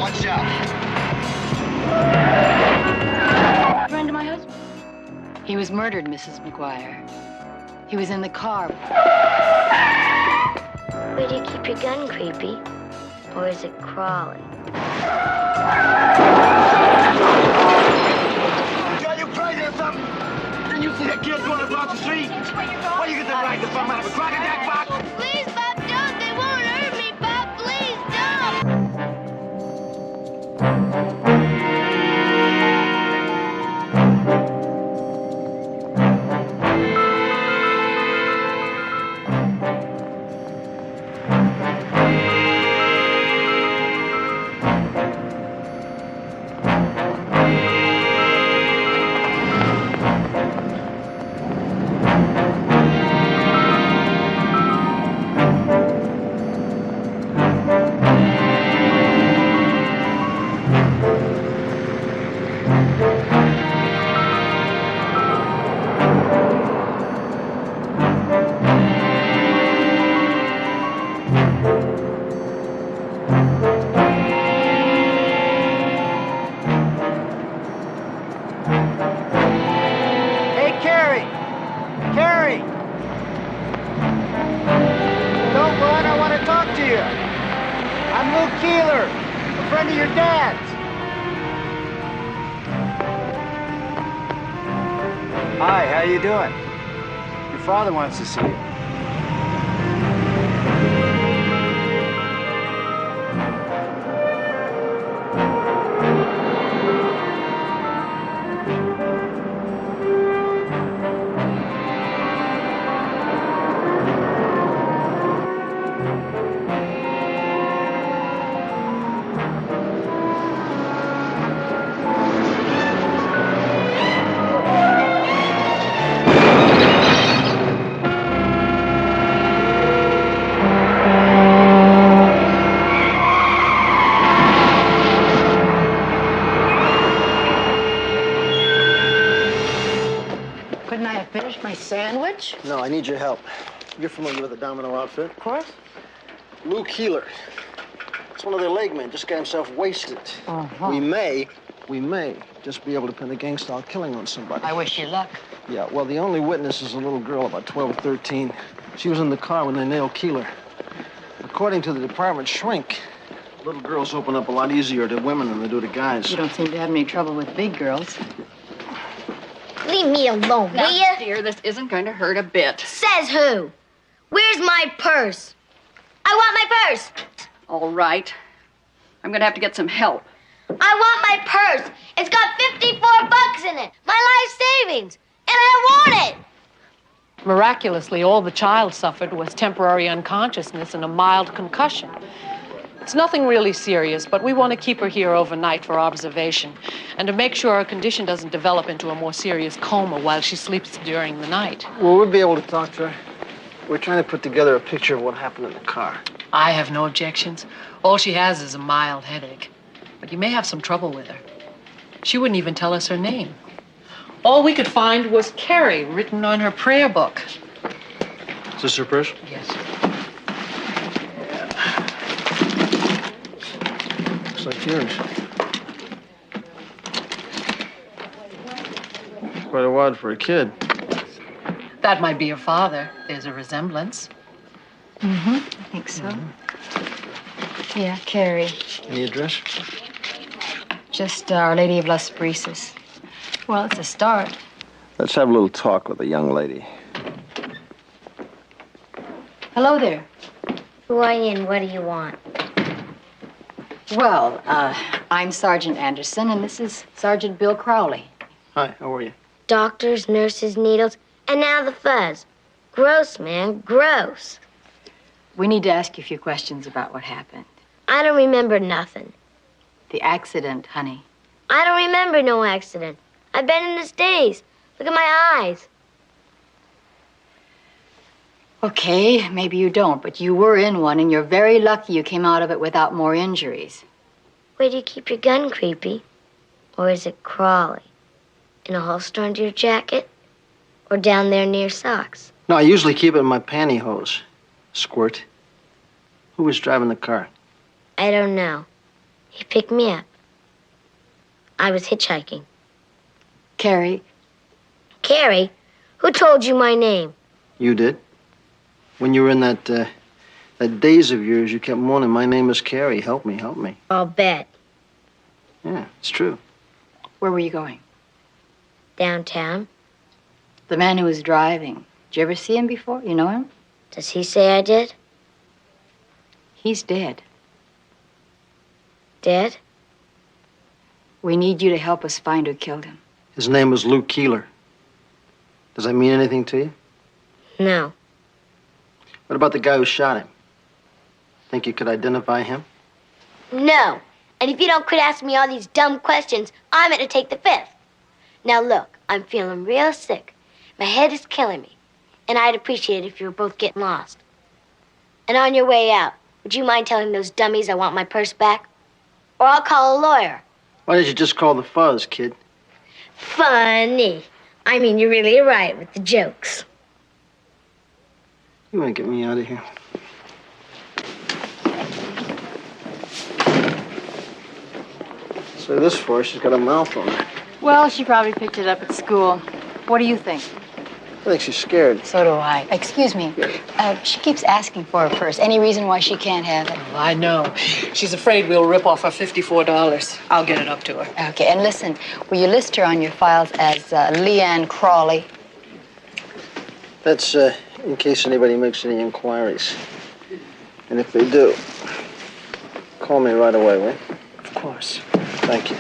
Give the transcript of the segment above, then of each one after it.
Watch out. Friend of my husband? He was murdered, Mrs. McGuire. He was in the car. Where do you keep your gun, creepy? Or is it crawling? Are you crazy or something? Didn't you see that kid going across the street? Where you get the right to bum out of a crocodile box? Please, Bob, don't. They won't hurt me, Bob. Please, don't. Hi, how you doing? Your father wants to see you. Couldn't I have finished my sandwich? No, I need your help. You're familiar with the Domino outfit? Of course. Lou Keeler. It's one of their leg men. Just got himself wasted. Uh-huh. We may just be able to pin a gang-style killing on somebody. I wish you luck. Yeah, well, the only witness is a little girl about 12 or 13. She was in the car when they nailed Keeler. According to the department shrink, little girls open up a lot easier to women than they do to guys. You don't seem to have any trouble with big girls. Leave me alone, will you? Dear, this isn't going to hurt a bit. Says who? Where's my purse? I want my purse. All right. I'm going to have to get some help. I want my purse. It's got 54 bucks in it. My life savings. And I want it. Miraculously, all the child suffered was temporary unconsciousness and a mild concussion. It's nothing really serious, but we want to keep her here overnight for observation and to make sure her condition doesn't develop into a more serious coma while she sleeps during the night. Well, we'll be able to talk to her. We're trying to put together a picture of what happened in the car. I have no objections. All she has is a mild headache, but you may have some trouble with her. She wouldn't even tell us her name. All we could find was Carrie written on her prayer book. Is this her purse? Yes. Looks like yours. Quite a wad for a kid. That might be her father. There's a resemblance. I think so. Yeah, Carrie. Any address? Just Our Lady of Las Brisas. Well, it's a start. Let's have a little talk with the young lady. Hello there. Who are you and what do you want? Well, I'm Sergeant Anderson, and this is Sergeant Bill Crowley. Hi, how are you? Doctors, nurses, needles, and now the fuzz. Gross, man, gross. We need to ask you a few questions about what happened. I don't remember nothing. The accident, honey. I don't remember no accident. I've been in the States. Look at my eyes. Okay, maybe you don't, but you were in one, and you're very lucky you came out of it without more injuries. Where do you keep your gun, creepy? Or is it crawling? In a holster under your jacket? Or down there near your socks? No, I usually keep it in my pantyhose. Squirt. Who was driving the car? I don't know. He picked me up. I was hitchhiking. Carrie, Carrie, who told you my name? You did. When you were in that daze of yours, you kept moaning, "My name is Carrie. Help me, help me." I'll bet. Yeah, it's true. where were you going? Downtown. The man who was driving. Did you ever see him before? You know him? Does he say I did? He's dead. Dead? We need you to help us find who killed him. His name was Luke Keeler. Does that mean anything to you? No. What about the guy who shot him? Think you could identify him? No. And if you don't quit asking me all these dumb questions, I'm going to take the fifth. Now look, I'm feeling real sick. My head is killing me. And I'd appreciate it if you were both getting lost. And on your way out, would you mind telling those dummies I want my purse back? Or I'll call a lawyer. Why did you just call the fuzz, kid? Funny. I mean, you're really right with the jokes. You want to get me out of here? So this for, she's got a mouth on her. Well, she probably picked it up at school. What do you think? I think she's scared. So do I. Excuse me. She keeps asking for her purse. Any reason why she can't have it? Oh, I know. She's afraid we'll rip off her $54. I'll get it up to her. Okay, and listen, will you list her on your files as Leanne Crawley? That's in case anybody makes any inquiries. And if they do, call me right away, will you? Of course. Thank you.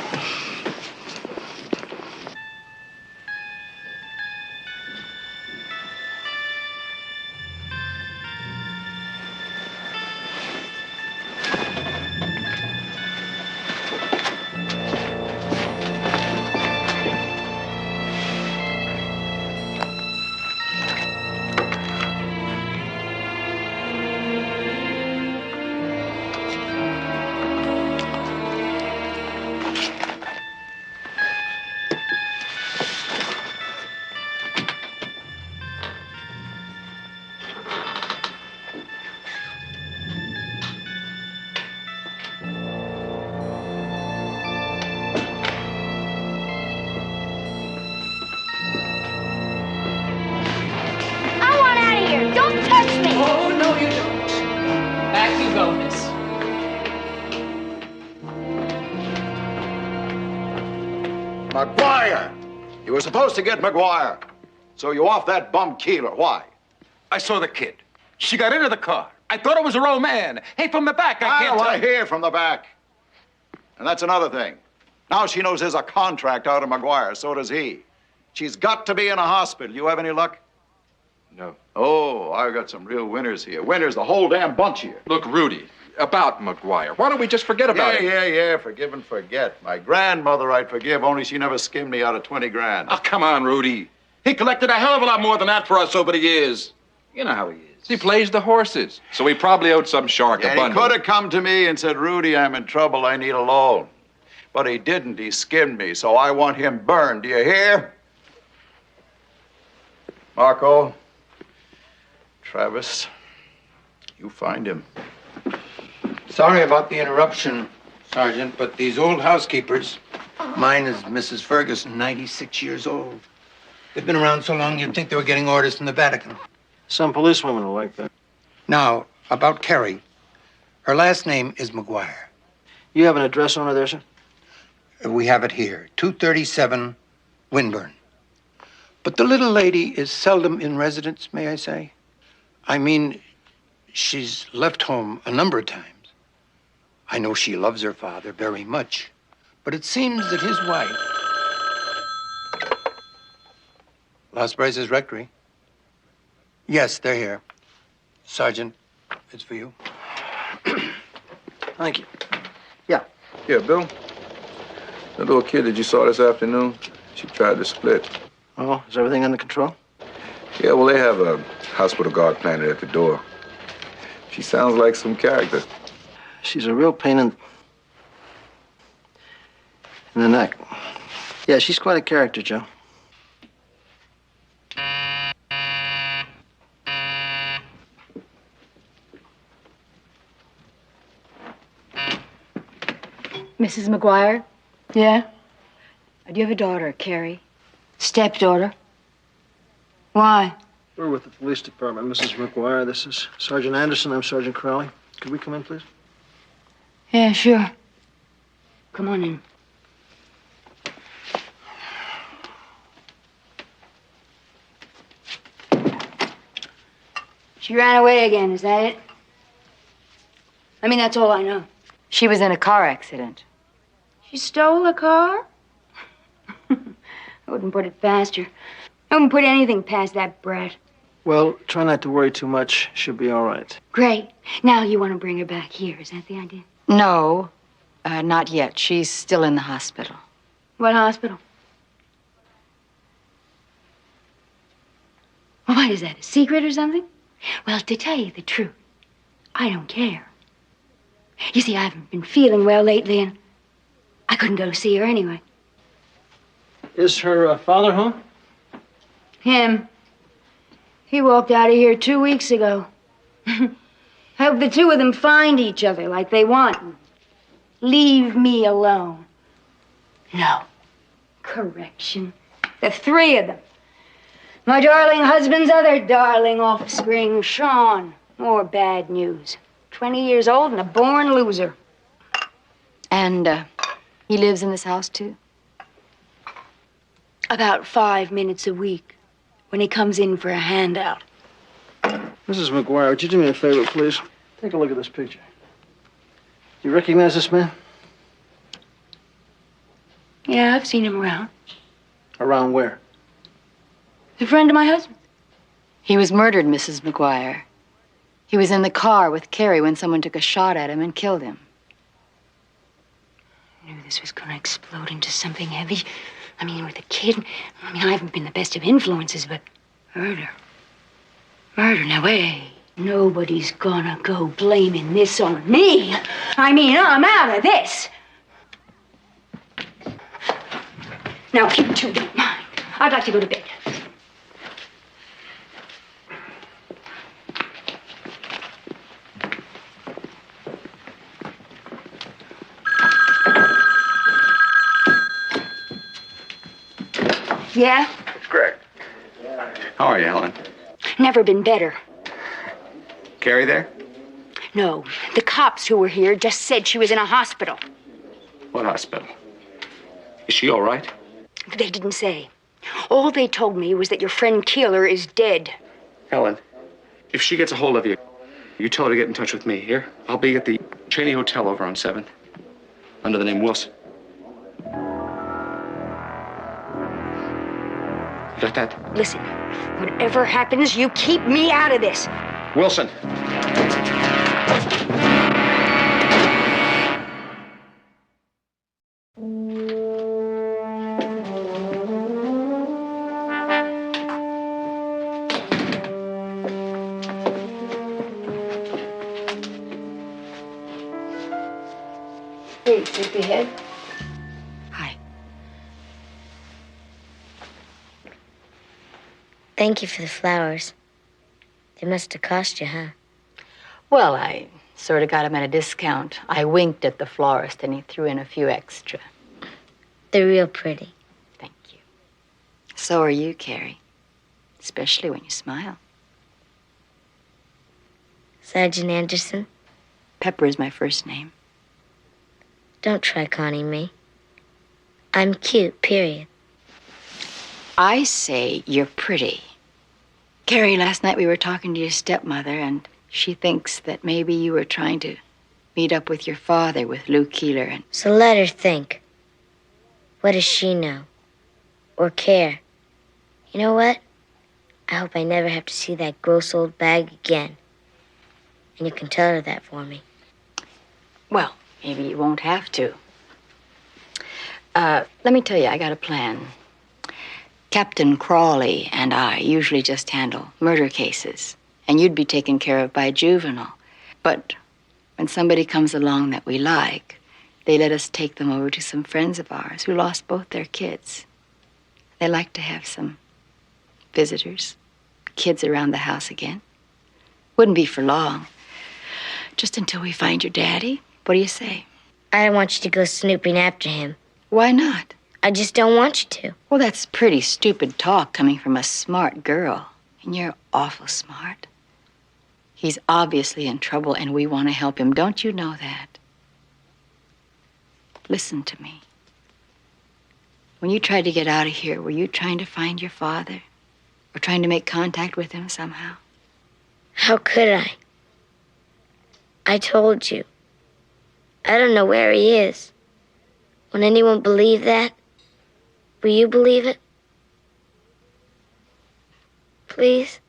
I want out of here. Don't touch me. Oh, no, you don't. Back you go, miss. McGuire! You were supposed to get McGuire. So you off that bum Keeler. Why? I saw the kid. She got into the car. I thought it was her old man. Hey, from the back, I I can't don't want tell. to hear from the back. And that's another thing. Now she knows there's a contract out of McGuire. So does he. She's got to be in a hospital. You have any luck? No. Oh, I've got some real winners here. Winners, the whole damn bunch here. Look, Rudy, about McGuire. Why don't we just forget about it? Yeah. Forgive and forget. My grandmother I'd forgive, only she never skimmed me out of 20 grand. Oh, come on, Rudy. He collected a hell of a lot more than that for us over the years. You know how he is. He plays the horses, so he probably owed some shark a And he bundle. could have come to me and said, Rudy, I'm in trouble. I need a loan. But he didn't. He skimmed me, so I want him burned. Do you hear? Marco, Travis, you find him. Sorry about the interruption, Sergeant, but these old housekeepers, mine is Mrs. Ferguson, 96 years old. They've been around so long you'd think they were getting orders from the Vatican. Some policewomen are like that. Now, about Carrie. Her last name is McGuire. You have an address on her there, sir? We have it here, 237 Winburn. But the little lady is seldom in residence, may I say? I mean, she's left home a number of times. I know she loves her father very much, but it seems that his wife... Las Brazas Rectory. Yes, they're here. Sergeant, it's for you. Thank you. Yeah. Yeah, Bill. The little kid that you saw this afternoon, she tried to split. Oh, is everything under control? Yeah, well, they have a hospital guard planted at the door. She sounds like some character. She's a real pain in the neck. Yeah, she's quite a character, Joe. Mrs. McGuire, Yeah? do you have a daughter, Carrie? Stepdaughter. Why? We're with the police department, Mrs. McGuire. This is Sergeant Anderson. I'm Sergeant Crowley. Could we come in, please? Yeah, sure. Come on in. She ran away again, is that it? I mean, that's all I know. She was in a car accident. She stole a car? I wouldn't put it past her. I wouldn't put anything past that brat. Well, try not to worry too much. She'll be all right. Great. Now you want to bring her back here, is that the idea? No, not yet. She's still in the hospital. What hospital? Well, what is that, a secret or something? Well, to tell you the truth, I don't care. You see, I haven't been feeling well lately, and I couldn't go see her anyway. Is her father home? Him. He walked out of here 2 weeks ago. Hope the two of them find each other like they want. Leave me alone. No. Correction. The three of them. My darling husband's other darling offspring, Sean. More bad news. 20 years old and a born loser. And he lives in this house, too? About 5 minutes a week when he comes in for a handout. Mrs. McGuire, would you do me a favor, please? Take a look at this picture. Do you recognize this man? Yeah, I've seen him around. Around where? He's a friend of my husband. He was murdered, Mrs. McGuire. He was in the car with Carrie when someone took a shot at him and killed him. I knew this was going to explode into something heavy. I mean, with a kid, I haven't been the best of influences, but murder. Murder, now wait. Nobody's gonna go blaming this on me. I'm out of this. Now, keep two, don't mind. I'd like to go to bed. Yeah? It's Greg. How are you, Helen? Never been better. Carrie there? No, the cops who were here just said she was in a hospital. What hospital? Is she all right? They didn't say. All they told me was that your friend Keeler is dead. Helen, if she gets a hold of you, you tell her to get in touch with me. Here, I'll be at the Cheney Hotel over on 7th, under the name Wilson. You got that? Listen, whatever happens, you keep me out of this. Wilson. Hey, sleepyhead. Hi. Thank you for the flowers. They must have cost you, huh? Well, I sort of got him at a discount. I winked at the florist, and he threw in a few extra. They're real pretty. Thank you. So are you, Carrie. Especially when you smile. Sergeant Anderson, Pepper is my first name. don't try conning me. I'm cute, period. I say you're pretty. Carrie, last night we were talking to your stepmother, and she thinks that maybe you were trying to meet up with your father, with Lou Keeler, and... So let her think. What does she know? Or care? You know what? I hope I never have to see that gross old bag again. And you can tell her that for me. Well, maybe you won't have to. Let me tell you, I got a plan. Captain Crawley and I usually just handle murder cases, and you'd be taken care of by a juvenile. But when somebody comes along that we like, they let us take them over to some friends of ours who lost both their kids. They like to have some visitors, kids around the house again. Wouldn't be for long. Just until we find your daddy. What do you say? I don't want you to go snooping after him. Why not? I just don't want you to. Well, that's pretty stupid talk coming from a smart girl. And you're awful smart. He's obviously in trouble, and we want to help him. Don't you know that? Listen to me. When you tried to get out of here, were you trying to find your father? Or trying to make contact with him somehow? How could I? I told you. I don't know where he is. Will anyone believe that? Will you believe it? Please?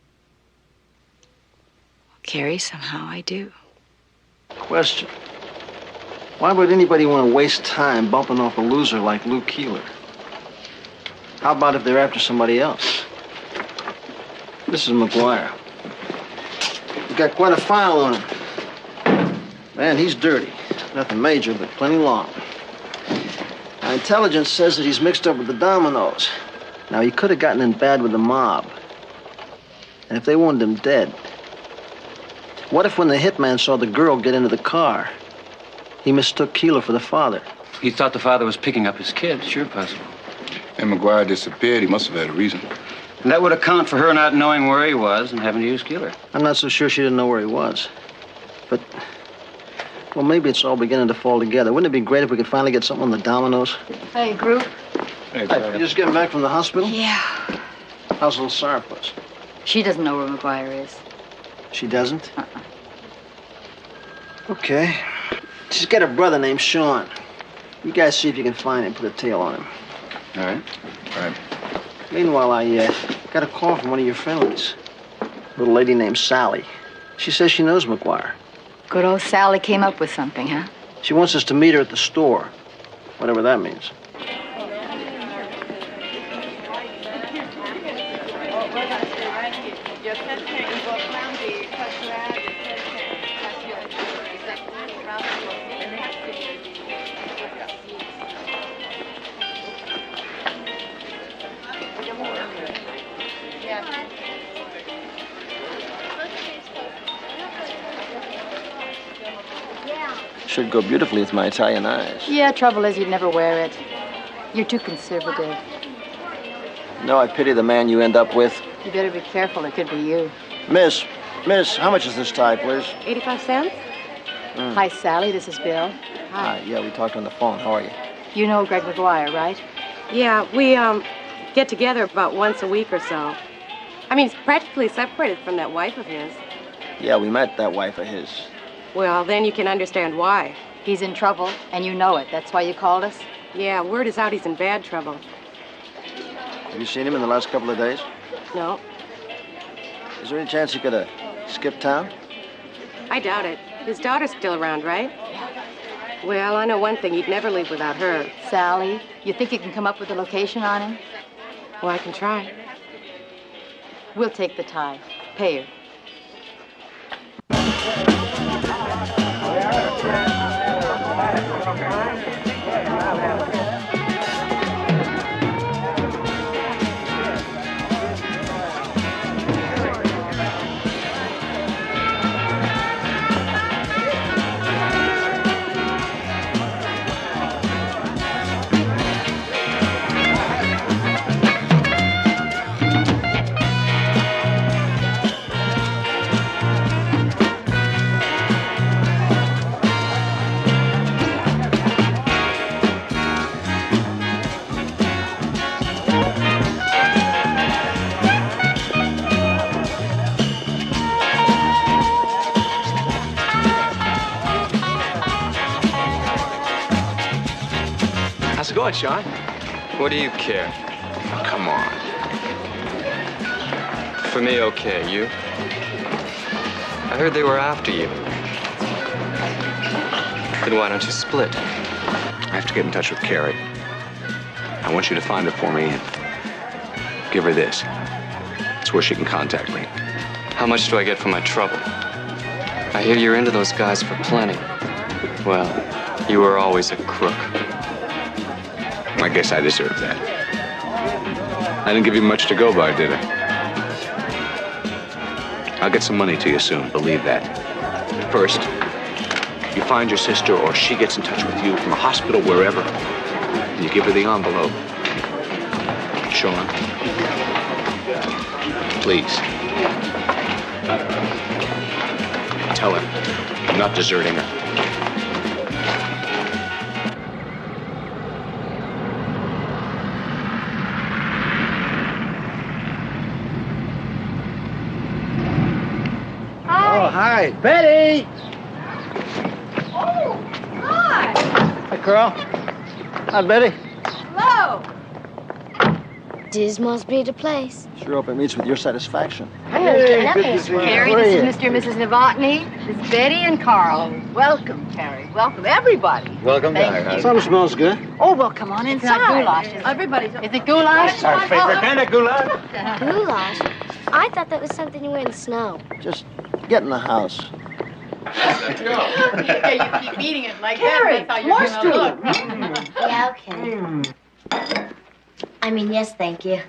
Carrie, somehow I do. Question. Why would anybody want to waste time bumping off a loser like Lou Keeler? How about if they're after somebody else? This is McGuire. He's got quite a file on him. Man, he's dirty. Nothing major, but plenty long. Now, intelligence says that he's mixed up with the Dominoes. Now, he could have gotten in bad with the mob. And if they wanted him dead, what if when the hitman saw the girl get into the car, he mistook Keeler for the father? He thought the father was picking up his kid. Sure possible. And McGuire disappeared. He must have had a reason. And that would account for her not knowing where he was and having to use Keeler. I'm not so sure she didn't know where he was. But, well, maybe it's all beginning to fall together. Wouldn't it be great if we could finally get something on the Dominoes? Hey, group. Hey, Hi, you just getting back from the hospital? Yeah. How's little Sourpuss? She doesn't know where McGuire is. She doesn't? Okay. She's got a brother named Sean. You guys see if you can find him, put a tail on him. All right. All right. Meanwhile, I got a call from one of your friendlies. A little lady named Sally. She says she knows McGuire. Good old Sally came up with something, huh? She wants us to meet her at the store. Whatever that means. Should go beautifully with my Italian eyes. Yeah, trouble is you'd never wear it. You're too conservative. No, I pity the man you end up with. You better be careful, it could be you. Miss, how much is this tie, please? 85 cents? Hi, Sally, this is Bill. Hi, yeah, we talked on the phone. How are you? You know Greg McGuire, right? Yeah, we get together about once a week or so. I mean, he's practically separated from that wife of his. Yeah, we met that wife of his. Well, then you can understand why. He's in trouble, and you know it. That's why you called us? Yeah, word is out he's in bad trouble. Have you seen him in the last couple of days? No, Is there any chance he could have skipped town? I doubt it. His daughter's still around, right? Well, I know one thing. He'd never leave without her. Sally, you think you can come up with a location on him? Well, I can try. We'll take the tie. Pay her. How's it going, Sean? What do you care? Come on. For me, okay. You? I heard they were after you. Then why don't you split? I have to get in touch with Carrie. I want you to find her for me and give her this. It's where she can contact me. How much do I get for my trouble? I hear you're into those guys for plenty. Well, you were always a crook. I guess I deserve that. I didn't give you much to go by, did I? I'll get some money to you soon, believe that. First, You find your sister or she gets in touch with you from a hospital, wherever, and you give her the envelope. Sean, please. Tell her I'm not deserting her. Oh, hi. Betty! Oh, hi. Hi, Carl. Hi, Betty. Hello. This must be the place. Sure hope it meets with your satisfaction. Hey, good to see you. Carrie, How are this you? is Mr. and Mrs. Novotny. This is Betty and Carl. Welcome, Carrie. Welcome, everybody. Welcome back. Something smells good. Oh, well, come on inside. not goulash. Everybody's. Is it goulash? Our favorite kind of goulash. Goulash? I thought that was something you wear in the snow. Just get in the house. Yeah, you keep eating it like Carrie, that. more That's how you're gonna look. Yeah, okay. I mean, yes, thank you.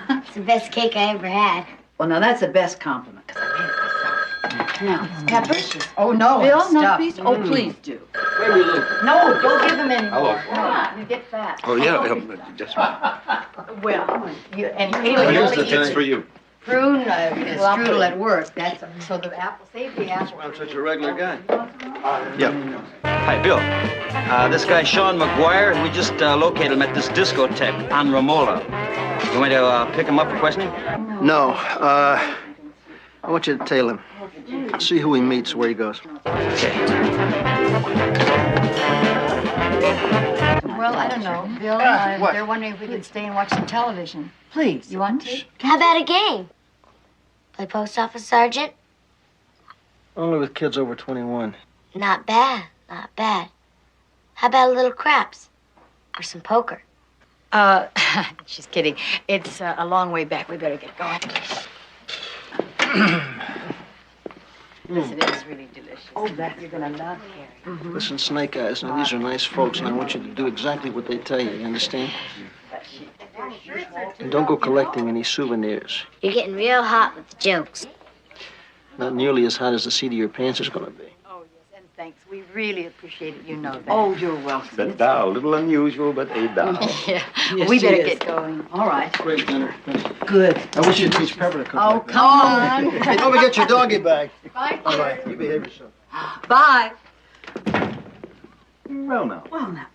It's the best cake I ever had. Well, now that's the best compliment, because I made it myself. Now, peppers? Oh, no. Bill, no, Stop. please? Oh, please do. Where we live. No, don't give them any more. Hello. Come on, you get fat. Oh, yeah, just Well, and here's the tips for you. prune strudel at work. That's so the apple. Save the apple. I'm such a regular guy. Yep. Hi, Bill. This guy, Sean McGuire, we just located him at this discotheque on Romola. You want to pick him up for questioning? No, I want you to tail him. See who he meets, where he goes. Okay. Well, I don't know, Bill. They're wondering if we can stay and watch some television. Please, you want to? How about a game? Play post office sergeant? Only with kids over 21. Not bad, not bad. How about a little craps? Or some poker? She's kidding. It's a long way back. We better get going. Yes, it is really delicious. Oh, that you're gonna love, Carrie. Listen, Snake Eyes, now these are nice folks, and I want you to do exactly what they tell you understand? And don't go collecting any souvenirs. You're getting real hot with the jokes. Not nearly as hot as the seat of your pants is going to be. Oh, yes, and thanks. We really appreciate it. You know that. Oh, you're welcome. The doll, a little unusual, but a doll. Yeah. Yes, We she better is. get going. All right. Great dinner. Good. I wish you'd teach Pepper to cook. Oh, like that. come on. Hey, don't forget your doggy bag. Bye. All right, you behave yourself. Bye. Well, now. Well, now.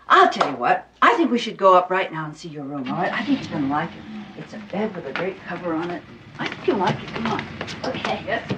I'll tell you what. I think we should go up right now and see your room, all right? I think you're going to like it. It's a bed with a great cover on it. I think you'll like it. Come on. Okay. Yes.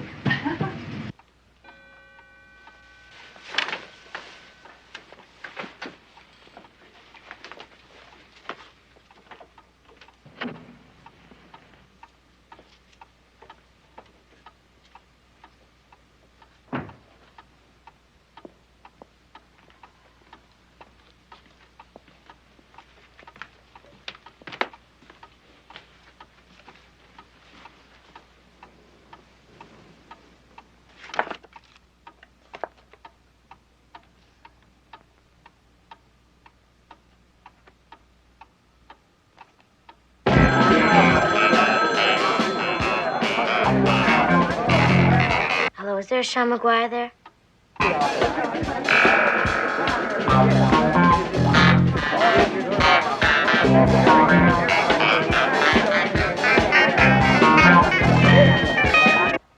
Hello, is there a Sean McGuire there?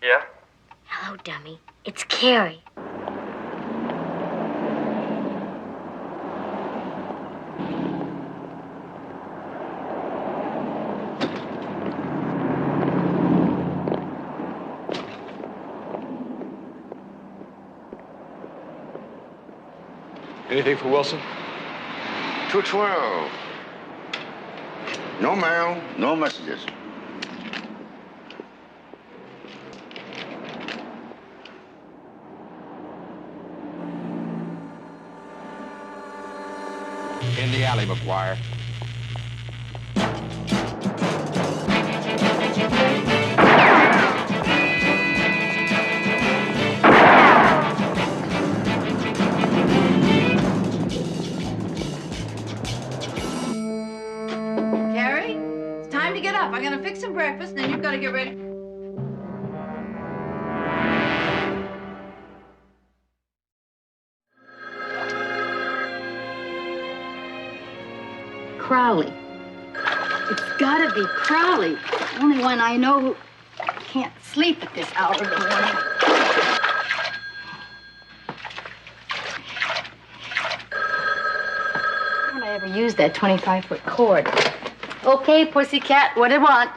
Yeah? Hello, dummy. It's Carrie. Anything for Wilson? 212. No mail, no messages. In the alley, McGuire. Carrie, it's time to get up. I'm going to fix some breakfast, and then you've got to get ready. Crowley. It's gotta be Crowley. The only one I know who can't sleep at this hour of the morning. Why don't I ever use that 25-foot cord? Okay, pussycat, what do you want?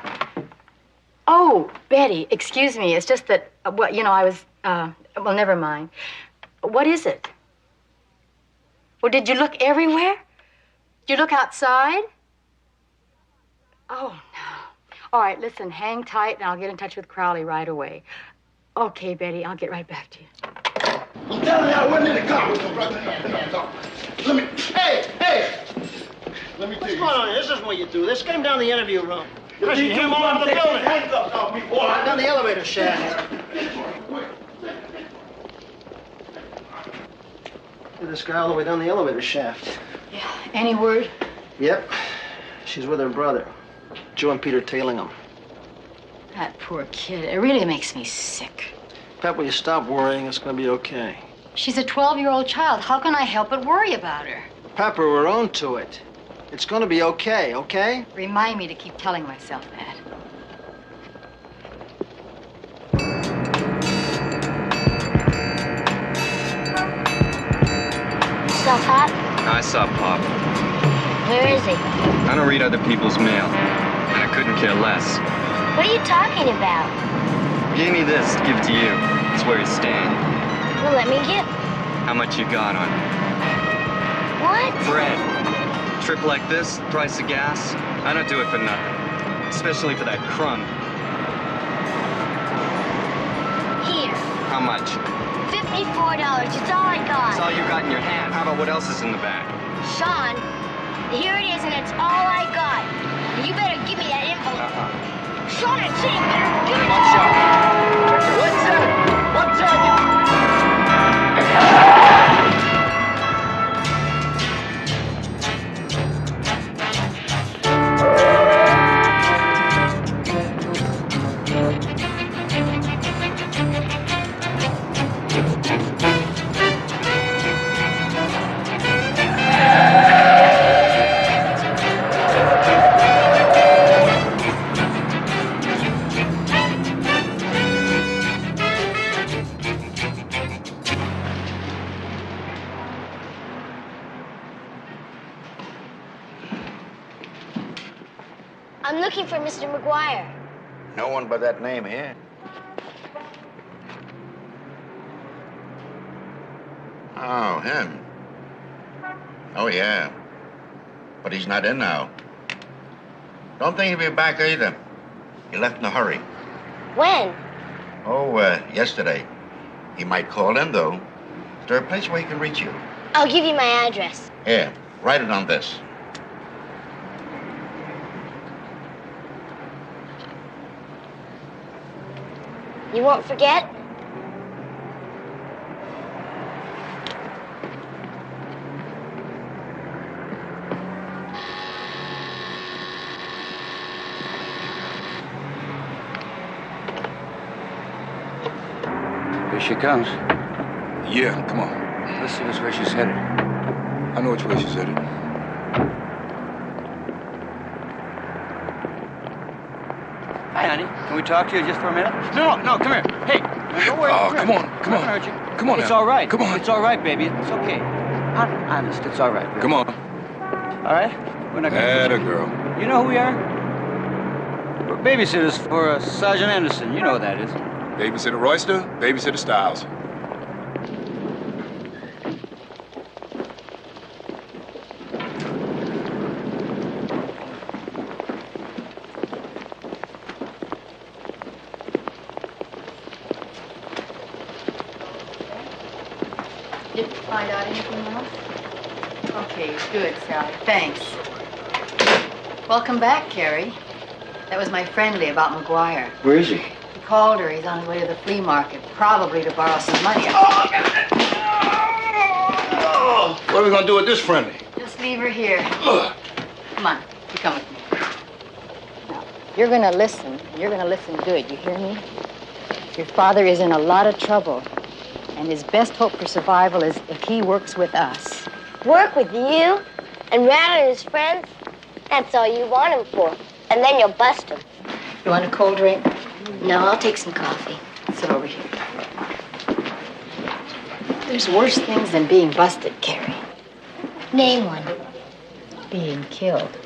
Oh, Betty, excuse me. It's just that, I was, well, never mind. What is it? Well, did you look everywhere? Did you look outside? Oh, no. All right, listen, hang tight, and I'll get in touch with Crowley right away. Okay, Betty, I'll get right back to you. I'm telling you, I wasn't in the car. Let me, hey! Let me tell you. What's going on here? This isn't what you do. This came down the interview room. You came all over the building. Handcuffs off me, boy. Down the elevator shaft. This guy all the way down the elevator shaft. Yeah, any word? Yep. She's with her brother, Joe and Peter Tailingham. That poor kid. It really makes me sick. Pep, will you stop worrying? It's going to be okay. She's a 12-year-old child. How can I help but worry about her? Pepper, we're on to it. It's going to be okay, okay? Remind me to keep telling myself that. Saw Pop? I saw Pop. Where is he? I don't read other people's mail, and I couldn't care less. What are you talking about? Give me this, give to you. It's where he's staying. Well, let me get... How much you got on you? What? Bread. Trip like this, price of gas, I don't do it for nothing. Especially for that crumb. Here. How much? $54. It's all I got. That's all you got in your hand. How about what else is in the bag? Sean, here it is, and it's all I got. You better give me that envelope. Sean, I said you better give me that. What's that? What's that? I'm looking for Mr. McGuire. No one by that name here. Oh, him. Oh, yeah. But he's not in now. Don't think he'll be back either. He left in a hurry. When? Oh, yesterday. He might call in, though. Is there a place where he can reach you? I'll give you my address. Here, write it on this. You won't forget? Here she comes. Yeah, come on. Let's see which way she's headed. I know which way she's headed. Hi, honey. Can we talk to you just for a minute? No, come here. Hey, don't worry. Oh, come on. I'm not gonna hurt you. Come on It's now. all right. Come on. It's all right, baby. It's okay. Honest, it's all right. Really. Come on. All right? We're not gonna... Atta girl. You know who we are? We're babysitters for Sergeant Anderson. You know what that is. Babysitter Royster, babysitter Styles. Did you find out anything else? Okay, good, Sally. Thanks. Welcome back, Carrie. That was my friendly about McGuire. Where is he? He called her. He's on his way to the flea market, probably to borrow some money. Oh, what are we gonna do with this friendly? Just leave her here. Come on, you come with me. Now, you're gonna listen. You're gonna listen good. You hear me? Your father is in a lot of trouble, and his best hope for survival is if he works with us. Work with you? And Rat and his friends? That's all you want him for. And then you'll bust him. You want a cold drink? No, I'll take some coffee. Sit over here. There's worse things than being busted, Carrie. Name one. Being killed.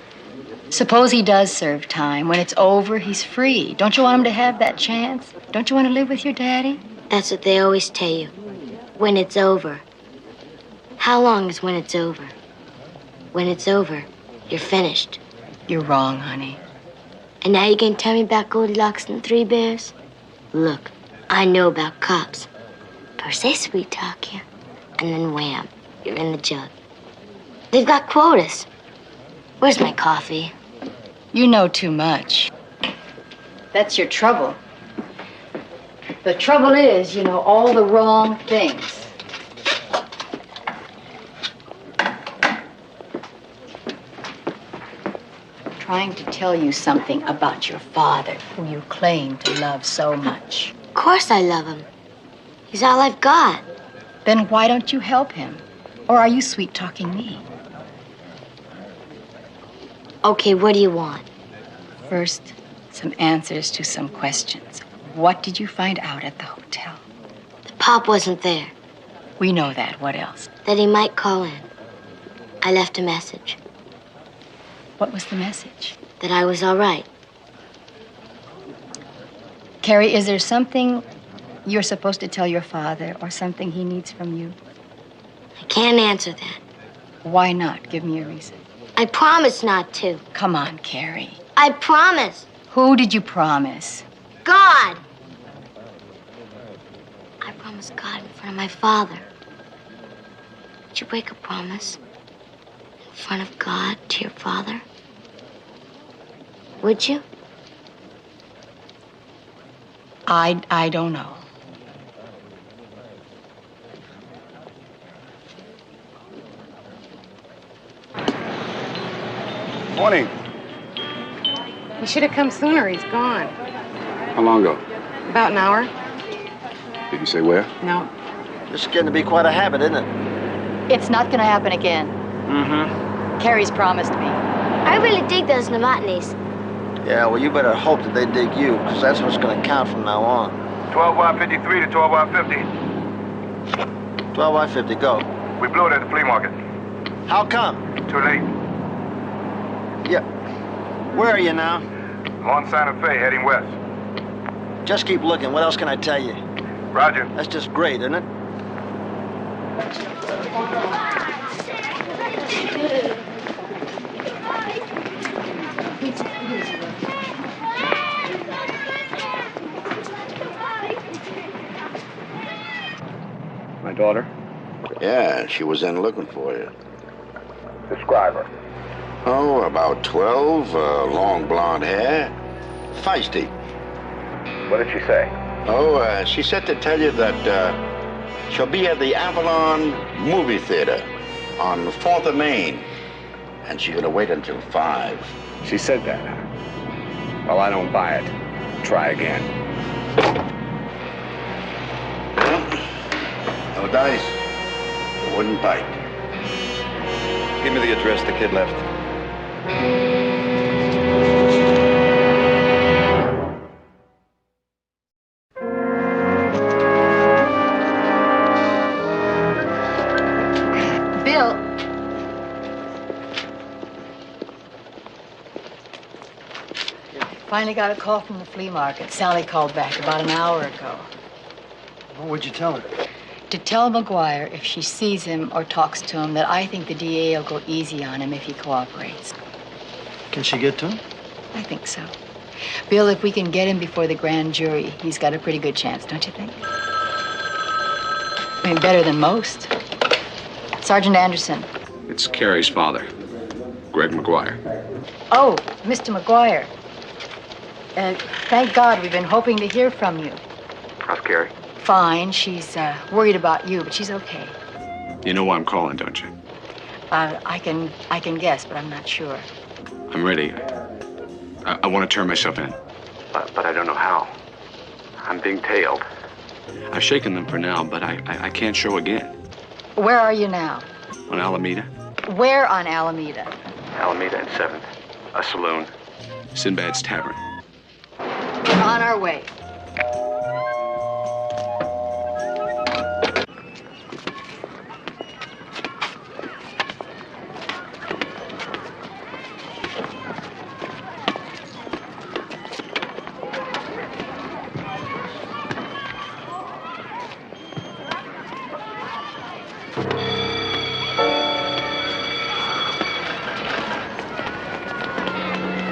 Suppose he does serve time. When it's over, he's free. Don't you want him to have that chance? Don't you want to live with your daddy? That's what they always tell you. When it's over. How long is when it's over? When it's over, you're finished. You're wrong, honey. And now you can tell me about Goldilocks and the Three Bears? Look, I know about cops. First they sweet talk you, and then wham, you're in the jug. They've got quotas. Where's my coffee? You know too much. That's your trouble. The trouble is, you know all the wrong things. Trying to tell you something about your father, who you claim to love so much. Of course I love him. He's all I've got. Then why don't you help him? Or are you sweet-talking me? Okay, what do you want? First, some answers to some questions. What did you find out at the hotel? The Pop wasn't there. We know that. What else? That he might call in. I left a message. What was the message? That I was all right. Carrie, is there something you're supposed to tell your father or something he needs from you? I can't answer that. Why not? Give me a reason. I promise not to. Come on, Carrie. I promise. Who did you promise? God. I promised God in front of my father. Would you break a promise in front of God to your father? Would you? I don't know. Morning. He should have come sooner. He's gone. How long ago? About an hour. Did you say where? No. This is getting to be quite a habit, isn't it? It's not going to happen again. Mm-hmm. Carrie's promised me. I really dig those Novotnys. Yeah, well, you better hope that they dig you, because that's what's going to count from now on. 12Y53 to 12Y50. 12Y50, go. We blew it at the flea market. How come? Too late. Yeah. Where are you now? I'm on Santa Fe, heading west. Just keep looking. What else can I tell you? Roger. That's just great, isn't it? My daughter? Yeah, she was in looking for you. Describe her. Oh, about 12, long blonde hair. Feisty. What did she say? Oh, she said to tell you that she'll be at the Avalon movie theater on 4th of Main. And she's gonna wait until 5. She said that. Well, I don't buy it. Try again. No dice. It wouldn't bite. Give me the address the kid left. Bill. Finally got a call from the flea market. Sally called back about an hour ago. What would you tell her? To tell McGuire if she sees him or talks to him that I think the DA will go easy on him if he cooperates. Can she get to him? I think so. Bill, if we can get him before the grand jury, he's got a pretty good chance, don't you think? I mean, better than most. Sergeant Anderson. It's Carrie's father, Greg McGuire. Oh, Mr. McGuire. Thank God, we've been hoping to hear from you. How's Carrie? Fine. She's worried about you, but she's okay. You know why I'm calling, don't you? I can guess, but I'm not sure. I'm ready. I want to turn myself in. But I don't know how. I'm being tailed. I've shaken them for now, but I can't show again. Where are you now? On Alameda? Where on Alameda? Alameda and 7th. A saloon. Sinbad's Tavern. We're on our way.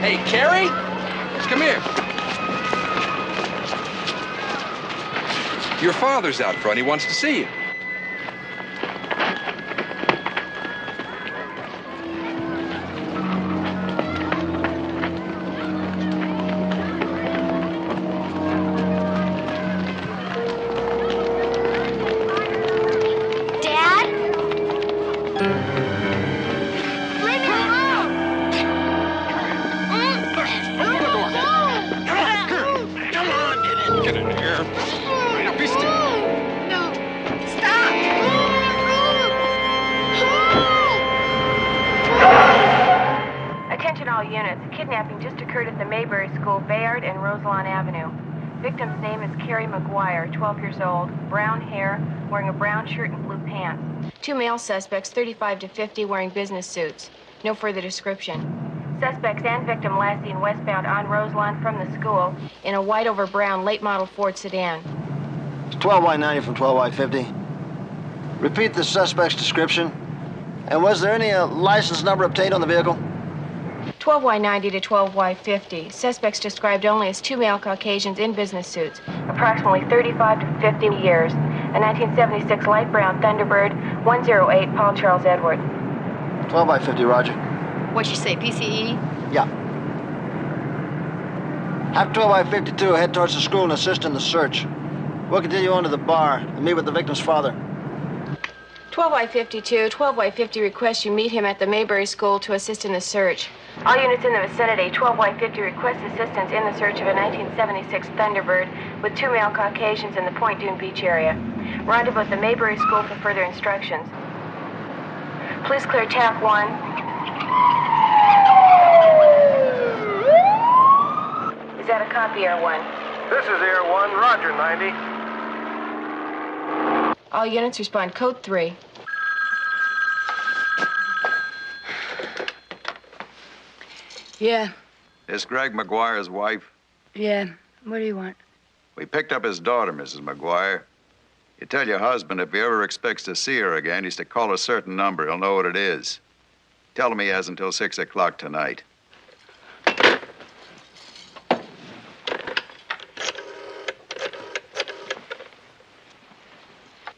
Hey, Carrie? Come here. Your father's out front. He wants to see you. Dad? Leave me alone! Come on, get in here. Now be still. No, stop! Attention all units. Kidnapping just occurred at the Maybury School, Bayard and Roselawn Avenue. Victim's name is Carrie McGuire, 12 years old, brown hair, wearing a brown shirt and blue pants. 2 male suspects, 35 to 50, wearing business suits. No further description. Suspects and victim last seen westbound on Roselawn from the school in a white over brown late model Ford sedan. It's 12Y90 from 12Y50. Repeat the suspect's description. And was there any license number obtained on the vehicle? 12Y90 to 12Y50. Suspects described only as 2 male Caucasians in business suits, approximately 35 to 50 years. A 1976 light brown Thunderbird, 108 Paul Charles Edward. 12Y50, roger. What'd you say, PCE? Yeah. Have 12Y52 head towards the school and assist in the search. We'll continue on to the bar and meet with the victim's father. 12Y52, 12Y50 requests you meet him at the Maybury School to assist in the search. All units in the vicinity, 12Y50 requests assistance in the search of a 1976 Thunderbird with 2 male Caucasians in the Point Dune Beach area. Rendezvous at the Maybury School for further instructions. Please clear TAP 1. Is that a copy, Air 1? This is Air 1, Roger, 90. All units respond code 3. Yeah, This Greg McGuire's wife? yeah. What do you want? We picked up his daughter, Mrs. McGuire. You tell your husband if he ever expects to see her again, he's to call a certain number. He'll know what it is. Tell him he has until 6 o'clock tonight.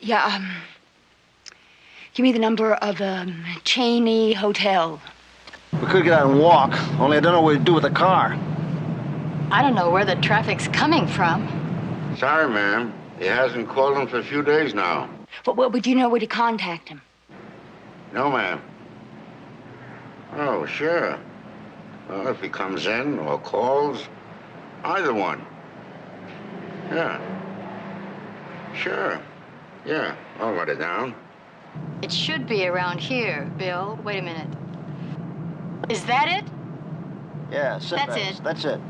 Yeah, give me the number of Cheney Hotel. We could get out and walk, only I don't know what to do with the car. I don't know where the traffic's coming from. Sorry, ma'am. He hasn't called him for a few days now. But would you know where to contact him? No, ma'am. Oh, sure. Well, if he comes in or calls, either one. Yeah. Sure. Yeah, I'll write it down. It should be around here, Bill. Wait a minute. Is that it? Yeah, That's it. That's it.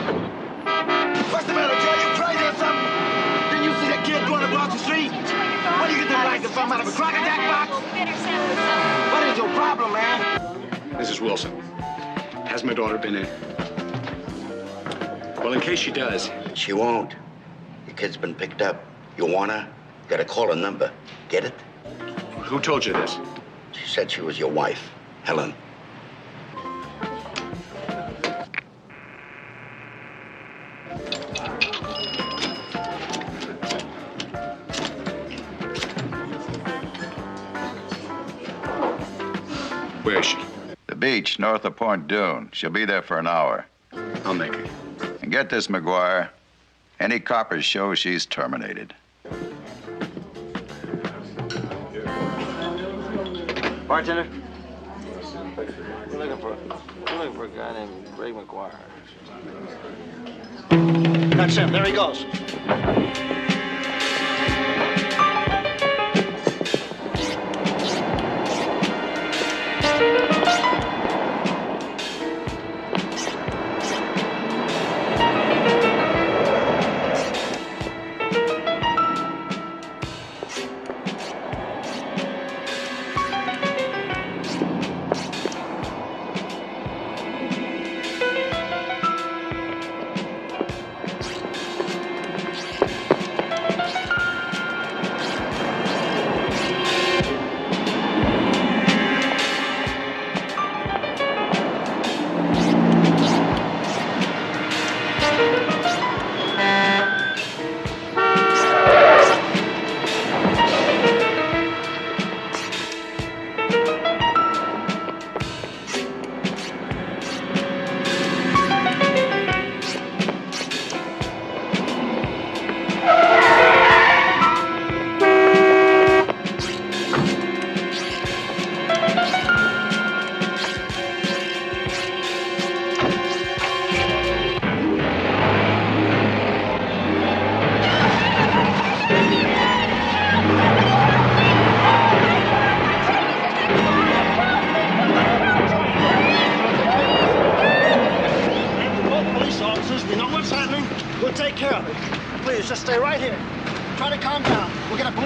What's the matter, Joe? You crazy or something? Didn't you see that kid going across the street? What do you get the right to come out of a crocodile box? What is your problem, man? Mrs. Wilson, has my daughter been in? Well, in case she does. She won't. The kid's been picked up. You want her? You gotta call a number. Get it? Who told you this? She said she was your wife, Helen. Where is she? The beach, north of Point Dune. She'll be there for an hour. I'll make her. And get this, McGuire. Any coppers show she's terminated. Bartender? We're looking for a guy named Greg McGuire. That's him. There he goes.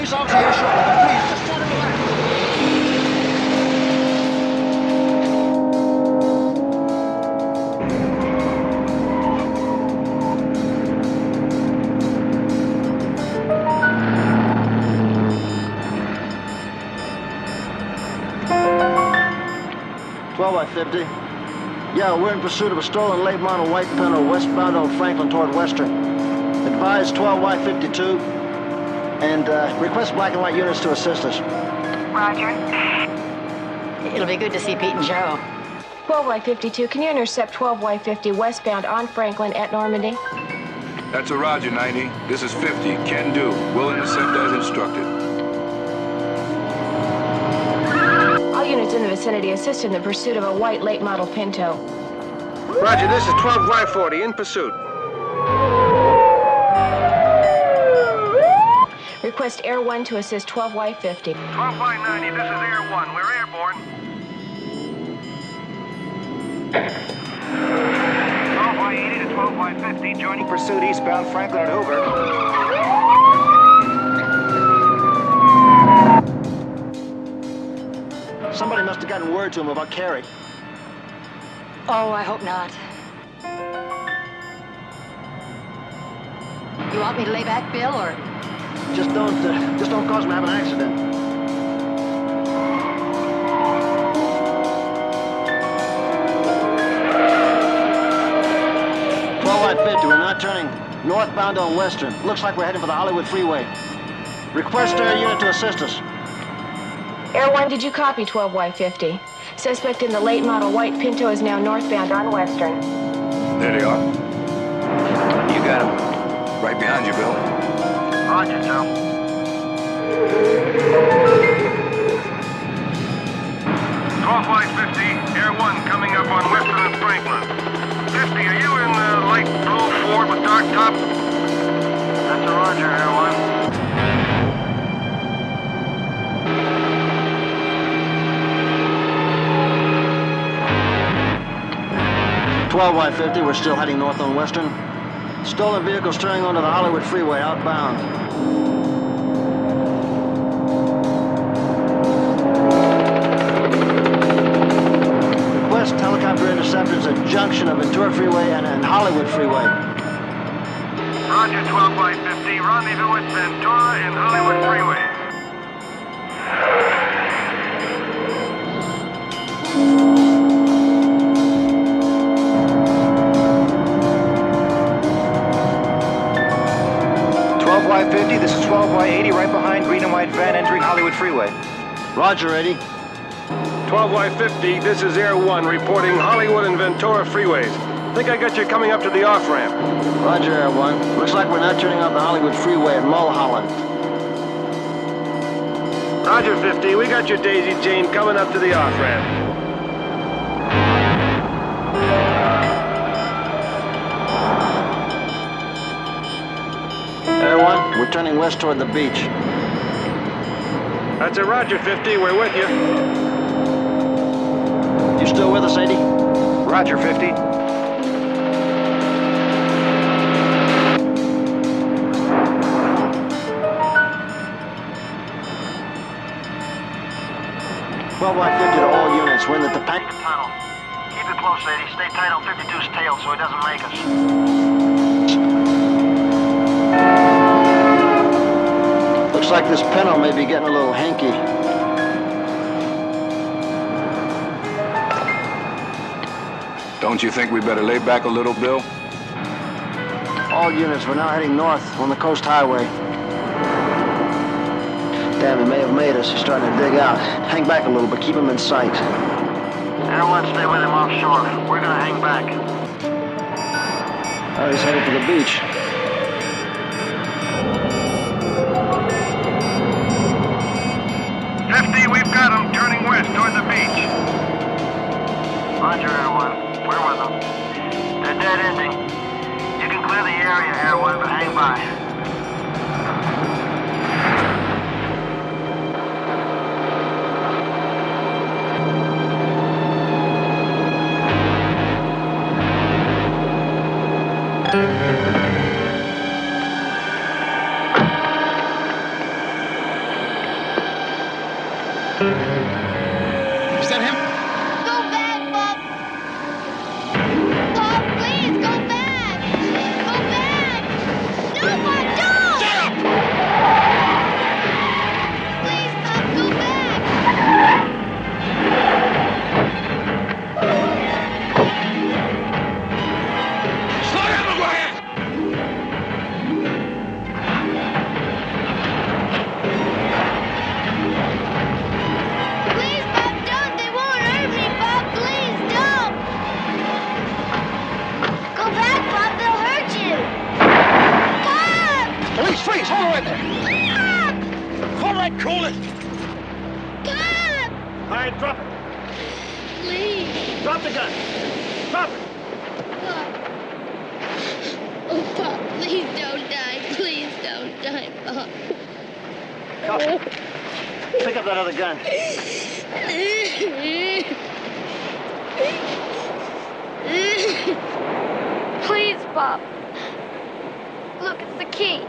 Police officer here shortly, but please, just try to relax. by 50. Yeah, we're in pursuit of a stolen late model white Pinto westbound on Franklin toward Western. Advise 12Y52 and request black and white units to assist us. Roger. It'll be good to see Pete and Joe. 12Y52, can you intercept 12Y50 westbound on Franklin at Normandy? That's a Roger, 90. This is 50. Can do. We'll intercept as instructed. All units in the vicinity assist in the pursuit of a white late model Pinto. Roger, this is 12Y40 in pursuit. Request Air 1 to assist 12Y50. 12Y90, this is Air 1. We're airborne. 12Y80 to 12Y50, joining Pursuit eastbound Franklin at Hoover. Somebody must have gotten word to him about Carrie. Oh, I hope not. You want me to lay back, Bill, or? Just don't cause him to have an accident. .50, we're not turning northbound on Western. Looks like we're heading for the Hollywood Freeway. Request Air Unit to assist us. Air 1, did you copy 12Y50? Suspect in the late model white Pinto is now northbound on Western. There they are. You got him. Right behind you, Bill. Roger, Joe. 12Y50, Air 1 coming up on Western and Franklin. 50, are you in the light blue Ford with dark top? That's a Roger, Air 1. .50, we're still heading north on Western. Stolen vehicles turning onto the Hollywood Freeway outbound. Request helicopter interceptors at junction of Ventura Freeway and Hollywood Freeway. Roger, 12Y50, rendezvous at Ventura and Hollywood Freeway. Y50, this is 12Y80, right behind green and white van entering Hollywood Freeway. Roger, 80. 12Y50, this is Air 1 reporting Hollywood and Ventura freeways. Think I got you coming up to the off-ramp. Roger, Air 1. Looks like we're not turning off the Hollywood Freeway at Mulholland. Roger, 50, we got your daisy chain coming up to the off-ramp. Air 1, we're turning west toward the beach. That's a Roger, 50. We're with you. You still with us, 80? Roger, 50. .50 to all units. We're in the Topanga Tunnel. Keep it close, 80. Stay tight on 52's tail so he doesn't make us. Looks like this Pinto may be getting a little hanky. Don't you think we better lay back a little, Bill? All units, we're now heading north on the Coast Highway. Damn, he may have made us. He's starting to dig out. Hang back a little, but keep him in sight. Air 1, stay with him offshore. We're gonna hang back. Oh, he's headed for the beach. We've got them turning west toward the beach. Roger, Air 1. We're with them. They're dead ending. You can clear the area, Air 1, but hang by. Is that him? Go back, Bob. Bob, please, go back. Go back. No, Bob, don't. Shut up! Please, Bob, go back. Slow down, McGuire! Please, Bob, don't. They won't hurt me, Bob. Please, don't. Go back, Bob. They'll hurt you. Bob! Police, freeze! Hold her right there! Bob! All right, cool it! Bob! All right, drop it. Please. Drop the gun. Drop it. Bob. Oh, Bob, please don't die. Please don't die, Bob. Go. Pick up that other gun. Please, Bob. Look, it's the key.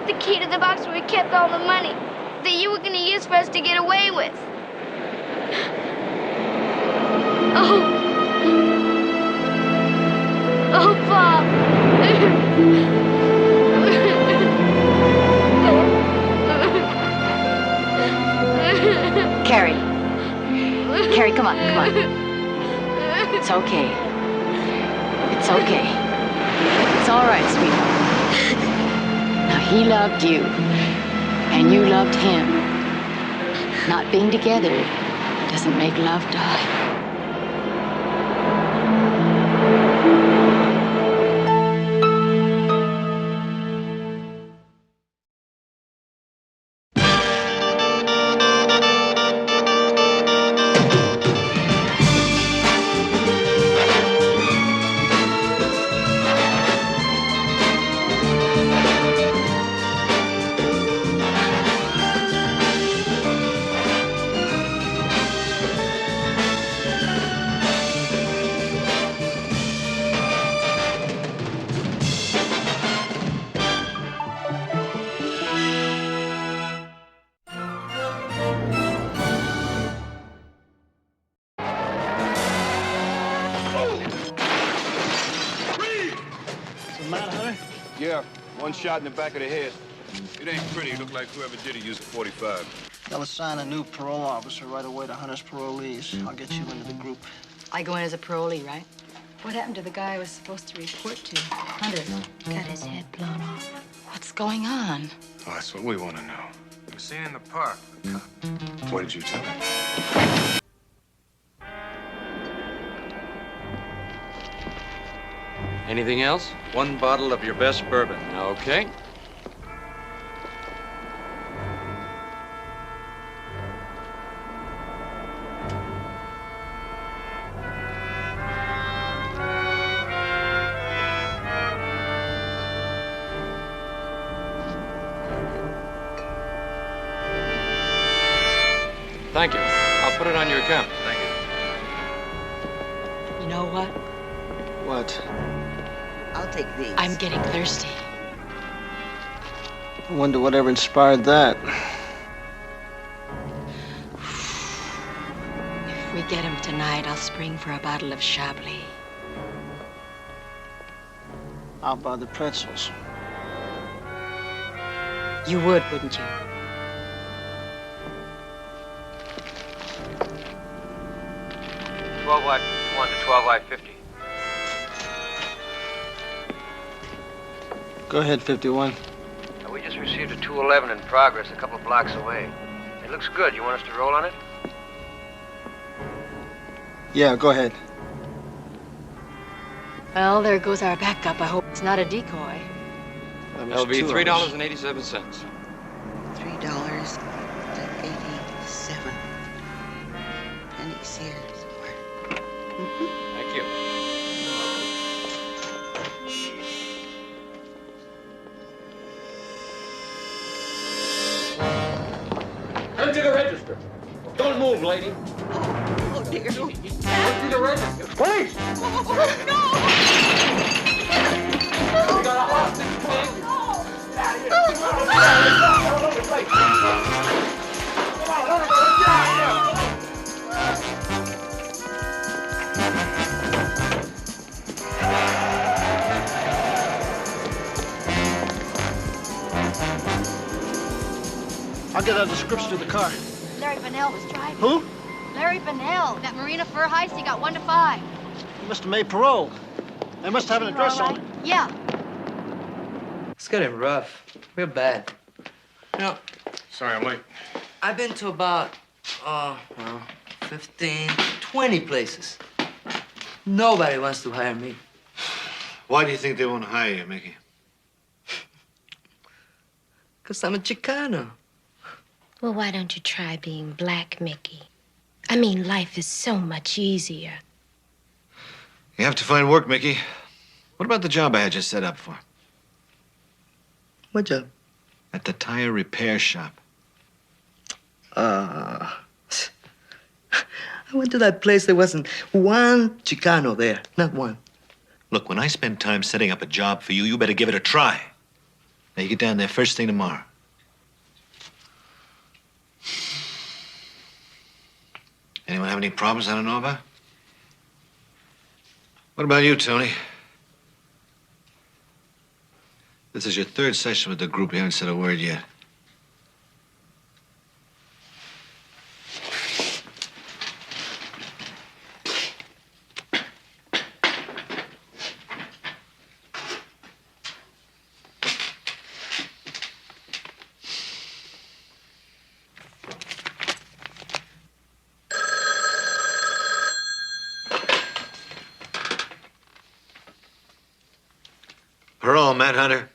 The key to the box where we kept all the money that you were going to use for us to get away with. Oh. Oh, Bob. Carrie. Carrie, come on, come on. It's okay. It's okay. It's all right, sweetheart. Now, he loved you, and you loved him. Not being together doesn't make love die. Yeah, one shot in the back of the head. It ain't pretty. Look like whoever did it used a .45. They'll assign a new parole officer right away to Hunter's parolees. I'll get you into the group. I go in as a parolee, right? What happened to the guy I was supposed to report to? Hunter got his head blown off. What's going on? Oh, that's what we want to know. We were seen in the park. What did you tell him? Anything else? One bottle of your best bourbon. Okay. Thank you. I'll put it on your account. Thank you. You know what? What? I'll take these. I'm getting thirsty. I wonder whatever inspired that. If we get him tonight, I'll spring for a bottle of Chablis. How about the pretzels? You would, wouldn't you? $12 Y 1 to $12 Y 50. Go ahead, 51. We just received a 211 in progress a couple of blocks away. It looks good. You want us to roll on it? Yeah, go ahead. Well, there goes our backup. I hope it's not a decoy. That'll be $3.87. $3.87 pennies here. Thank you. Empty the register. Don't move, lady. Oh, dear. Empty the register. Police! We got a hostage, pig. Come on, let her go. Get out of here. get a description of the car. Larry Bennell was driving. Who? Larry Bennell. That Marina Fur heist, he got 1 to 5. He must have made parole. They must have an address on it. Yeah. It's getting rough. Real bad. You know, Sorry, I'm late. I've been to about, 15, 20 places. Nobody wants to hire me. Why do you think they won't hire you, Mickey? Because I'm a Chicano. Well, why don't you try being black, Mickey? I mean, life is so much easier. You have to find work, Mickey. What about the job I had you set up for? What job? At the tire repair shop. I went to that place. There wasn't one Chicano there. Not one. Look, when I spend time setting up a job for you, you better give it a try. Now, you get down there first thing tomorrow. Anyone have any problems I don't know about? What about you, Tony? This is your third session with the group. You haven't said a word yet. Parole, Matt Hunter.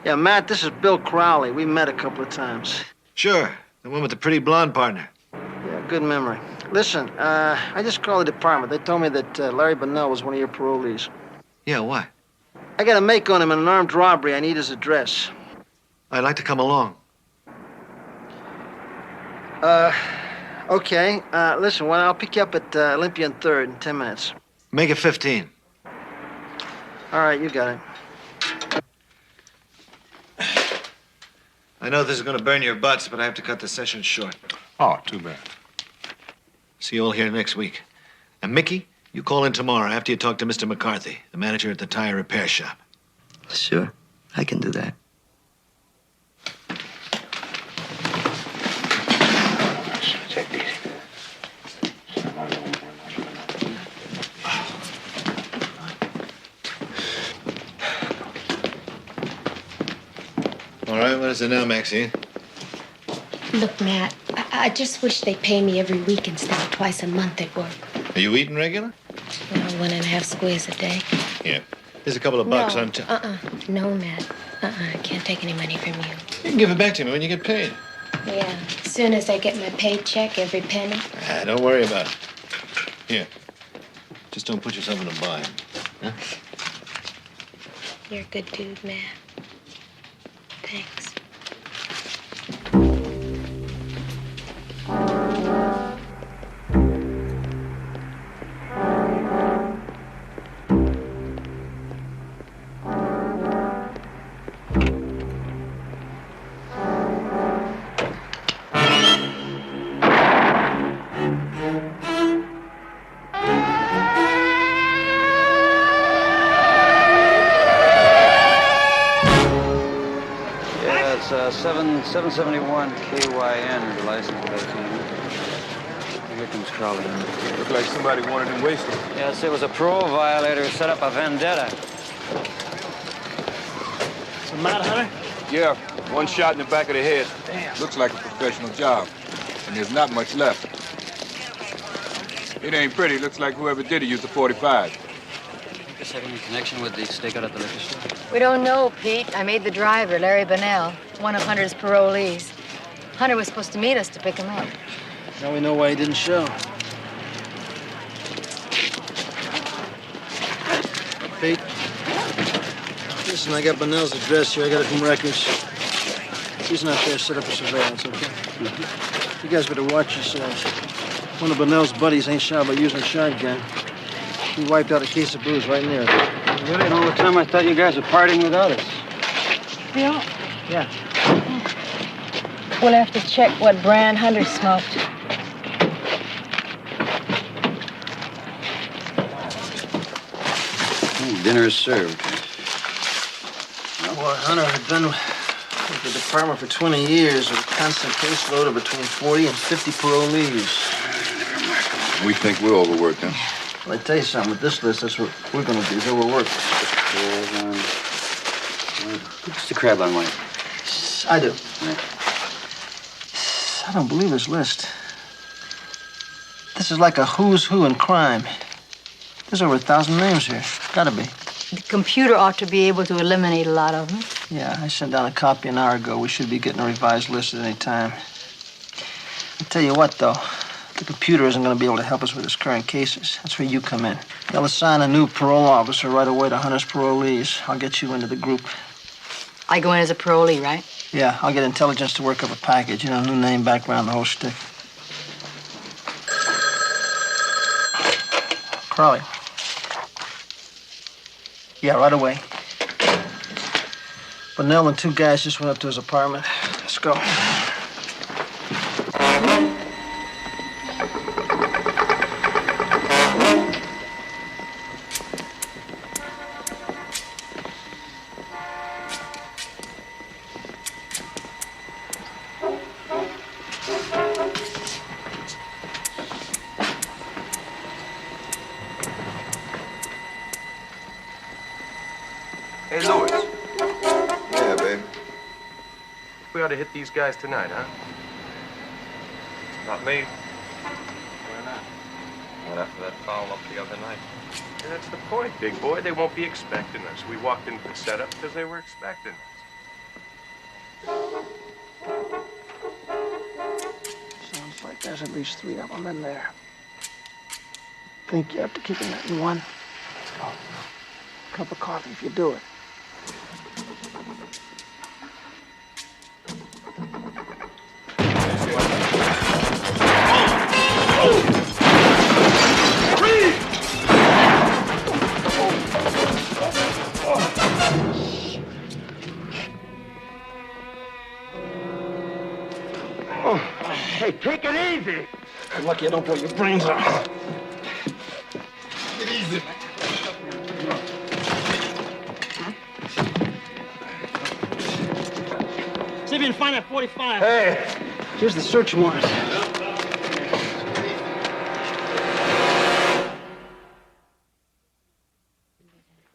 Yeah, Matt, this is Bill Crowley. We met a couple of times. Sure, the one with the pretty blonde partner. Yeah, good memory. Listen, I just called the department. They told me that Larry Bennell was one of your parolees. Yeah, why? I got a make on him in an armed robbery. I need his address. I'd like to come along. Okay. Listen, well, I'll pick you up at Olympia and 3rd in 10 minutes. Make it 15. All right, you got it. I know this is going to burn your butts, but I have to cut the session short. Oh, too bad. See you all here next week. And Mickey, you call in tomorrow after you talk to Mr. McCarthy, the manager at the tire repair shop. Sure, I can do that. Take it easy. All right, what is it now, Maxine? Look, Matt, I just wish they'd pay me every week instead of twice a month at work. Are you eating regular? Well, 1.5 squares a day. Yeah. Here's a couple of bucks on No, Matt. I can't take any money from you. You can give it back to me when you get paid. Yeah, as soon as I get my paycheck, every penny. Don't worry about it. Here. Just don't put yourself in a bind. Huh? You're a good dude, Matt. Thanks. Yeah, it's 771 KYN, the license plate. Here comes Crowley. Looked like somebody wanted him wasted. Yes, it was a parole violator who set up a vendetta. So, Matt Hunter? Yeah, one shot in the back of the head. Damn. Looks like a professional job. And there's not much left. It ain't pretty. Looks like whoever did it used a 45. This have any connection with the stakeout at the liquor store? We don't know, Pete. I made the driver, Larry Bennell, one of Hunter's parolees. Hunter was supposed to meet us to pick him up. Now we know why he didn't show. Pete, listen, I got Bennell's address here. I got it from records. He's not there set up for surveillance, okay? You guys better watch yourselves. One of Bennell's buddies ain't shy about using a shotgun. He wiped out a case of booze right near it. Really? And all the time I thought you guys were partying without us. Yeah. Yeah. We'll have to check what brand Hunter smoked. Dinner is served. Well, Hunter had been with at the department for 20 years with a constant caseload of between 40 and 50 parolees. We think we're overworked, huh? Well, I tell you something, with this list, that's what we're gonna do, is overwork. Who's the crab on white? I do. I don't believe this list. This is like a who's who in crime. There's over 1,000 names here. Gotta be. The computer ought to be able to eliminate a lot of them. Yeah, I sent down a copy an hour ago. We should be getting a revised list at any time. I'll tell you what, though. The computer isn't going to be able to help us with his current cases. That's where you come in. They'll assign a new parole officer right away to hunt his parolees. I'll get you into the group. I go in as a parolee, right? Yeah, I'll get intelligence to work up a package. You know, new name, background, the whole shtick. Crawley. Yeah, right away. Bunnell and 2 guys just went up to his apartment. Let's go. Hey, Louis. Yeah, babe. We ought to hit these guys tonight, huh? Not me. Why not? Not after that foul up the other night. Yeah, that's the point, big boy. They won't be expecting us. We walked into the setup because they were expecting us. Sounds like there's at least 3 of them in there. Think you have to kick a nut in one? Let's go. Cup of coffee if you do it. Hey, take it easy. You're lucky I don't blow your brains out. Take it easy, man. See if you can find that 45. Hey. Here's the search warrant.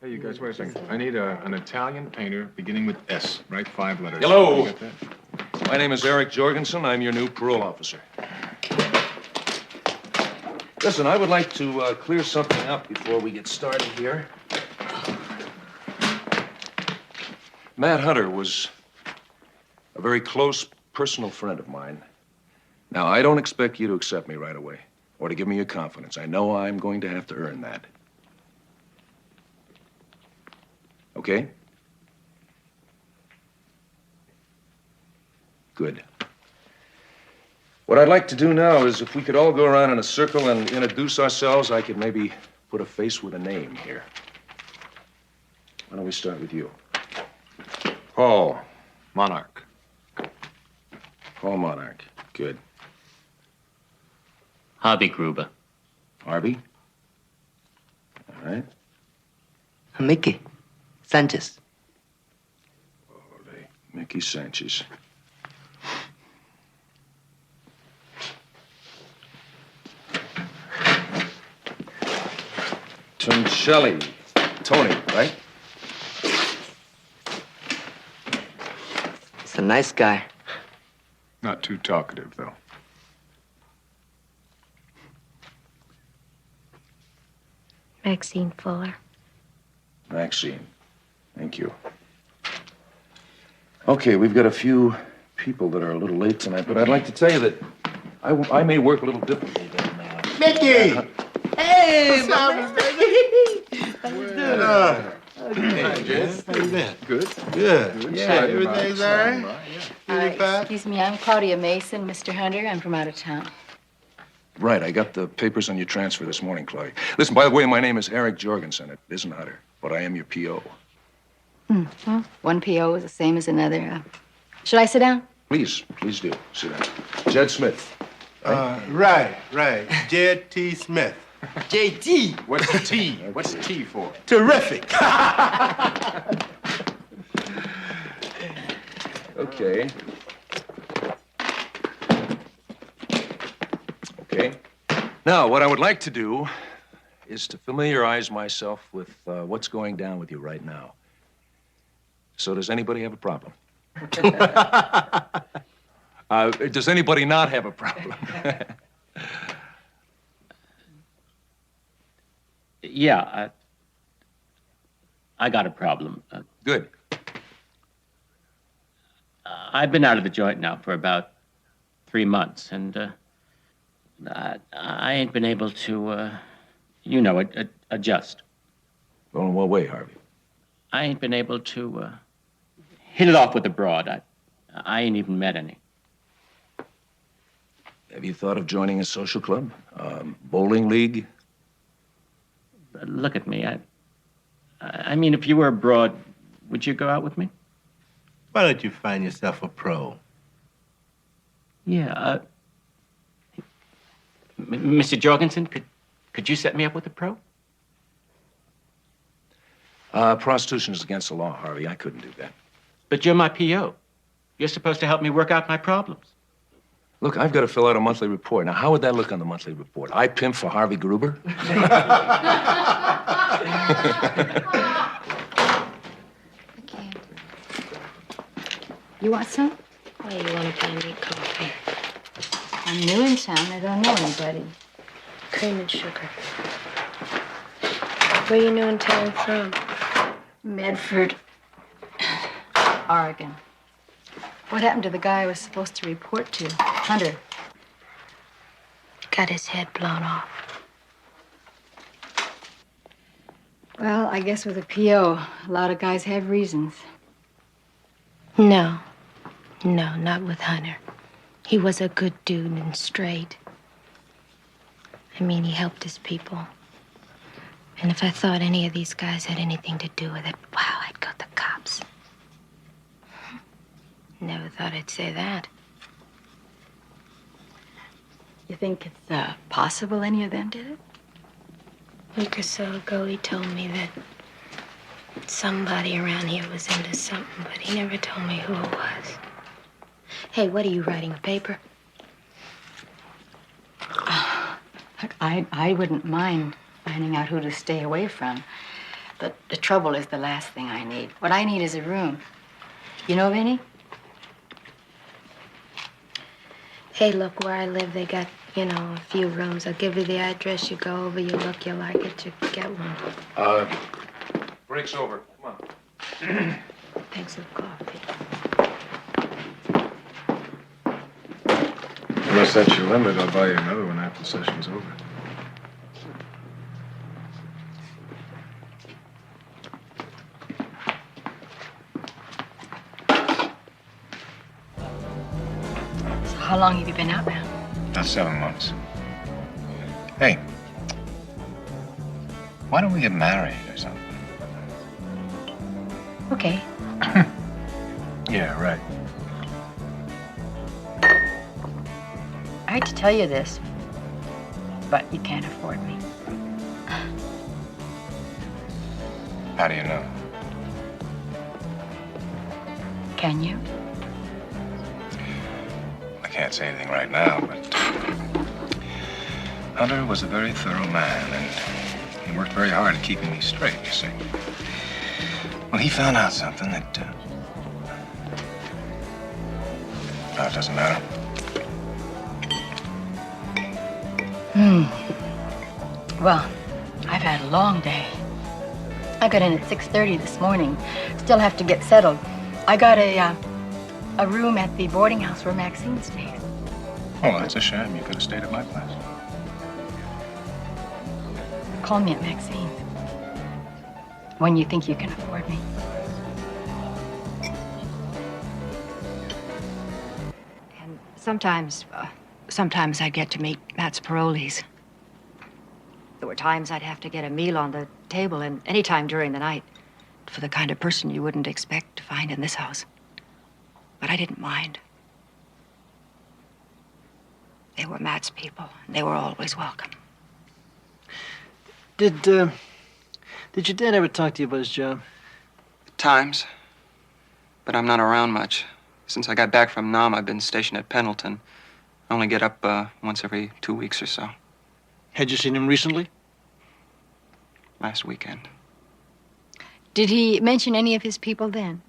Hey, you guys, wait a second. I need an Italian painter beginning with S. Write 5 letters. Hello. You got that? My name is Eric Jorgensen. I'm your new parole officer. Listen, I would like to clear something up before we get started here. Matt Hunter was a very close personal friend of mine. Now, I don't expect you to accept me right away or to give me your confidence. I know I'm going to have to earn that. Okay? Good. What I'd like to do now is if we could all go around in a circle and introduce ourselves, I could maybe put a face with a name here. Why don't we start with you? Paul, Monarch. Paul Monarch. Good. Harvey Gruber. Harvey? All right. Mickey Sanchez. Mickey Sanchez. Tuncelli. Tony, right? He's a nice guy. Not too talkative, though. Maxine Fuller. Maxine. Thank you. Okay, we've got a few people that are a little late tonight, but I'd like to tell you that I may work a little differently than... Mickey! Hey, what's up, baby? How you doing? Hey, Jess. How you been? Good. Good. Yeah, everything's all right? Excuse me, I'm Claudia Mason, Mr. Hunter. I'm from out of town. Right, I got the papers on your transfer this morning, Chloe. Listen, by the way, my name is Eric Jorgensen. It isn't Hunter, but I am your P.O. Well, one PO is the same as another. Should I sit down? Please do. Sit down. Jed Smith. Right. Jed T. Smith. JT. What's the T? What's the T for? Terrific. Okay. Okay. Now, what I would like to do is to familiarize myself with what's going down with you right now. So, does anybody have a problem? Does anybody not have a problem? Yeah, I got a problem. Good. I've been out of the joint now for about 3 months, and I ain't been able to, adjust. Well, in what way, Harvey? I ain't been able to hit it off with the broad. I ain't even met any. Have you thought of joining a social club? Bowling league? Look at me. I mean, if you were abroad, would you go out with me? Why don't you find yourself a pro? Yeah. Mr. Jorgensen, could you set me up with a pro? Prostitution is against the law, Harvey. I couldn't do that. But you're my PO. You're supposed to help me work out my problems. Look, I've got to fill out a monthly report. Now, how would that look on the monthly report? I pimp for Harvey Gruber? You want some? Why you want to buy me coffee? I'm new in town. I don't know anybody. Cream and sugar. Where you new in town from? Medford, Oregon. What happened to the guy I was supposed to report to? Hunter. Got his head blown off. Well, I guess with a PO, a lot of guys have reasons. No, not with Hunter. He was a good dude and straight. I mean, he helped his people. And if I thought any of these guys had anything to do with it, wow, I'd go to the cops. Never thought I'd say that. You think it's possible any of them did it? A week or so ago, he told me that somebody around here was into something, but he never told me who it was. Hey, what are you writing, a paper? I wouldn't mind finding out who to stay away from. But the trouble is the last thing I need. What I need is a room. You know of any? Hey, look, where I live, they got, a few rooms. I'll give you the address. You go over, you look, you like it, you get one. Break's over. Come on. Thanks for the coffee. Unless that's your limit, I'll buy you another one after the session's over. So how long have you been out now? About 7 months. Hey, why don't we get married or something? Okay. Yeah, right. I hate to tell you this, but you can't afford me. How do you know? Can you? I can't say anything right now, but Hunter was a very thorough man, and he worked very hard at keeping me straight, you see. Well, he found out something that, it doesn't matter. Well, I've had a long day. I got in at 6:30 this morning. Still have to get settled. I got a room at the boarding house where Maxine stays. Oh, that's a shame. You could have stayed at my place. Call me at Maxine's when you think you can afford me. And sometimes I'd get to meet Matt's parolees. There were times I'd have to get a meal on the table, and any time during the night, for the kind of person you wouldn't expect to find in this house. But I didn't mind. They were Matt's people, and they were always welcome. Did your dad ever talk to you about his job? At times. But I'm not around much. Since I got back from Nam, I've been stationed at Pendleton. I only get up once every 2 weeks or so. Had you seen him recently? Last weekend. Did he mention any of his people then?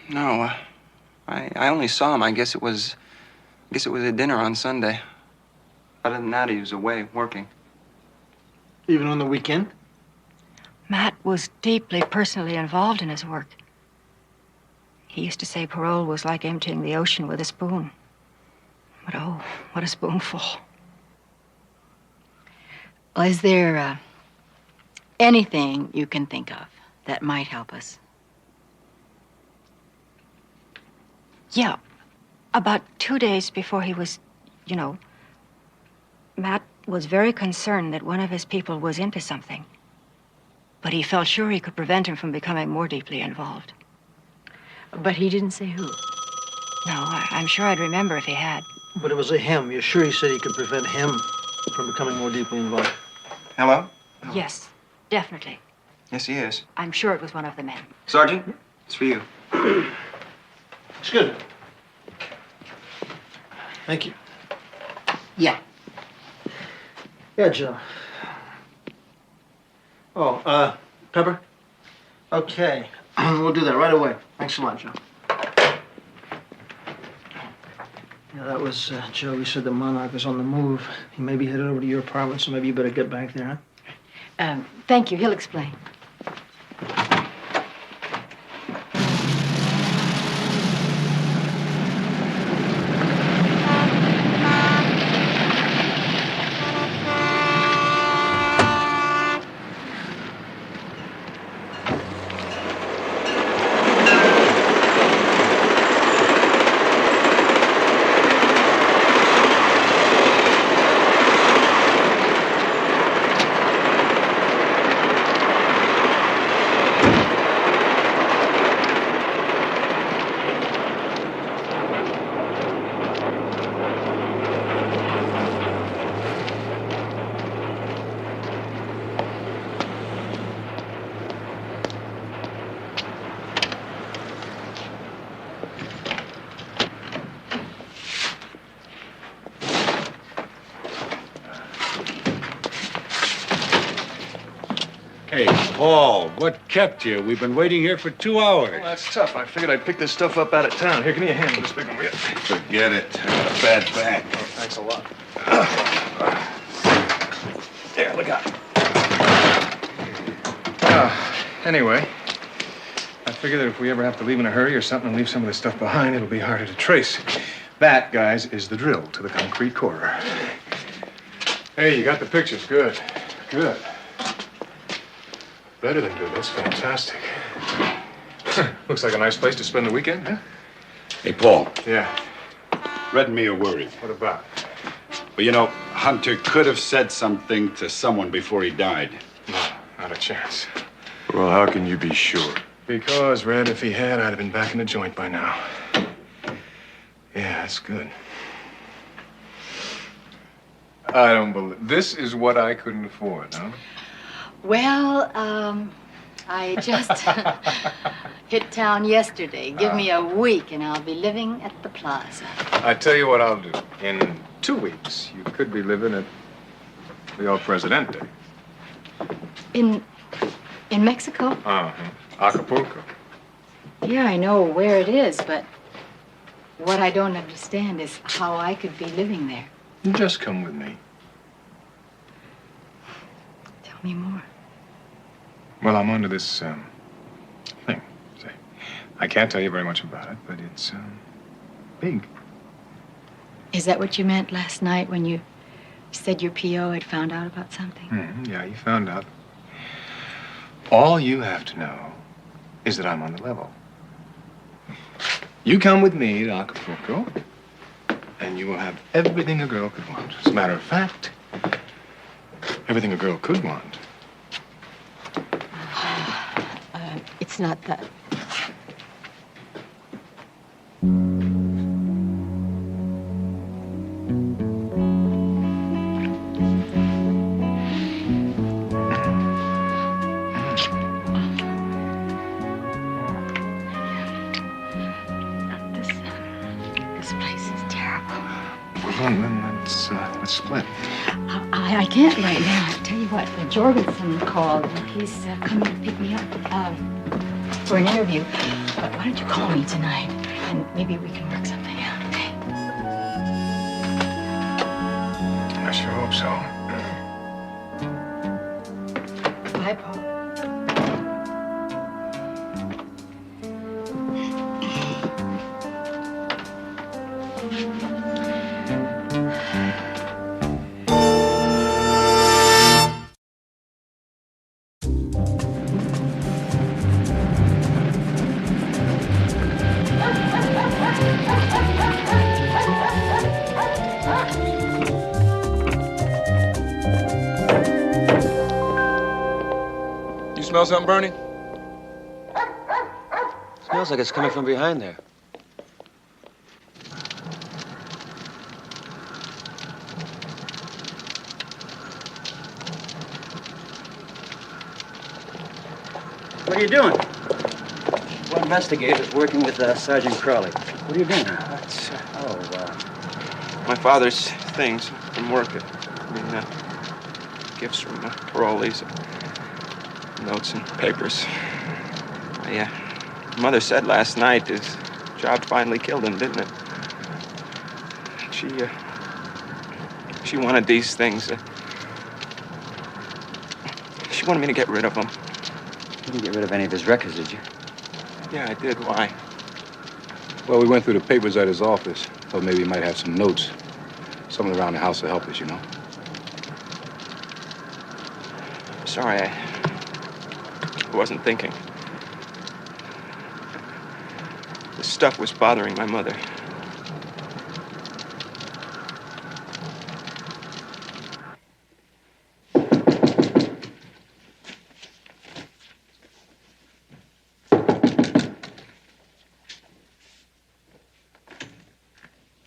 No, I only saw him. I guess it was at dinner on Sunday. Other than that, he was away working. Even on the weekend? Matt was deeply personally involved in his work. He used to say parole was like emptying the ocean with a spoon. But oh, what a spoonful. Well, is there anything you can think of that might help us? Yeah. About 2 days before he was, Matt was very concerned that one of his people was into something. But he felt sure he could prevent him from becoming more deeply involved. But he didn't say who? No, I'm sure I'd remember if he had. But it was a him. You're sure he said he could prevent him from becoming more deeply involved? Hello? Yes, definitely. Yes, he is. I'm sure it was one of the men. Sergeant, it's for you. Excuse me. Thank you. Yeah. Yeah, Joe. Oh, Pepper? Okay. We'll do that right away. Thanks a lot, Joe. Yeah, that was Joe. He said the Monarch was on the move. He may be headed over to your apartment, so maybe you better get back there, huh? Thank you. He'll explain. Hey, Paul, what kept you? We've been waiting here for 2 hours. Well, that's tough. I figured I'd pick this stuff up out of town. Here, give me a hand with this big one. Forget it. I got a bad back. Oh, thanks a lot. There, look out. Anyway, I figure that if we ever have to leave in a hurry or something and leave some of this stuff behind, it'll be harder to trace. That, guys, is the drill to the concrete corridor. Hey, you got the pictures. Good. Good. Better than good. That's fantastic. Looks like a nice place to spend the weekend, huh? Hey, Paul. Yeah. Red and me are worried. What about? Well, you know, Hunter could have said something to someone before he died. No, not a chance. Well, how can you be sure? Because, Red, if he had, I'd have been back in the joint by now. Yeah, that's good. I don't believe... This is what I couldn't afford, huh? Well, I just hit town yesterday. Give me a week and I'll be living at the plaza. I tell you what I'll do. In 2 weeks, you could be living at the El Presidente. In Mexico? Uh-huh. Acapulco. Yeah, I know where it is, but what I don't understand is how I could be living there. You just come with me. Tell me more. Well, I'm onto this, thing. Say, I can't tell you very much about it, but it's, big. Is that what you meant last night when you said your P.O. had found out about something? Yeah, you found out. All you have to know is that I'm on the level. You come with me to Acapulco, and you will have everything a girl could want. As a matter of fact, everything a girl could want. It's not that. Well, then let's split. I can't right now. I tell you what, Jorgensen called. He's coming to pick me up for an interview. But why don't you call me tonight, and maybe we can work something out, okay? I sure hope so. Bye, Paul. You smell something burning? Smells like it's coming from behind there. What are you doing? We're investigators working with Sergeant Crowley. What are you doing? My father's things from work. Gifts from parolees, notes and papers. My mother said last night his job finally killed him, didn't it? She wanted these things. She wanted me to get rid of them. You didn't get rid of any of his records, did you? Yeah, I did. Why? Well, we went through the papers at his office. Thought maybe he might have some notes. Someone around the house to help us, you know. Sorry, I wasn't thinking. This stuff was bothering my mother.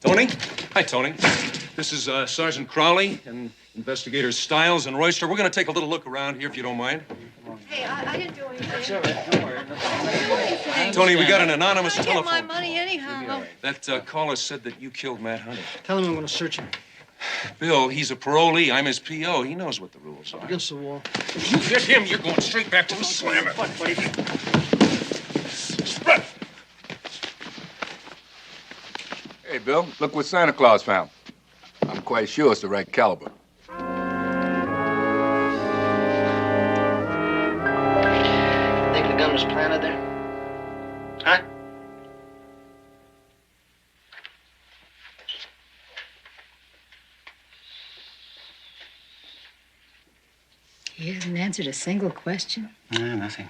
Tony? Hi, Tony. This is Sergeant Crowley and investigators Stiles and Royster. We're going to take a little look around here, if you don't mind. Hey, I didn't do anything. That's all right. Don't worry. Tony, we got an anonymous I telephone. get my money anyhow. That caller said that you killed Matt Hunter. Tell him I'm going to search him. Bill, he's a parolee. I'm his P.O. He knows what the rules are. Against the wall. You get him, you're going straight back to the slammer. Hey, Bill, look what Santa Claus found. I'm quite sure it's the right caliber. Think the gun was planted there? Huh? He hasn't answered a single question. No, nothing.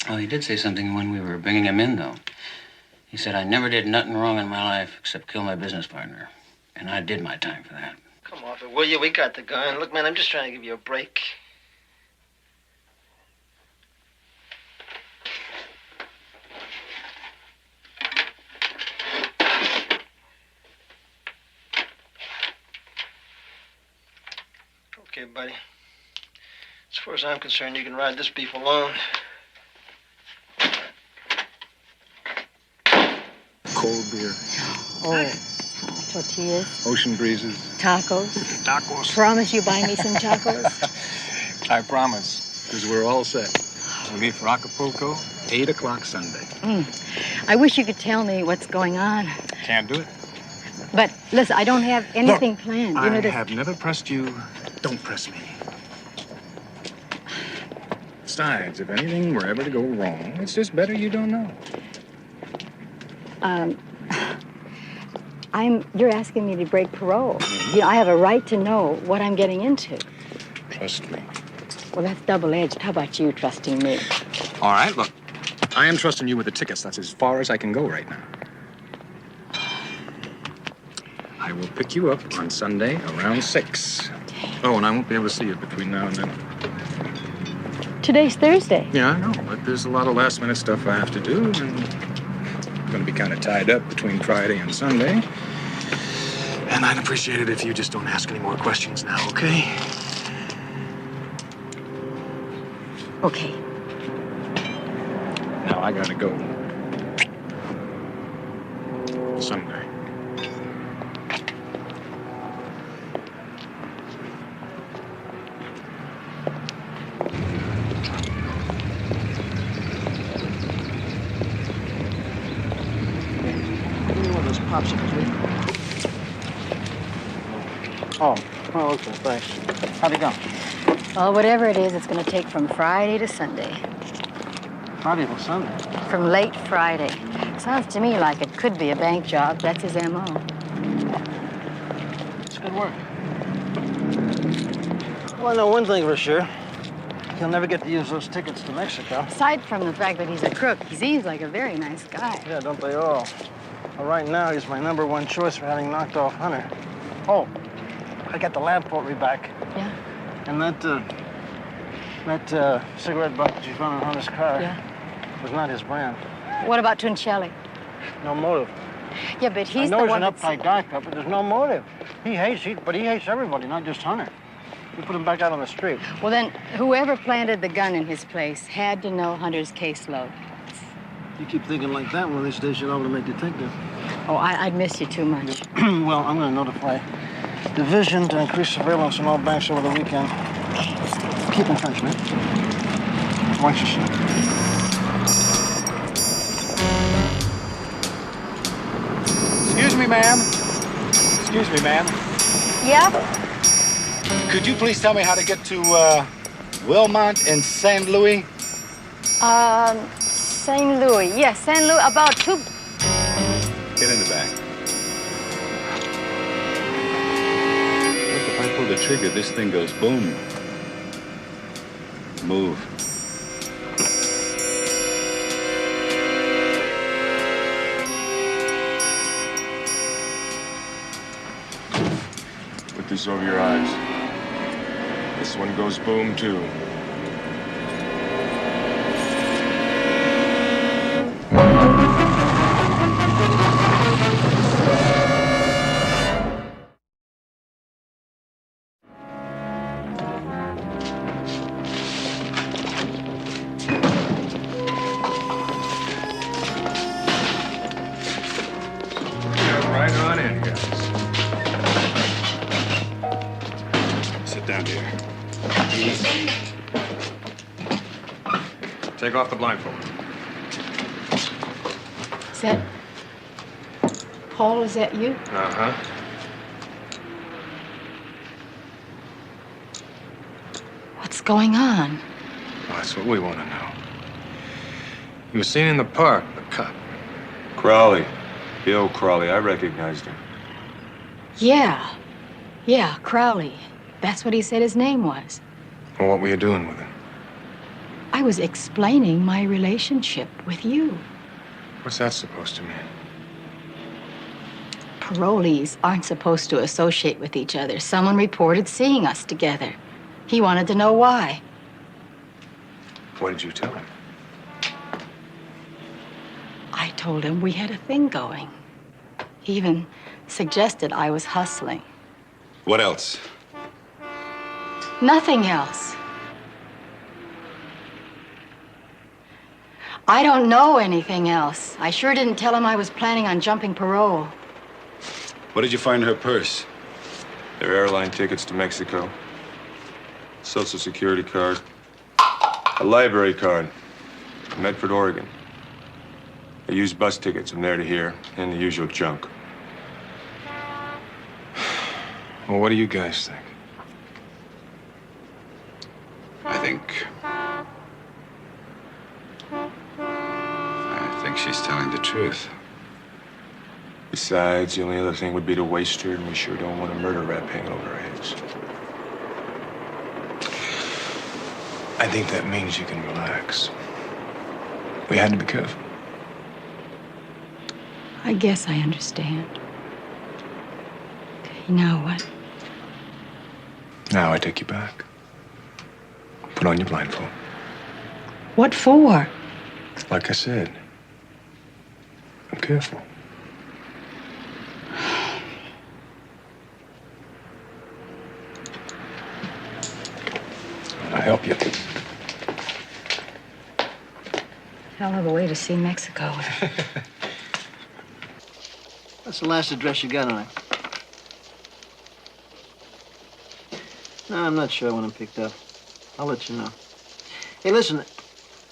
Oh, he did say something when we were bringing him in, though. He said, I never did nothing wrong in my life except kill my business partner. And I did my time for that. Come off it, will you? We got the gun. Look, man, I'm just trying to give you a break. Okay, buddy. As far as I'm concerned, you can ride this beef alone. Cold beer, Oh, tortillas, ocean breezes. tacos. Tacos. Promise you buy me some tacos? I promise, because we're all set. We leave for Acapulco, 8 o'clock Sunday. I wish you could tell me what's going on. Can't do it. But listen, I don't have anything planned. I You know this. have never pressed you. Don't press me. Besides, if anything were ever to go wrong, it's just better you don't know. You're asking me to break parole. You know, I have a right to know what I'm getting into. Trust me. Well, that's double-edged. How about you trusting me? All right, look. I am trusting you with the tickets. That's as far as I can go right now. I will pick you up on Sunday around 6. Oh, and I won't be able to see you between now and then. Today's Thursday. Yeah, I know, but there's a lot of last-minute stuff I have to do, and I'm going to be kind of tied up between Friday and Sunday. And I'd appreciate it if you just don't ask any more questions now, okay? Okay. Now I gotta go. Sunday. Oh, okay, thanks. How'd it go? Well, whatever it is, it's going to take from Friday to Sunday. Friday till Sunday? From late Friday. Sounds to me like it could be a bank job. That's his M.O. It's good work. Well, I know one thing for sure. He'll never get to use those tickets to Mexico. Aside from the fact that he's a crook, he seems like a very nice guy. Yeah, don't they all? Well, right now, he's my #1 choice for having knocked off Hunter. Oh, I got the lamp pottery back. Yeah? And that cigarette butt that you found in Hunter's car was not his brand. What about Trincelli? No motive. Yeah, but he's I know the he's one an that's... uptight guy, but there's no motive. He hates everybody, not just Hunter. You put him back out on the street. Well, then, whoever planted the gun in his place had to know Hunter's caseload. You keep thinking like that, one of these days you'll be able to make detective. Oh, I'd miss you too much. Well, I'm going to notify Division to increase surveillance on all banks over the weekend. Keep in touch, man. Watch yourself. Excuse me, ma'am. Excuse me, ma'am. Yeah? Could you please tell me how to get to Wilmont and St. Louis? St. Louis. Yes, St. Louis, about 2... Get in the back. Look, if I pull the trigger, this thing goes boom. Move. Put this over your eyes. This one goes boom, too. Right on in, guys. Sit down here. Easy. Take off the blindfold. Is that... Paul, is that you? Uh-huh. What's going on? Well, that's what we want to know. He was seen in the park, the cop. Crowley. Bill Crowley. I recognized him. Yeah. Yeah, Crowley. That's what he said his name was. Well, what were you doing with him? I was explaining my relationship with you. What's that supposed to mean? Parolees aren't supposed to associate with each other. Someone reported seeing us together. He wanted to know why. What did you tell him? I told him we had a thing going. He even suggested I was hustling. What else? Nothing else. I don't know anything else. I sure didn't tell him I was planning on jumping parole. What did you find in her purse? Their airline tickets to Mexico. Social Security card. A library card. Medford, Oregon. They used bus tickets from there to here, and the usual junk. Well, what do you guys think? I think she's telling the truth. Besides, the only other thing would be to waste her, and we sure don't want a murder rap hanging over our heads. I think that means you can relax. We had to be careful. I guess I understand. Okay, now what? Now I take you back. Put on your blindfold. What for? Like I said, I'm careful. I'll help you. Hell of a way to see Mexico. That's the last address you got on it. No, I'm not sure when I'm picked up. I'll let you know. Hey, listen,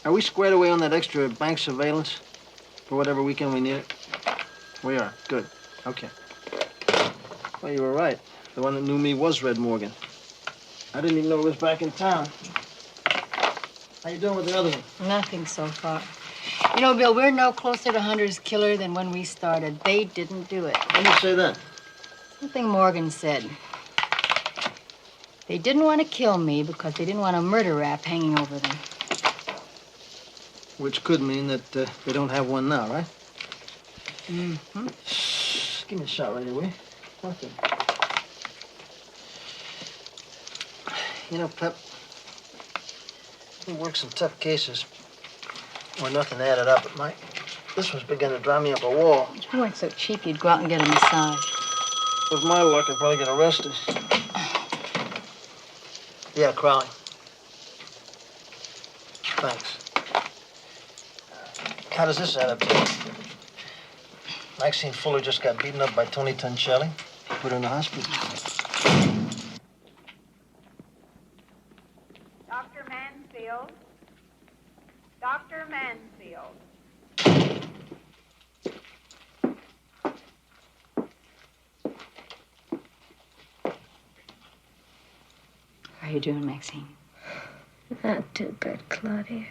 are we squared away on that extra bank surveillance for whatever weekend we need it? We are. Good. Okay. Well, you were right. The one that knew me was Red Morgan. I didn't even know he was back in town. How you doing with the other one? Nothing so far. You know, Bill, we're no closer to Hunter's killer than when we started. They didn't do it. When did you say that? Something Morgan said. They didn't want to kill me because they didn't want a murder rap hanging over them. Which could mean that they don't have one now, right? Mm-hmm. Give me a shot right here, will you? Okay. You know, Pep, we worked some tough cases where nothing added up, but this one's begun to drive me up a wall. You weren't so cheap you'd go out and get a massage. With my luck, I'd probably get arrested. Yeah, Crowley. Thanks. How does this add up to you? Maxine Fuller just got beaten up by Tony Tuncelli. He put her in the hospital. Dr. Mansfield. Dr. Mansfield. How are you doing, Maxine? Not too good, Claudia.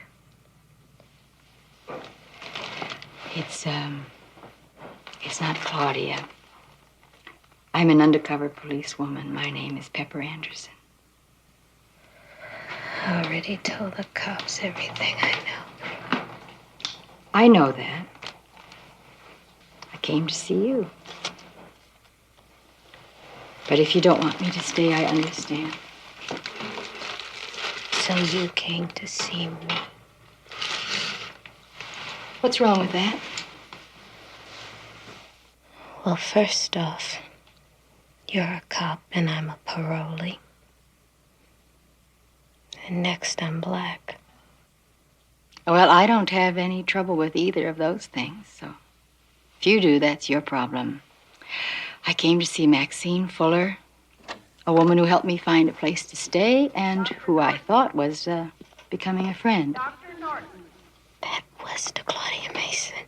It's not Claudia. I'm an undercover policewoman. My name is Pepper Anderson. I already told the cops everything I know. I know that. I came to see you. But if you don't want me to stay, I understand. So you came to see me. What's wrong with that? Well, first off, you're a cop and I'm a parolee. And next, I'm black. Well, I don't have any trouble with either of those things, so if you do, that's your problem. I came to see Maxine Fuller, a woman who helped me find a place to stay and who I thought was becoming a friend. Dr. Norton. That was to Claudia Mason.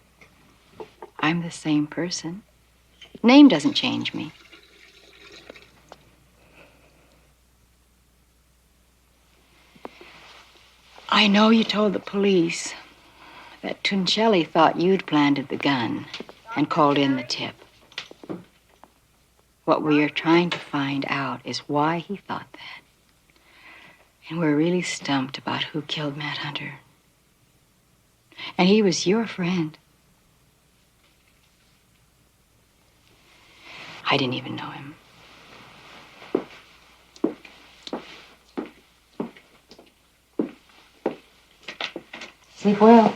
I'm the same person. Name doesn't change me. I know you told the police that Tuncelli thought you'd planted the gun and called in the tip. What we are trying to find out is why he thought that. And we're really stumped about who killed Matt Hunter. And he was your friend. I didn't even know him. Sleep well.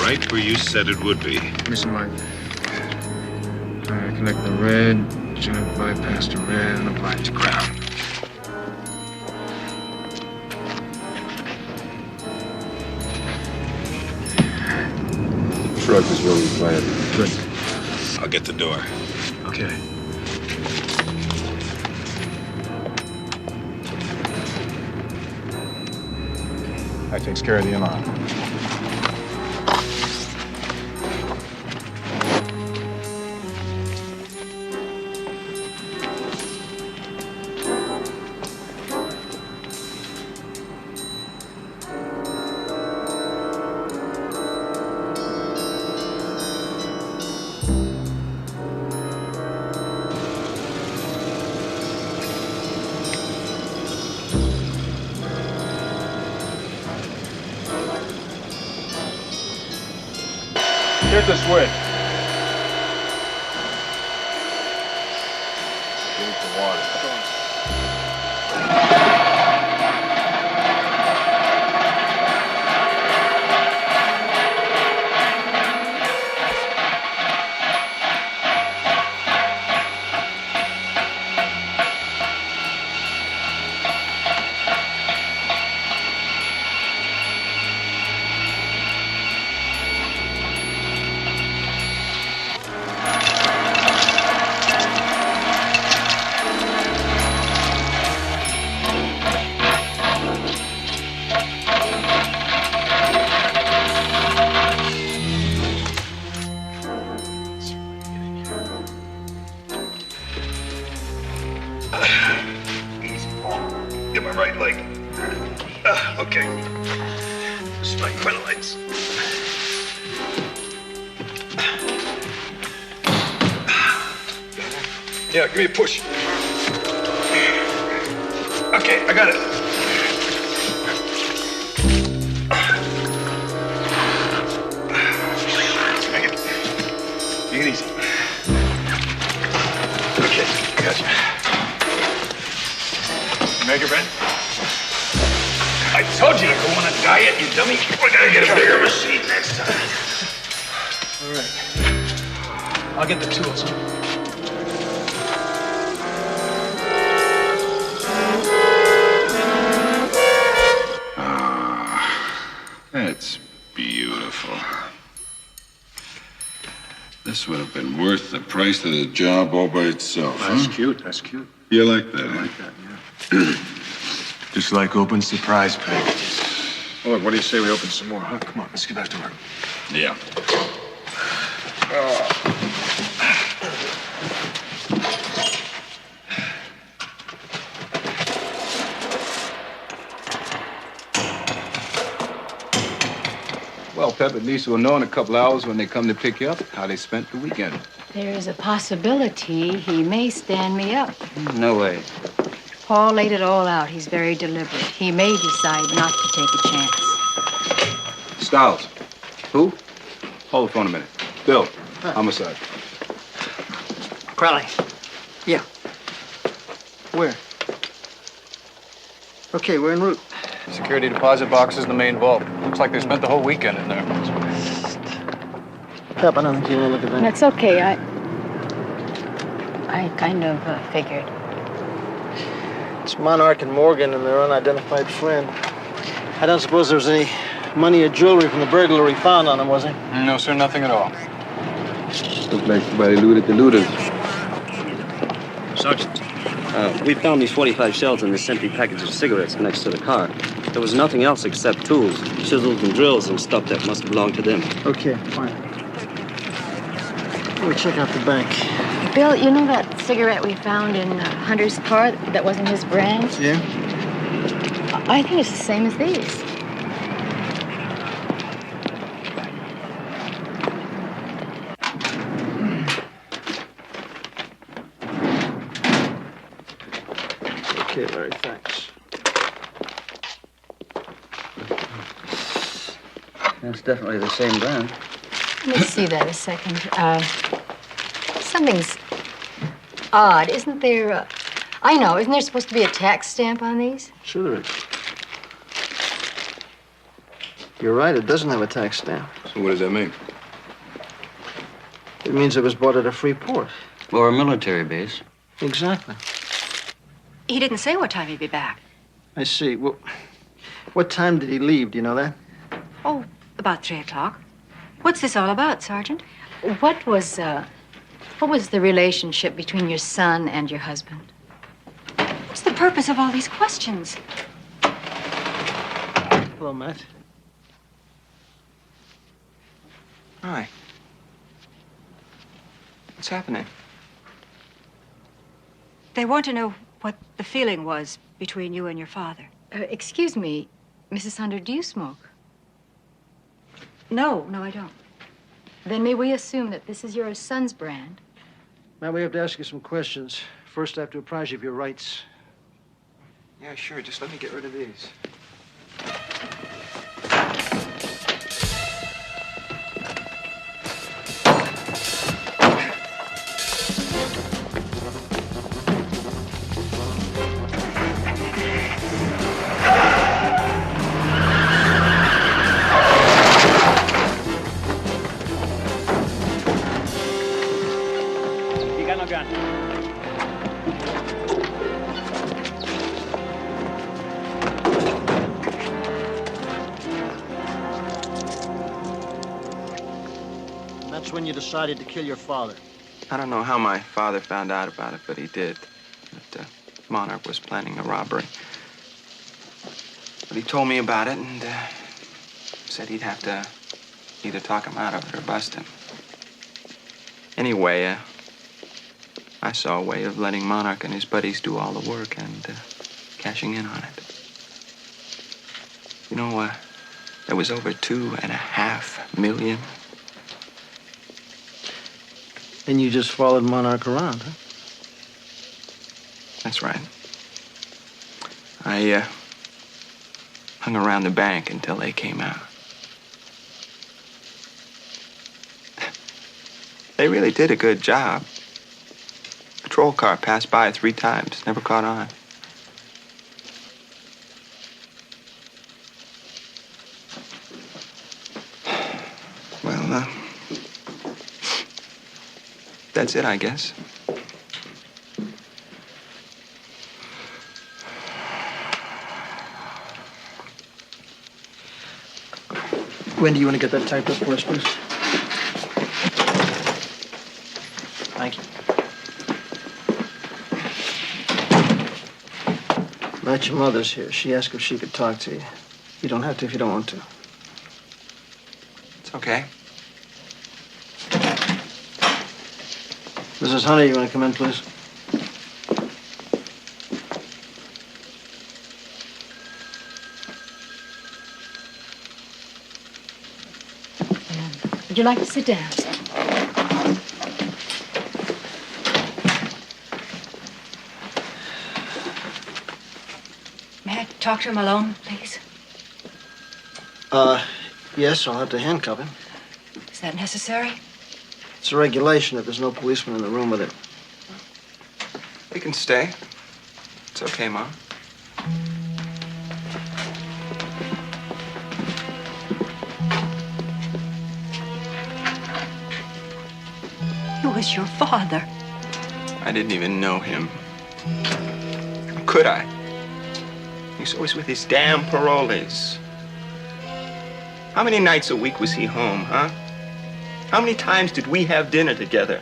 Right where you said it would be. Listen, Mike. I connect the red, joint bypass to red, and apply it to ground. Truck is where we planned. Good. I'll get the door. Okay. That takes care of the alarm. Hit the switch. Give it the water. right leg. Okay. This is my crinoids. Yeah, give me a push. Okay, I got it. Make it. Take it easy. Okay, I got you. Make it, Ben. I told you to go on a diet, you dummy. We're gonna get a bigger machine next time. All right. I'll get the tools. That's beautiful. This would have been worth the price of the job all by itself. That's huh? cute. That's cute. You like that? I like that, yeah. Just like open surprise packages. Well, look, what do you say we open some more, huh? Come on, let's get back to work. Yeah. Well, Pep, at least we'll know in a couple hours when they come to pick you up how they spent the weekend. There is a possibility he may stand me up. No way. Paul laid it all out. He's very deliberate. He may decide not to take a chance. Stiles. Who? Hold the phone a minute. Bill, homicide. Crowley. Yeah. Where? Okay, we're en route. Security deposit box is in the main vault. Looks like they spent the whole weekend in there. Pep, I don't think you want to look at that. That's okay. I kind of figured. It's Monarch and Morgan and their unidentified friend. I don't suppose there was any money or jewelry from the burglary found on them, was there? No, sir, nothing at all. Looked like somebody looted the looters. Sergeant, we found these 45 shells in this empty package of cigarettes next to the car. There was nothing else except tools, chisels and drills and stuff that must belong to them. Okay, fine. Let me check out the bank. Bill, you know that cigarette we found in Hunter's car that wasn't his brand? Yeah? I think it's the same as these. Okay, Larry, thanks. That's definitely the same brand. Let me see that a second. Something's odd. Isn't there... I know. Isn't there supposed to be a tax stamp on these? Sure there is. You're right, it doesn't have a tax stamp. So what does that mean? It means it was bought at a free port. Or a military base. Exactly. He didn't say what time he'd be back. I see. Well, what time did he leave? Do you know that? Oh, about 3 o'clock. What's this all about, Sergeant? What was the relationship between your son and your husband? What's the purpose of all these questions? Hello, Matt. Hi. What's happening? They want to know what the feeling was between you and your father. Excuse me, Mrs. Hunter, do you smoke? No, I don't. Then may we assume that this is your son's brand? Matt, we have to ask you some questions. First, I have to apprise you of your rights. Yeah, sure. Just let me get rid of these. You got no gun. And that's when you decided to kill your father. I don't know how my father found out about it, but he did. That Monarch was planning a robbery. But he told me about it and said he'd have to either talk him out of it or bust him. Anyway, I saw a way of letting Monarch and his buddies do all the work and cashing in on it. You know, there was over 2.5 million. And you just followed Monarch around, huh? That's right. I hung around the bank until they came out. They really did a good job. Patrol car passed by 3 times, never caught on. Well, that's it, I guess. When do you want to get that typed up for us, please? Thank you. That's your mother's here. She asked if she could talk to you. You don't have to if you don't want to. It's okay. Mrs. Hunter, you want to come in, please? Would you like to sit down? May I talk to him alone, please? Yes, I'll have to handcuff him. Is that necessary? It's a regulation that there's no policeman in the room with it. We can stay. It's okay, Mom. He was your father. I didn't even know him. How could I? He's always with his damn parolees. How many nights a week was he home, huh? How many times did we have dinner together?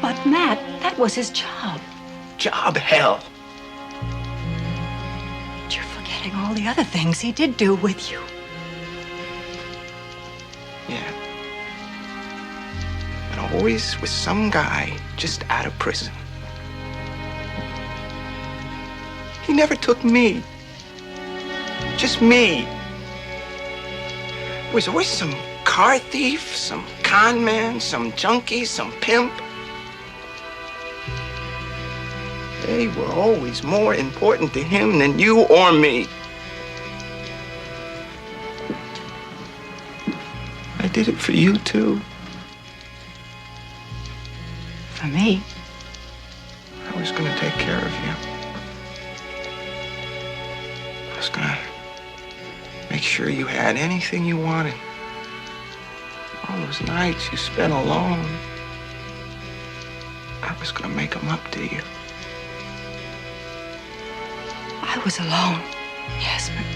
But, Matt, that was his job. Job hell. But you're forgetting all the other things he did do with you. Yeah. And always with some guy just out of prison. He never took me. Just me. There was always some car thief, some con man, some junkie, some pimp. They were always more important to him than you or me. I did it for you, too. For me? I was gonna take care of you. I was gonna make sure you had anything you wanted. All those nights you spent alone, I was gonna make them up to you. I was alone, yes, but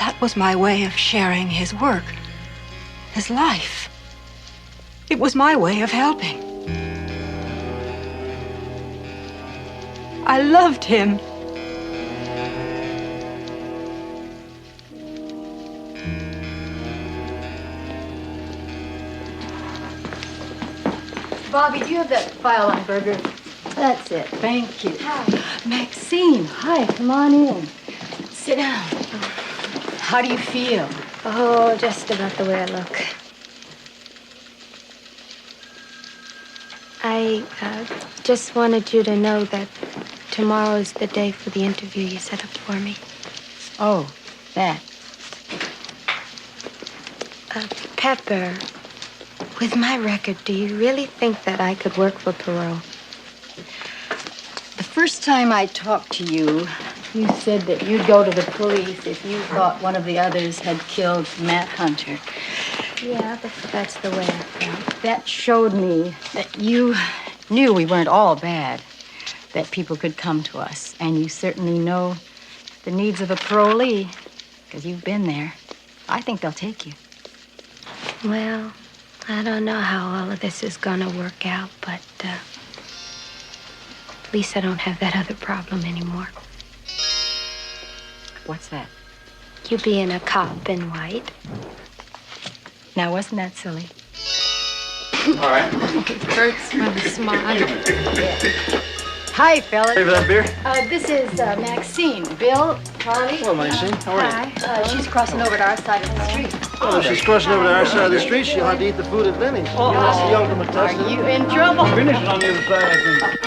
that was my way of sharing his work, his life. It was my way of helping. I loved him. Bobby, do you have that file on Burger? That's it. Thank you. Hi. Maxine, hi, come on in. Sit down. How do you feel? Oh, just about the way I look. I just wanted you to know that tomorrow is the day for the interview you set up for me. Oh, that. Pepper, with my record, do you really think that I could work for parole? The first time I talked to you, you said that you'd go to the police if you thought one of the others had killed Matt Hunter. Yeah, that's the way I felt. That showed me that you knew we weren't all bad, that people could come to us. And you certainly know the needs of a parolee, because you've been there. I think they'll take you. Well, I don't know how all of this is gonna work out, but at least I don't have that other problem anymore. What's that? You being a cop in white. Now, wasn't that silly? All right. It hurts when you smile. Yeah. Hi, fellas. Hey, for that beer? This is Maxine. Bill, Charlie. Hello, Maxine. How are you? Hi. She's crossing over to our side of the street. Well, if she's crossing over to our side of the street, she'll have to eat the food at Vinny's. Oh, You're not so young from a test. Are you in trouble? Finish it on the other side, I think.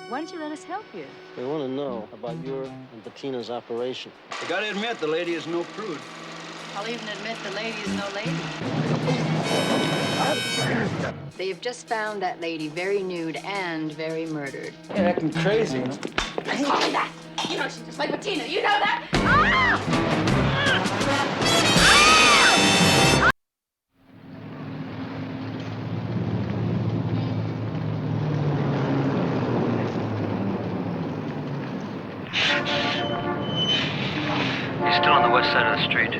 Why don't you let us help you? We want to know about your and Bettina's operation. I gotta admit, the lady is no prude. I'll even admit the lady is no lady. They have just found that lady very nude and very murdered. You're acting crazy. I didn't call me that. You know she's just like Bettina. You know that? Ah! He's still on the west side of the street.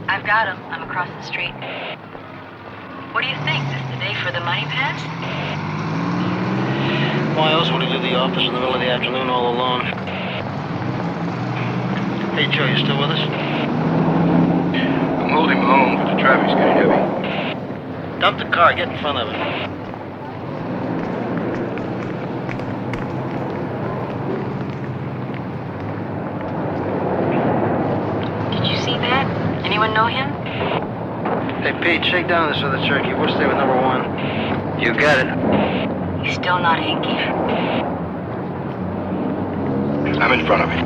I've got him. I'm across the street. What do you think? This the day for the money pass? Why else would he leave the office in the middle of the afternoon all alone? Hey, Joe, you still with us? I'm holding home, but the traffic's getting heavy. Dump the car. Get in front of it. Anyone know him? Hey, Pete, shake down this other turkey. We'll stay with number one. You got it. He's still not hinky. I'm in front of it.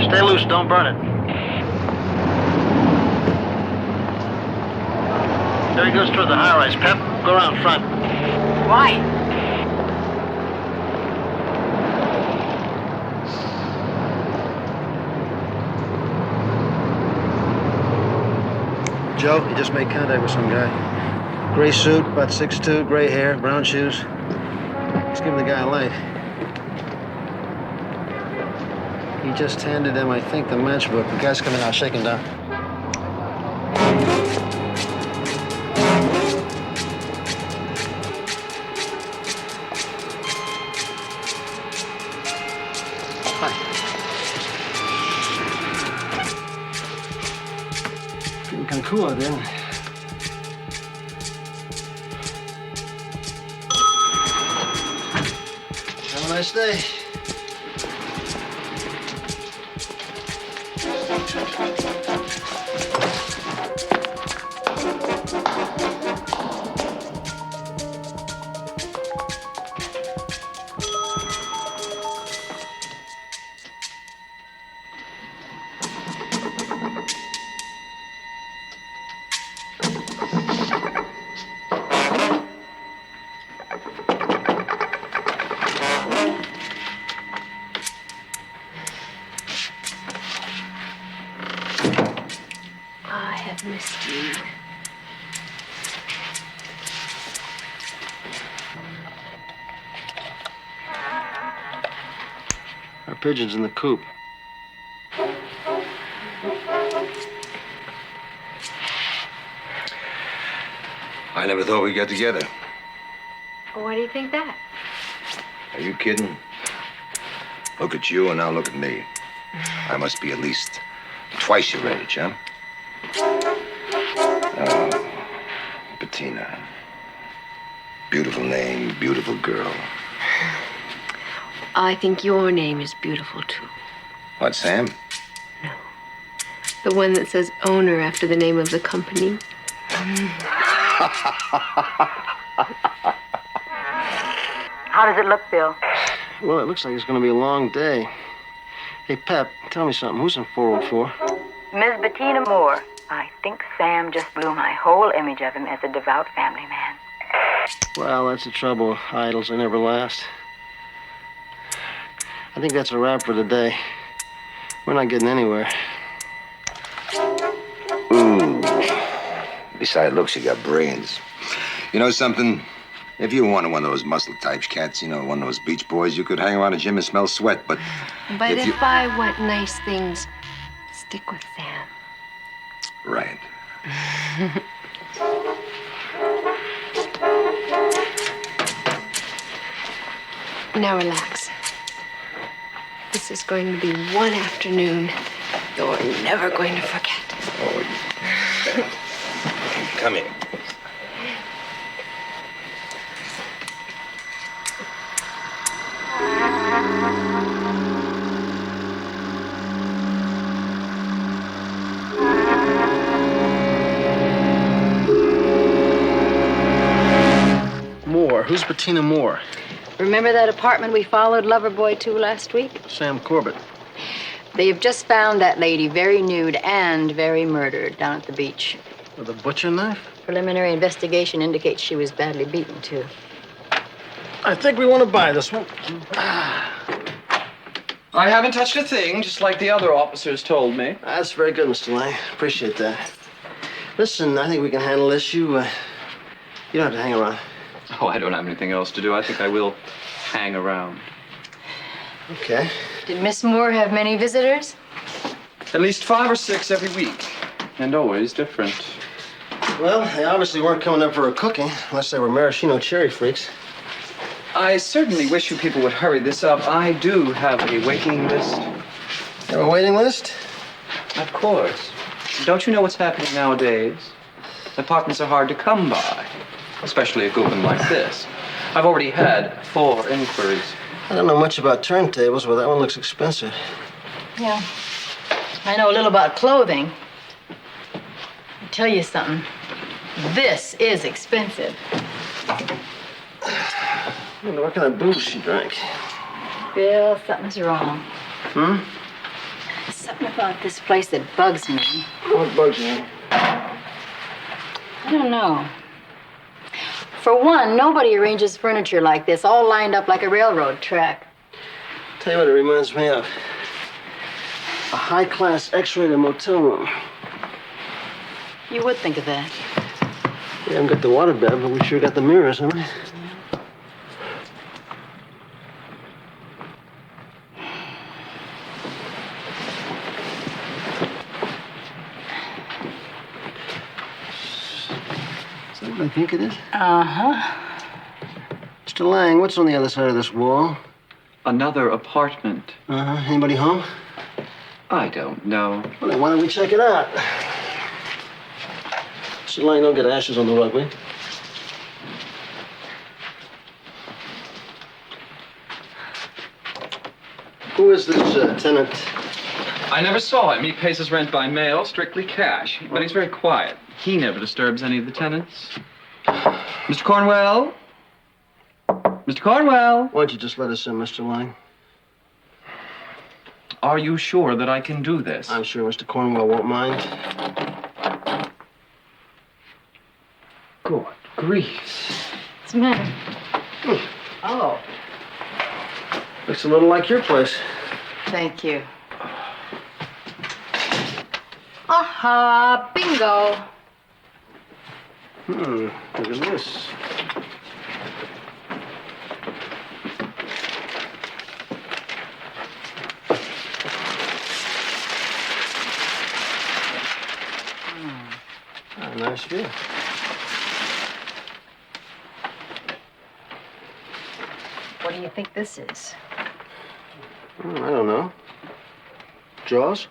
Stay loose. Don't burn it. There he goes toward the high-rise. Pep, go around front. Why? Joe, he just made contact with some guy. Gray suit, about 6'2", gray hair, brown shoes. Let's give the guy a light. He just handed him, I think, the matchbook. The guy's coming out. Shake him down. Getting kind of cool out there. Have a nice day. I have missed you. Our pigeon's in the coop. I never thought we'd get together. Why do you think that? Are you kidding? Look at you and now look at me. I must be at least twice your age, huh? Oh, Bettina. Beautiful name, beautiful girl. I think your name is beautiful, too. What, Sam? The one that says owner after the name of the company. How does it look, Bill? Well, it looks like it's going to be a long day. Hey, Pep, tell me something. Who's in 404? Miss Bettina Moore. I think Sam just blew my whole image of him as a devout family man. Well, that's the trouble. Idols, they never last. I think that's a wrap for today. We're not getting anywhere. Ooh. Besides looks, you got brains. You know something? If you wanted one of those muscle types cats, you know, one of those beach boys, you could hang around a gym and smell sweat, but... But if I want nice things, stick with Sam. Right. Now relax. This is going to be one afternoon you're never going to forget. Come here. Moore. Who's Bettina Moore? Remember that apartment we followed Loverboy to last week? Sam Corbett. They've just found that lady very nude and very murdered down at the beach. With a butcher knife? Preliminary investigation indicates she was badly beaten, too. I think we want to buy this one. I haven't touched a thing, just like the other officers told me. That's very good, Mr. Lang. Appreciate that. Listen, I think we can handle this. You don't have to hang around. Oh, I don't have anything else to do. I think I will hang around. Okay. Did Miss Moore have many visitors? At least 5 or 6 every week. And always different. Well, they obviously weren't coming up for a cooking, unless they were maraschino cherry freaks. I certainly wish you people would hurry this up. I do have a waiting list. You have a waiting list? Of course. Don't you know what's happening nowadays? Apartments are hard to come by, especially a good one like this. I've already had 4 inquiries. I don't know much about turntables, but that one looks expensive. Yeah. I know a little about clothing. I'll tell you something. This is expensive. I wonder what kind of booze she drank. Bill, something's wrong. Hmm? Something about this place that bugs me. What bugs you? I don't know. For one, nobody arranges furniture like this, all lined up like a railroad track. Tell you what it reminds me of. A high-class X-rated motel room. You would think of that. We haven't got the waterbed, but we sure got the mirrors, haven't we? Is that what I think it is? Uh-huh. Mr. Lang, what's on the other side of this wall? Another apartment. Uh-huh. Anybody home? I don't know. Well, then why don't we check it out? Mr. Lang, don't get ashes on the rug, will you? Who is this tenant? I never saw him. He pays his rent by mail, strictly cash. But he's very quiet. He never disturbs any of the tenants. Mr. Cornwell? Mr. Cornwell? Why don't you just let us in, Mr. Lang? Are you sure that I can do this? I'm sure Mr. Cornwell won't mind. Good grief. What's the matter? Oh, Looks a little like your place. thank you. Aha, bingo. Look at this. A nice view. What do you think this is? I don't know. Jaws?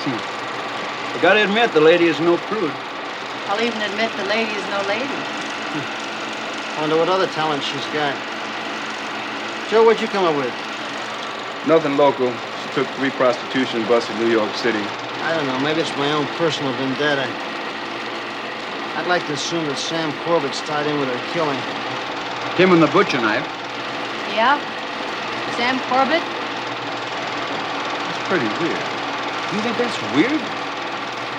I gotta admit, the lady is no prude. I'll even admit the lady is no lady. Wonder what other talent she's got. Joe, what'd you come up with? Nothing local. She took 3 prostitution busts in New York City. I don't know. Maybe it's my own personal vendetta. I'd like to assume that Sam Corbett's tied in with her killing. Him and the butcher knife. Yeah? Sam Corbett? That's pretty weird. You think that's weird?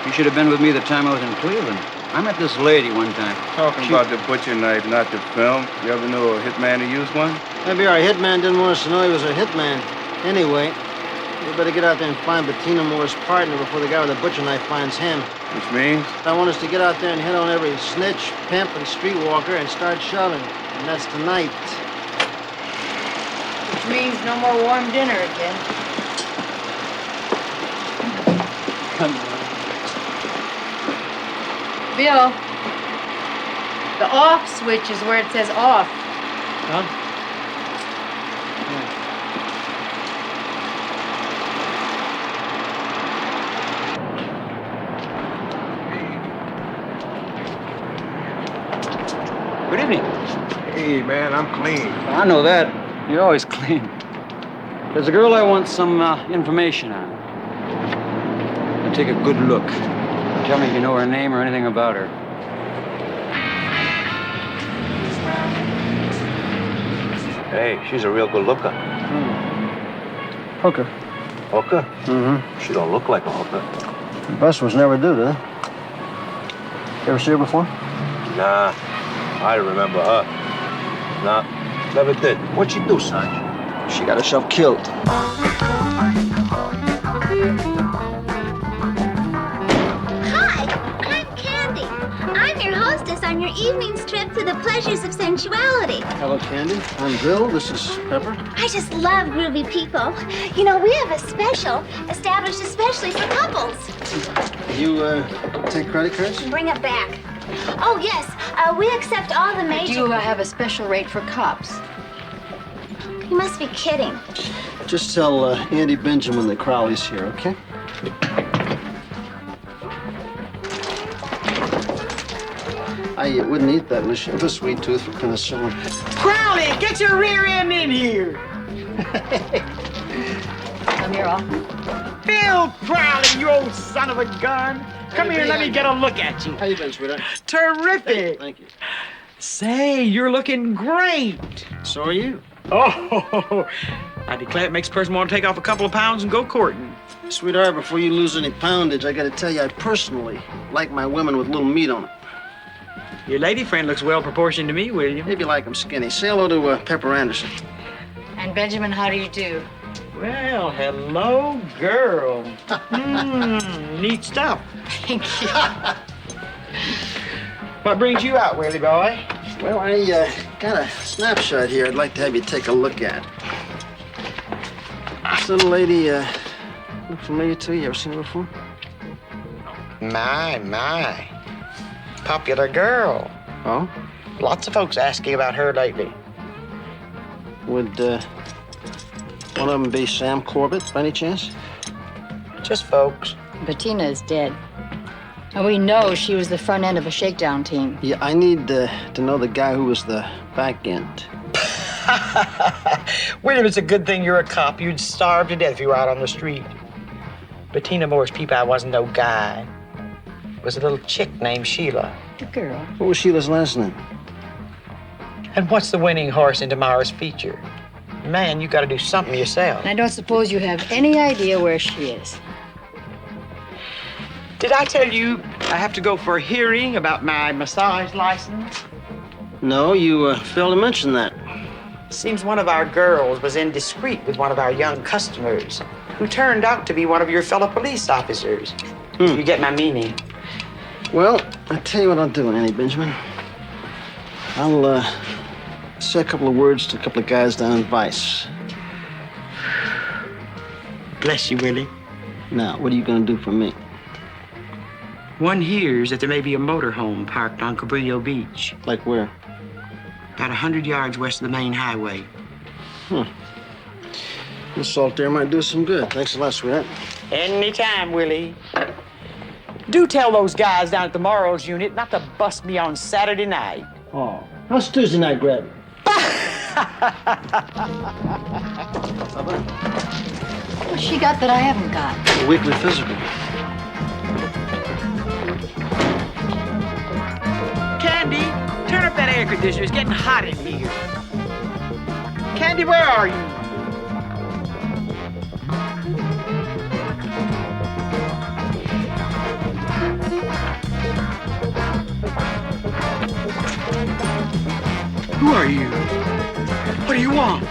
You should have been with me the time I was in Cleveland. I met this lady one time. Talking about the butcher knife, not the film. You ever know a hitman who used one? Maybe our hitman didn't want us to know he was a hitman. Anyway, we better get out there and find Bettina Moore's partner before the guy with the butcher knife finds him. Which means? I want us to get out there and hit on every snitch, pimp, and streetwalker and start shoving. And that's tonight. Which means no more warm dinner again. Come on. Bill, the off switch is where it says off. Huh? Good evening. Hey, man, I'm clean. I know that. You're always clean. There's a girl I want some information on. Now take a good look. Tell me if you know her name or anything about her. Hey, she's a real good looker. Hooker. Hooker? Mm-hmm. She don't look like a hooker. Bustlers never do, do they? You ever see her before? Nah, I remember her. Nah, never did. What'd she do, Sanj? She got herself killed. Hi, I'm Candy. I'm your hostess on your evening's trip to the pleasures of sensuality. Hello, Candy. I'm Bill. This is Pepper. I just love groovy people. You know, we have a special established especially for couples. You take credit cards? Bring it back. Oh, yes, we accept all the major... Do you have a special rate for cops? You must be kidding. Just tell Andy Benjamin that Crowley's here, okay? I wouldn't eat that unless you have a sweet tooth for penicillin. Crowley, get your rear end in here. Come here, all. Bill Crowley, you old son of a gun. Come here, let me get a look at you. How you been, sweetheart? Terrific. Thank you. Say, you're looking great. So are you. Oh, I declare it makes a person want to take off a couple of pounds and go courting. Sweetheart, before you lose any poundage, I gotta tell you, I personally like my women with little meat on it. Your lady friend looks well proportioned to me, William. Maybe you like them skinny. Say hello to Pepper Anderson. And Benjamin, how do you do? Well, hello, girl. Neat stuff. Thank you. What brings you out, Willie boy? Well, I got a snapshot here I'd like to have you take a look at. This little lady, look familiar to you? You ever seen her before? My. Popular girl. Oh? Lots of folks asking about her lately. Would one of them be Sam Corbett, by any chance? Just folks. Bettina is dead. And we know she was the front end of a shakedown team. Yeah, I need to know the guy who was the back end. William, it's a good thing you're a cop. You'd starve to death if you were out on the street. Bettina Moore's peep-eye wasn't no guy. It was a little chick named Sheila. The girl. What was Sheila's last name? And what's the winning horse in tomorrow's feature? Man, you got to do something yourself. And I don't suppose you have any idea where she is. Did I tell you I have to go for a hearing about my massage license? No, you failed to mention that. Seems one of our girls was indiscreet with one of our young customers who turned out to be one of your fellow police officers. You get my meaning? Well, I'll tell you what I'll do, Annie Benjamin. I'll say a couple of words to a couple of guys down in Vice. Bless you, Willie. Now, what are you going to do for me? One hears that there may be a motorhome parked on Cabrillo Beach. Like where? About 100 yards west of the main highway. The salt there might do some good. Thanks a lot, sweetheart. Anytime, Willie. Do tell those guys down at the Morrows unit not to bust me on Saturday night. Oh, how's Tuesday night, Grab? What's she got that I haven't got? A weekly physical. Candy, turn up that air conditioner. It's getting hot in here. Candy, where are you? on.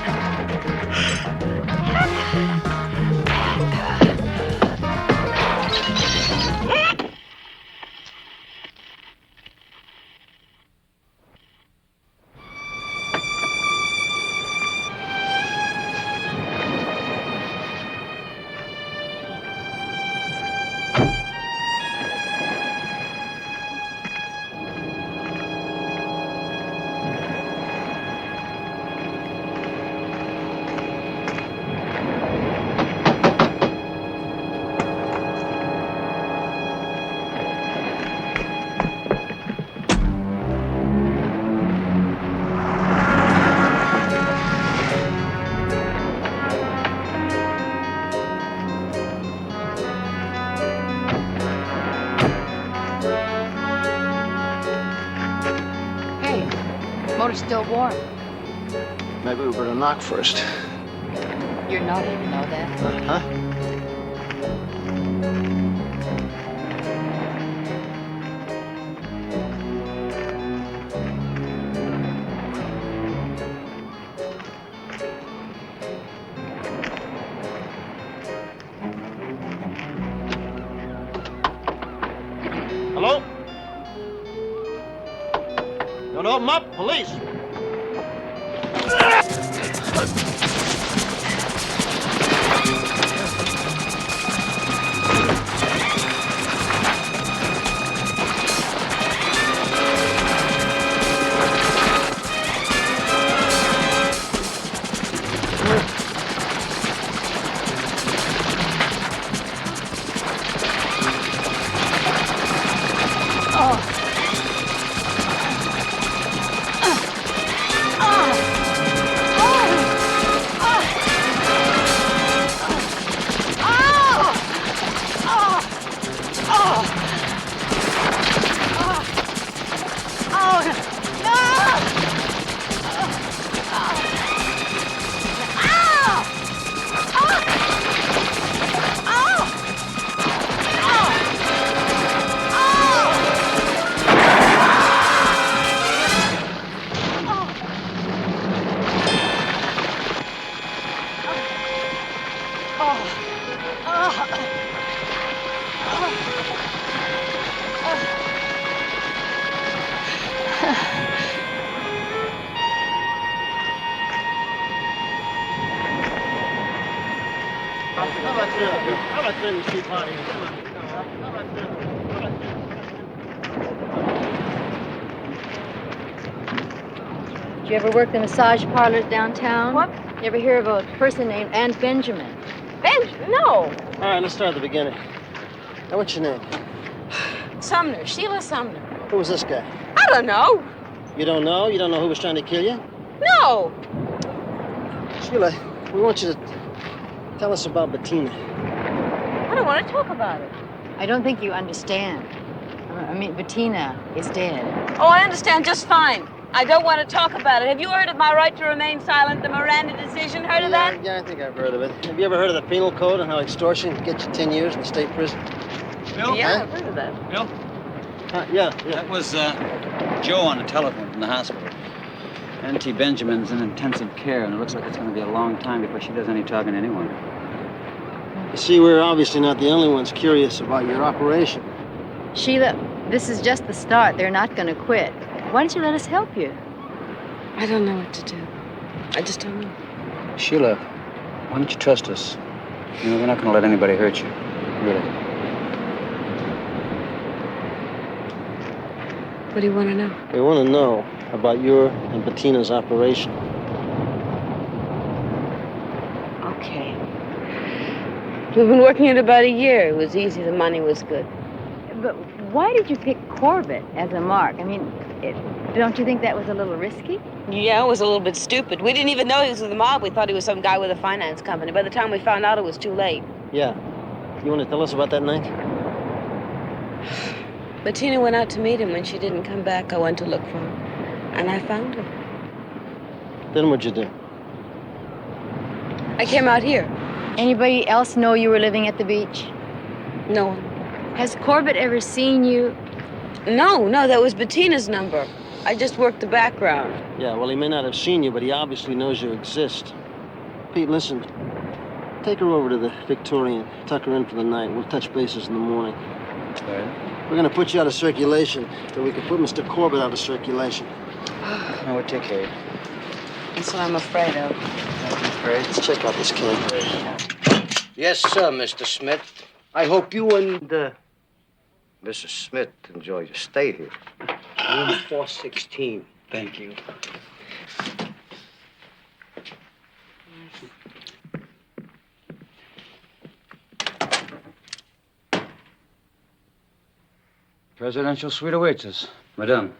Motor's still warm. Maybe we better knock first. You're naughty, you know that? Uh-huh. Hello? Don't open up, police. Did you ever work the massage parlors downtown? What? You ever hear of a person named Ann Benjamin? No. All right, let's start at the beginning. Now, what's your name? Sumner, Sheila Sumner. Who was this guy? I don't know. You don't know? You don't know who was trying to kill you? No. Sheila, we want you to tell us about Bettina. I don't want to talk about it. I don't think you understand. I mean, Bettina is dead. Oh, I understand just fine. I don't want to talk about it. Have you heard of my right to remain silent, the Miranda decision? Heard of that? Yeah, I think I've heard of it. Have you ever heard of the penal code and how extortion can get you 10 years in the state prison? Bill? Yeah, I've heard of that. Bill? Yeah. That was Joe on the telephone from the hospital. Auntie Benjamin's in intensive care, and it looks like it's going to be a long time before she does any talking to anyone. You see, we're obviously not the only ones curious about your operation. Sheila, this is just the start. They're not going to quit. Why don't you let us help you? I don't know what to do. I just don't know. Sheila, why don't you trust us? You know, we're not going to let anybody hurt you. Really. What do you want to know? We want to know about your and Bettina's operation. Okay. We've been working it about a year. It was easy. The money was good. But why did you pick Corbett as a mark? I mean, don't you think that was a little risky? Yeah, it was a little bit stupid. We didn't even know he was with the mob. We thought he was some guy with a finance company. By the time we found out, it was too late. Yeah. You want to tell us about that night? Bettina went out to meet him. When she didn't come back, I went to look for him. And I found him. Then what'd you do? I came out here. Anybody else know you were living at the beach? No one. Has Corbett ever seen you? No, that was Bettina's number. I just worked the background. Yeah, well, he may not have seen you, but he obviously knows you exist. Pete, listen. Take her over to the Victorian. Tuck her in for the night. We'll touch bases in the morning. We're gonna put you out of circulation, so we can put Mr. Corbett out of circulation. No, we'll take care of you. That's what I'm afraid of. Let's check out this cake. Yes, sir, Mr. Smith. I hope you and Mrs. Smith enjoy your stay here. Room 416. Thank you. Presidential suite awaits us. Madame.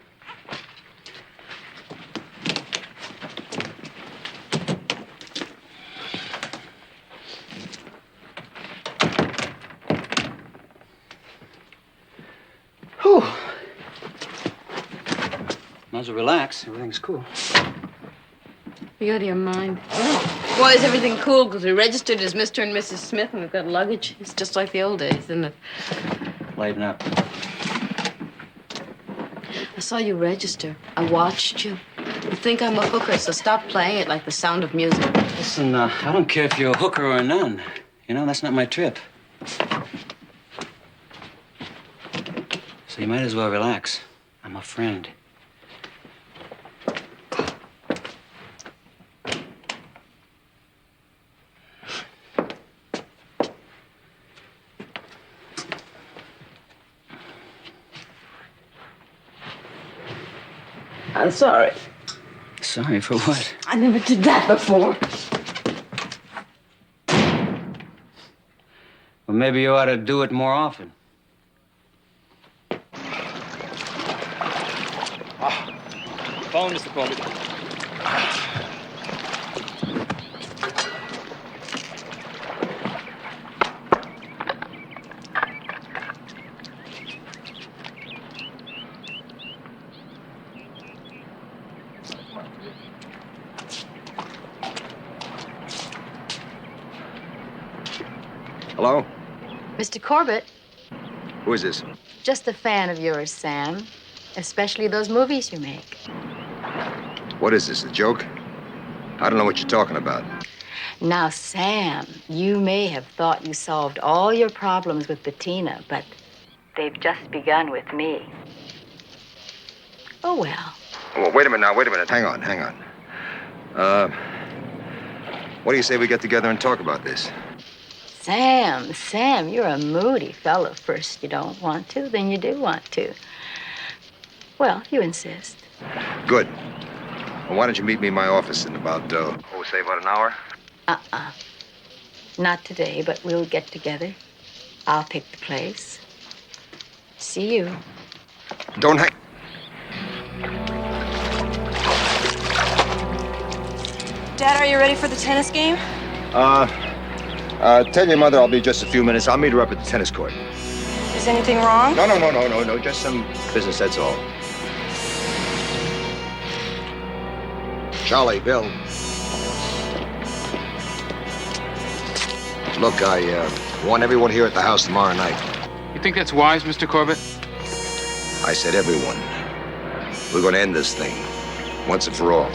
Whew. Might as well relax. Everything's cool. You out of your mind. Why is everything cool? Because we registered as Mr. and Mrs. Smith and we've got luggage. It's just like the old days, isn't it? Lighten up. I saw you register. I watched you. You think I'm a hooker, so stop playing it like the sound of music. Listen, I don't care if you're a hooker or a nun. You know, that's not my trip. So you might as well relax. I'm a friend. I'm sorry. Sorry for what? I never did that before. Well, maybe you ought to do it more often. Phone, Mr. Corbett. Hello? Mr. Corbett, Who is this? just a fan of yours, Sam. Especially those movies you make. What is this, a joke? I don't know what you're talking about. Now, Sam, you may have thought you solved all your problems with Bettina, but they've just begun with me. Oh, well. Well, wait a minute now, wait a minute. Hang on. What do you say we get together and talk about this? Sam, you're a moody fellow. First you don't want to, then you do want to. Well, you insist. Good. Well, why don't you meet me in my office in about, say about an hour? Not today, but we'll get together. I'll pick the place. See you. Don't hang... Dad, are you ready for the tennis game? Tell your mother I'll be just a few minutes. I'll meet her up at the tennis court. Is anything wrong? No. Just some business, that's all. Charlie, Bill. Look, I want everyone here at the house tomorrow night. You think that's wise, Mr. Corbett? I said everyone. We're going to end this thing, once and for all.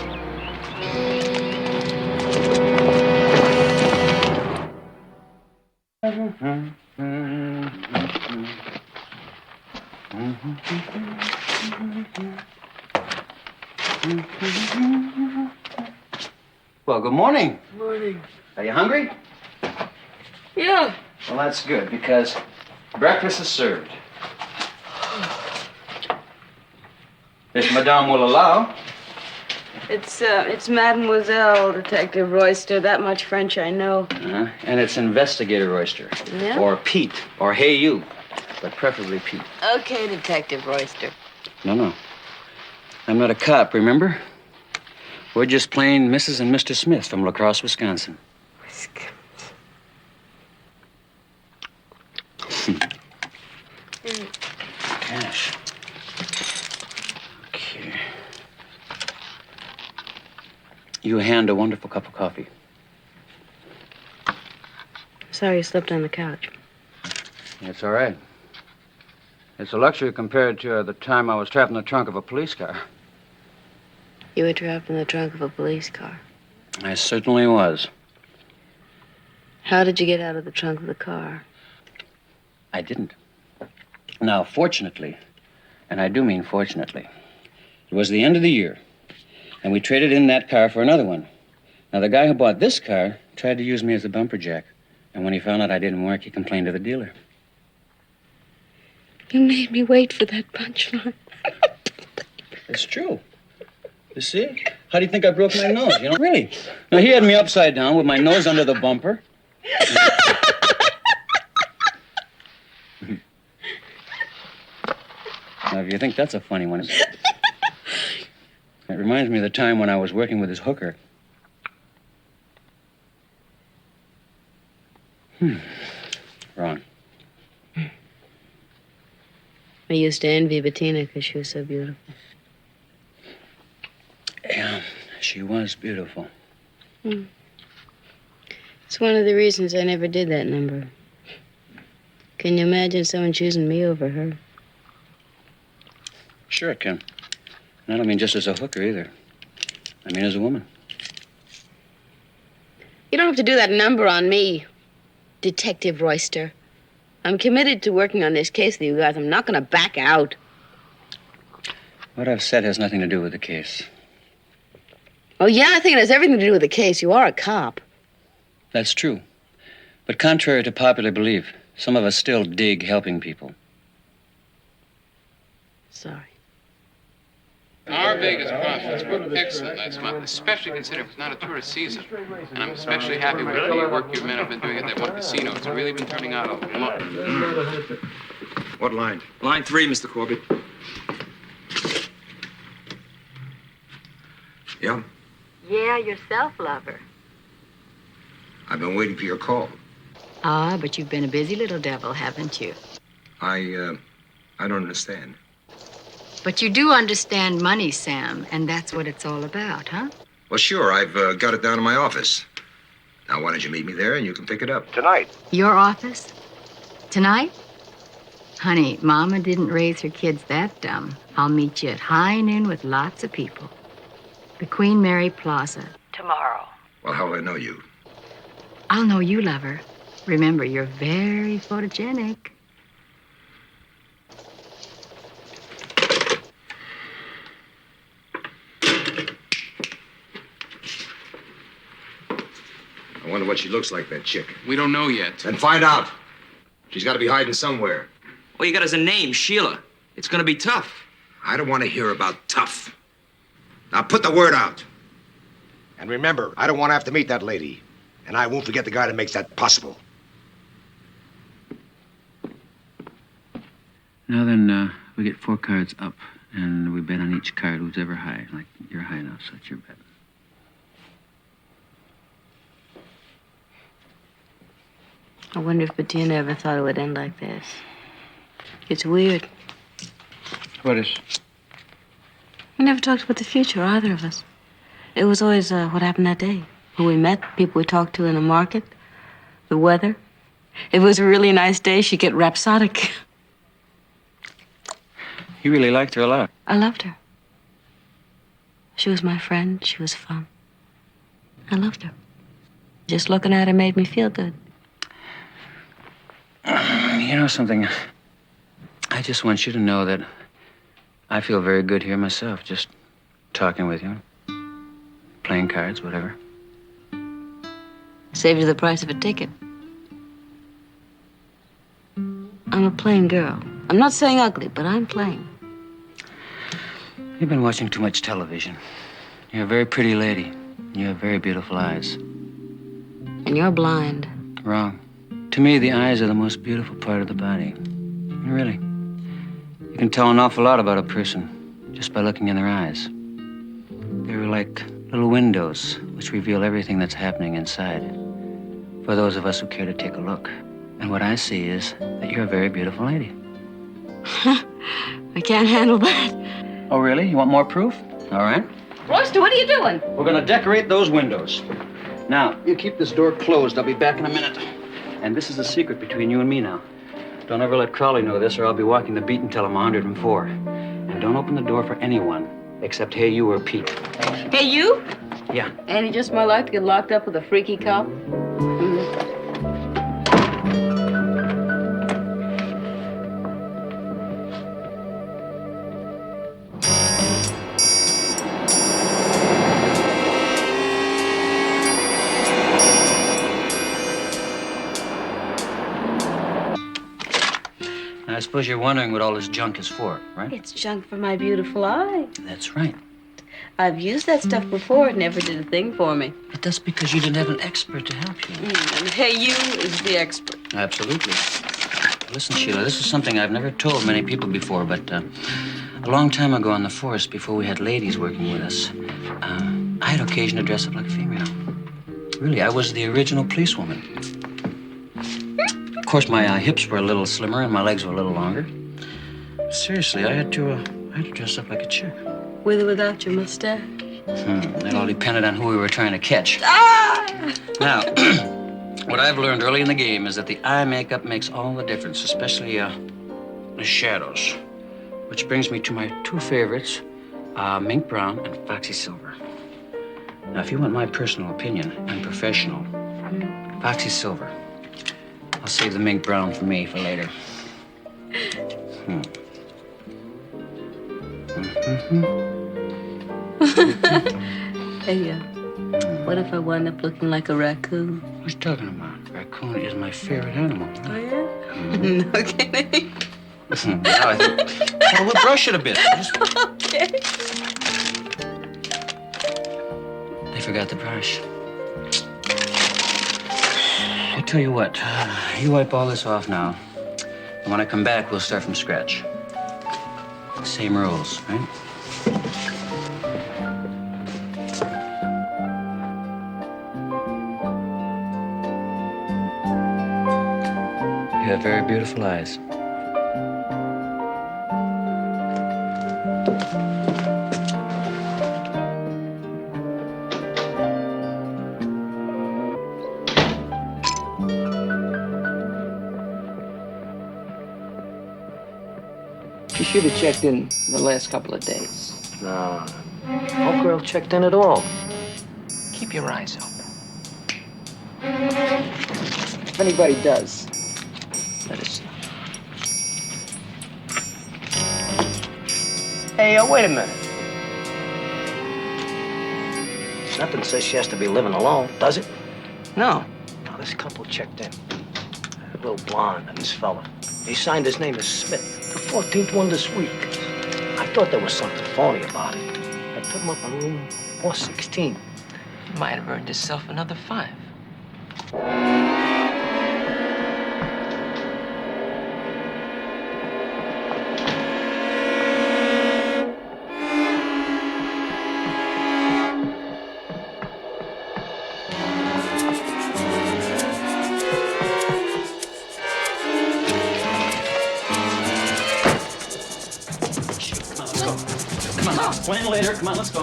Well, good morning. Morning. Are you hungry? Yeah. Well, that's good, because breakfast is served. If Madame will allow. It's Mademoiselle, Detective Royster. That much French I know. And it's Investigator Royster. Yeah? Or Pete. Or Hey You. But preferably Pete. Okay, Detective Royster. No. I'm not a cop, remember? We're just plain Mrs. and Mr. Smith from La Crosse, Wisconsin. Cash. Okay. You hand a wonderful cup of coffee. Sorry you slept on the couch. It's all right. It's a luxury compared to the time I was trapped in the trunk of a police car. You were trapped in the trunk of a police car. I certainly was. How did you get out of the trunk of the car? I didn't. Now, fortunately, and I do mean fortunately, it was the end of the year, and we traded in that car for another one. Now, the guy who bought this car tried to use me as a bumper jack, and when he found out I didn't work, he complained to the dealer. You made me wait for that punchline. It's true. You see? How do you think I broke my nose? You know, really. Now, he had me upside down with my nose under the bumper. Now, if you think that's a funny one, it reminds me of the time when I was working with his hooker. Wrong. I used to envy Bettina because she was so beautiful. Yeah, she was beautiful. It's one of the reasons I never did that number. Can you imagine someone choosing me over her? Sure it can. And I don't mean just as a hooker either. I mean as a woman. You don't have to do that number on me, Detective Royster. I'm committed to working on this case with you guys. I'm not going to back out. What I've said has nothing to do with the case. Oh, yeah, I think it has everything to do with the case. You are a cop. That's true. But contrary to popular belief, some of us still dig helping people. Sorry. Our Vegas profits were excellent last month, especially considering it's not a tourist season. And I'm especially happy with the work your men have been doing at that one casino. It's really been turning out a lot. What line? Line 3, Mr. Corbett. Yeah? Yeah, yourself, lover. I've been waiting for your call. Ah, but you've been a busy little devil, haven't you? I don't understand. But you do understand money, Sam, and that's what it's all about, huh? Well, sure, I've got it down in my office. Now, why don't you meet me there and you can pick it up? Tonight. Your office? Tonight? Honey, Mama didn't raise her kids that dumb. I'll meet you at high noon with lots of people. The Queen Mary Plaza. Tomorrow. Well, how will I know you? I'll know you, lover. Remember, you're very photogenic. I wonder what she looks like, that chick. We don't know yet. Then find out. She's got to be hiding somewhere. All you got is a name, Sheila. It's gonna be tough. I don't want to hear about tough. Now put the word out. And remember, I don't want to have to meet that lady. And I won't forget the guy that makes that possible. Now then, we get 4 cards up, and we bet on each card who's ever high. Like, you're high enough, so that's your bet. I wonder if Bettina ever thought it would end like this. It's weird. What is? We never talked about the future, either of us. It was always what happened that day. Who we met, people we talked to in the market, the weather. If it was a really nice day, she'd get rhapsodic. You really liked her a lot. I loved her. She was my friend. She was fun. I loved her. Just looking at her made me feel good. You know something? I just want you to know that I feel very good here myself, just talking with you, playing cards, whatever. Saved you the price of a ticket. I'm a plain girl. I'm not saying ugly, but I'm plain. You've been watching too much television. You're a very pretty lady. You have very beautiful eyes. And you're blind. Wrong. To me, the eyes are the most beautiful part of the body. Really. You can tell an awful lot about a person just by looking in their eyes. They're like little windows which reveal everything that's happening inside for those of us who care to take a look. And what I see is that you're a very beautiful lady. I can't handle that. Oh, really? You want more proof? All right. Royster, what are you doing? We're gonna decorate those windows. Now, you keep this door closed. I'll be back in a minute. And this is a secret between you and me now. Don't ever let Crowley know this, or I'll be walking the beat until I'm 104. And don't open the door for anyone, Except, hey, you or Pete. Hey, you? Yeah. Ain't it just my luck to get locked up with a freaky cop? I suppose you're wondering what all this junk is for, right? It's junk for my beautiful eye. That's right. I've used that stuff before. It never did a thing for me. But that's because you didn't have an expert to help you. And hey, you is the expert. Absolutely. Listen, Sheila, this is something I've never told many people before, but a long time ago on the force, before we had ladies working with us, I had occasion to dress up like a female. Really, I was the original policewoman. Of course, my hips were a little slimmer and my legs were a little longer. Seriously, I had to dress up like a chick. With or without your mustache? It all depended on who we were trying to catch. Ah! Now, what I've learned early in the game is that the eye makeup makes all the difference, especially the shadows. Which brings me to my two favorites, Mink Brown and Foxy Silver. Now, if you want my personal opinion, and professional, Foxy Silver. I'll save the Mink Brown for me for later. Hey, what if I wind up looking like a raccoon? What you talking about? Raccoon is my favorite animal. Oh, yeah? No kidding. Now I think, well, we'll brush it a bit. Okay. They forgot the brush. I'll tell you what, you wipe all this off now. And when I come back, we'll start from scratch. Same rules, right? You have very beautiful eyes. You should have checked in the last couple of days. No, no girl checked in at all. Keep your eyes open. If anybody does, let us know. Hey, wait a minute. Nothing says she has to be living alone, does it? No. Now, this couple checked in. A little blonde and this fella. He signed his name as Smith. The 14th one this week. I thought there was something phony about it. I put him up in room 416. He might have earned himself another 5. Plan later. Come on, let's go.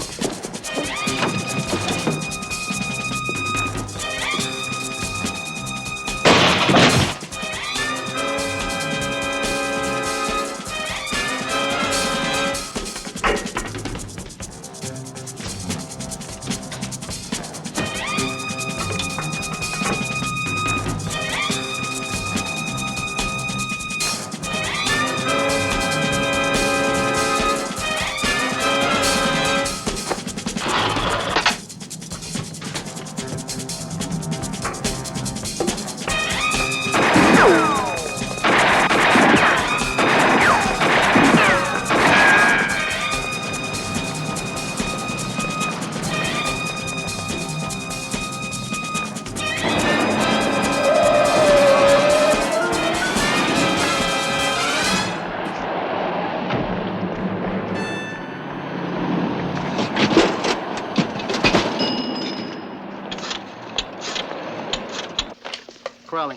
Crowley.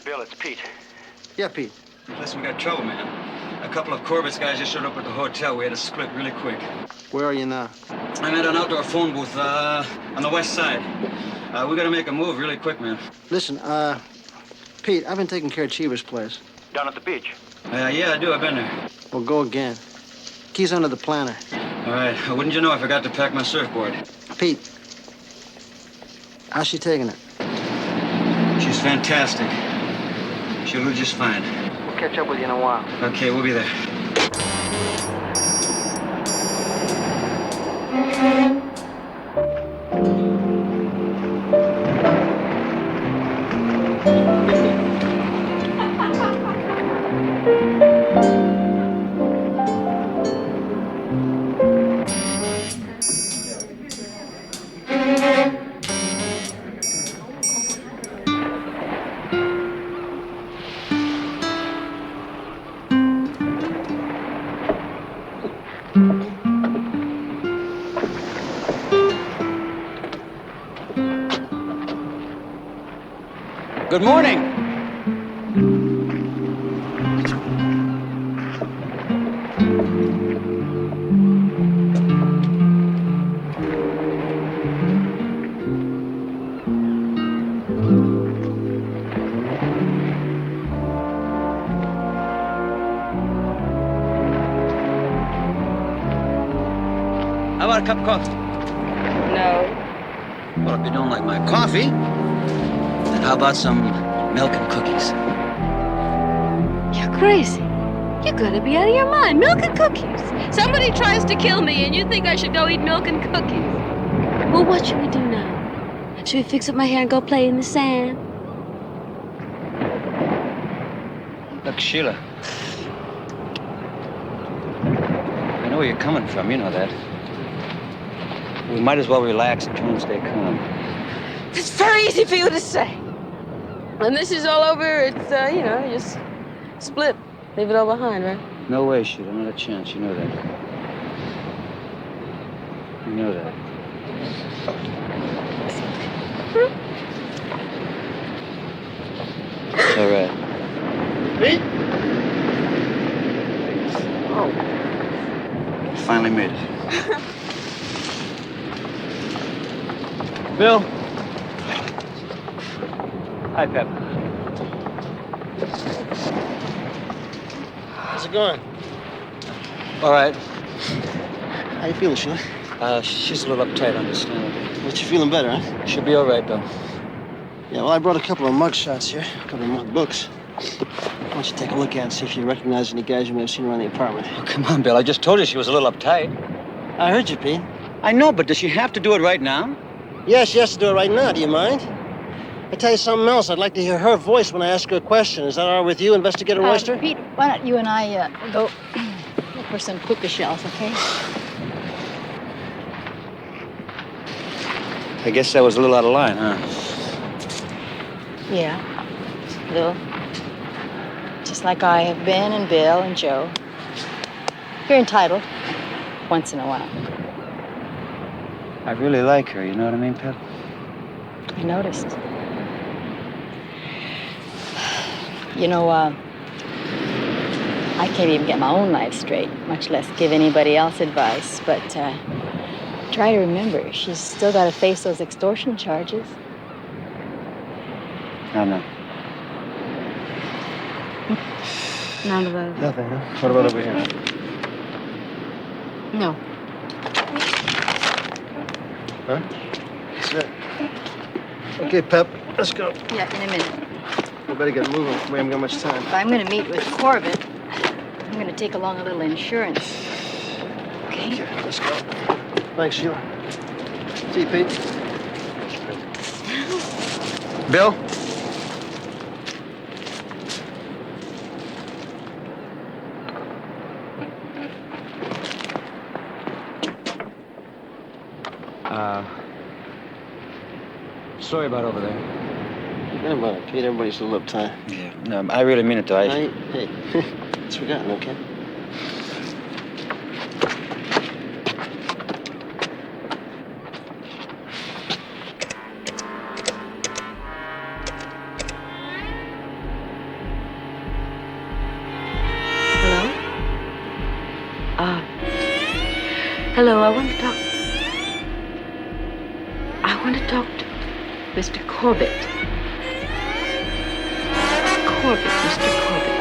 Bill, it's Pete. Yeah, Pete. Listen, we got trouble, man. A couple of Corbett's guys just showed up at the hotel. We had to split really quick. Where are you now? I'm at an outdoor phone booth on the west side. We gotta make a move really quick, man. Listen, Pete, I've been taking care of Cheever's place. Down at the beach? Yeah, I do. I've been there. Well, go again. Key's under the planter. All right. Wouldn't you know, I forgot to pack my surfboard. Pete, how's she taking it? She's fantastic. She'll do just fine. We'll catch up with you in a while. Okay, we'll be there. Good morning. How about a cup of coffee? No. Well, if you don't like my coffee, then how about some milk and cookies? You're crazy. You gotta be out of your mind. Milk and cookies. Somebody tries to kill me and you think I should go eat milk and cookies. Well, what should we do now? Should we fix up my hair and go play in the sand? Look, Sheila. I know where you're coming from, you know that. We might as well relax and try and stay calm. It's very easy for you to say. When this is all over, it's, you know, just split. Leave it all behind, right? No way, Sheila. Not a chance. You know that. You know that. It's all right. Pete? Oh. Finally made it. Bill. Hi, Pep. How's it going? All right. How you feeling, Sheila? She's a little uptight, understandably. But you feeling better, huh? She'll be all right, Bill. Yeah, well, I brought a couple of mug shots here, a couple of mug books. Why don't you take a look at it and see if you recognize any guys you may have seen around the apartment? Oh, come on, Bill. I just told you she was a little uptight. I heard you, Pete. I know, but does she have to do it right now? Yes, she has to do it right now. Do you mind? I tell you something else. I'd like to hear her voice when I ask her a question. Is that all right with you, Investigator Royster? Pete, why don't you and I go look for some puka shells, okay? I guess that was a little out of line, huh? Yeah, Lil. Just like I have been, and Bill, and Joe. You're entitled, once in a while. I really like her, you know what I mean, Pep? I noticed. You know, I can't even get my own life straight, much less give anybody else advice, but try to remember, she's still got to face those extortion charges. I know. None of those. Nothing, huh? What about over here? No. Huh? That's it. Okay, Pep, let's go. Yeah, in a minute. We better get moving. We haven't got much time. If I'm going to meet with Corbett, I'm going to take along a little insurance. Okay? Okay, let's go. Thanks, Sheila. See you, Pete. Bill? Sorry about over there. Never mind, Pete. Everybody's a little uptight. Yeah, no, I really mean it, though. Hey, it's forgotten, okay? Hello? Hello, I want to talk to Mr. Corbett. Corbett, Mr. Corbett.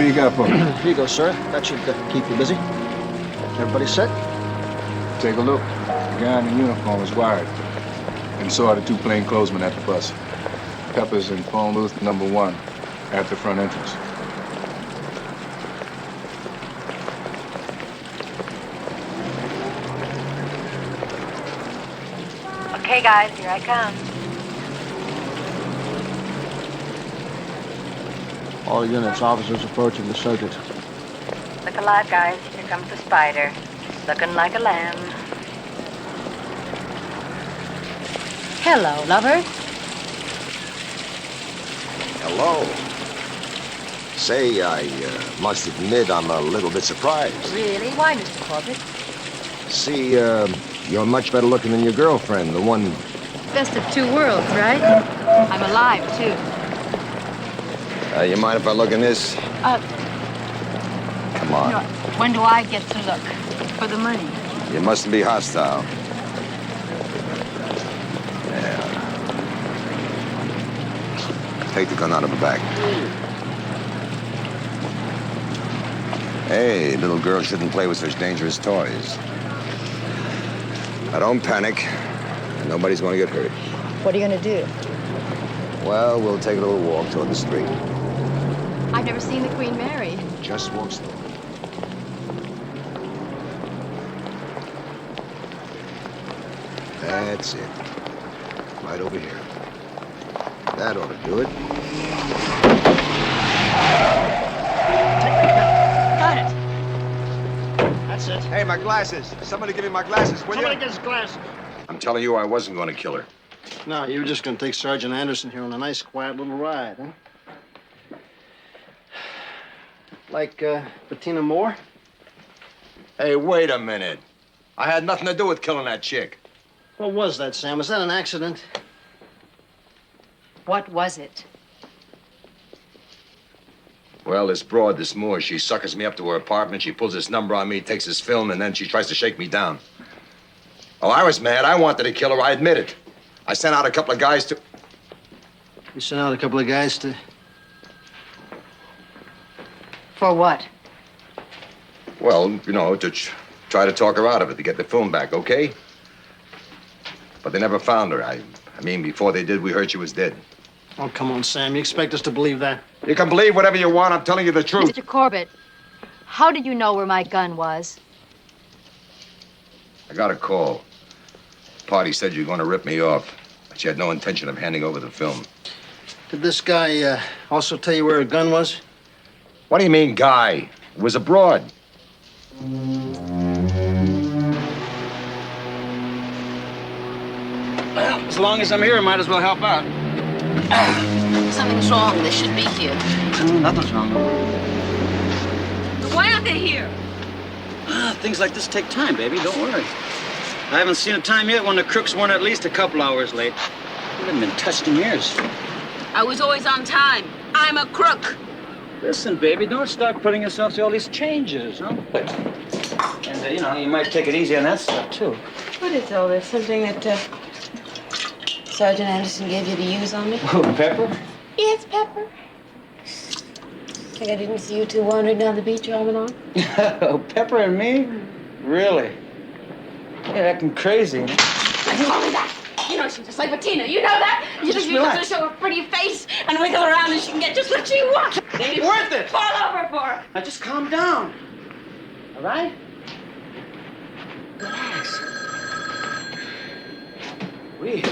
What do you got for me? Here you go, sir. That should keep you busy. Everybody set? Take a look. The guy in the uniform is wired. And so are the two plainclothesmen at the bus. Pepper's in phone booth number 1 at the front entrance. Okay, guys, here I come. All units, officers approaching the subject. Look alive, guys. Here comes the spider. Looking like a lamb. Hello, lover. Hello. Say, I must admit I'm a little bit surprised. Really? Why, Mr. Corbett? See, you're much better looking than your girlfriend, the one... Best of two worlds, right? I'm alive, too. You mind if I look in this? Come on. No, when do I get to look? For the money. You mustn't be hostile. Yeah. Take the gun out of her back. Hey, little girl shouldn't play with such dangerous toys. Now, don't panic. Nobody's going to get hurt. What are you going to do? Well, we'll take a little walk toward the street. I've never seen the Queen Mary. Just walk slow. That's it. Right over here. That ought to do it. Got it. That's it. Hey, my glasses. Somebody give me my glasses, will Somebody you? get his glasses. I'm telling you, I wasn't going to kill her. No, you were just going to take Sergeant Anderson here on a nice, quiet little ride, huh? Like, Bettina Moore? Hey, wait a minute. I had nothing to do with killing that chick. What was that, Sam? Was that an accident? What was it? Well, this broad, this Moore, she suckers me up to her apartment. She pulls this number on me, takes this film, and then she tries to shake me down. Oh, I was mad. I wanted to kill her. I admit it. I sent out a couple of guys to... You sent out a couple of guys to... For what? Well, you know, to try to talk her out of it, to get the film back, okay? But they never found her. I mean, before they did, we heard she was dead. Oh, come on, Sam. You expect us to believe that? You can believe whatever you want. I'm telling you the truth. Mr. Corbett, how did you know where my gun was? I got a call. Party said you were going to rip me off, but she had no intention of handing over the film. Did this guy also tell you where a gun was? What do you mean, guy? It was abroad. Well, as long as I'm here, I might as well help out. Something's wrong. They should be here. Nothing's wrong. Why aren't they here? Things like this take time, baby. Don't worry. I haven't seen a time yet when the crooks weren't at least a couple hours late. We haven't been touched in years. I was always on time. I'm a crook. Listen, baby, don't start putting yourself through all these changes, huh? And, you know, you might take it easy on that stuff, too. What is all this? Something that Sergeant Anderson gave you to use on me? Oh, Pepper? Yes, Pepper. Think I didn't see you two wandering down the beach arm in arm? Oh, Pepper and me? Really? You're acting crazy. I do only that. You know she's just like Bettina. You know that? You Just just use her to relax. show her pretty face and wiggle around and she can get just what she wants. It ain't worth it. Fall over for her. Now just calm down. All right? Relax. We.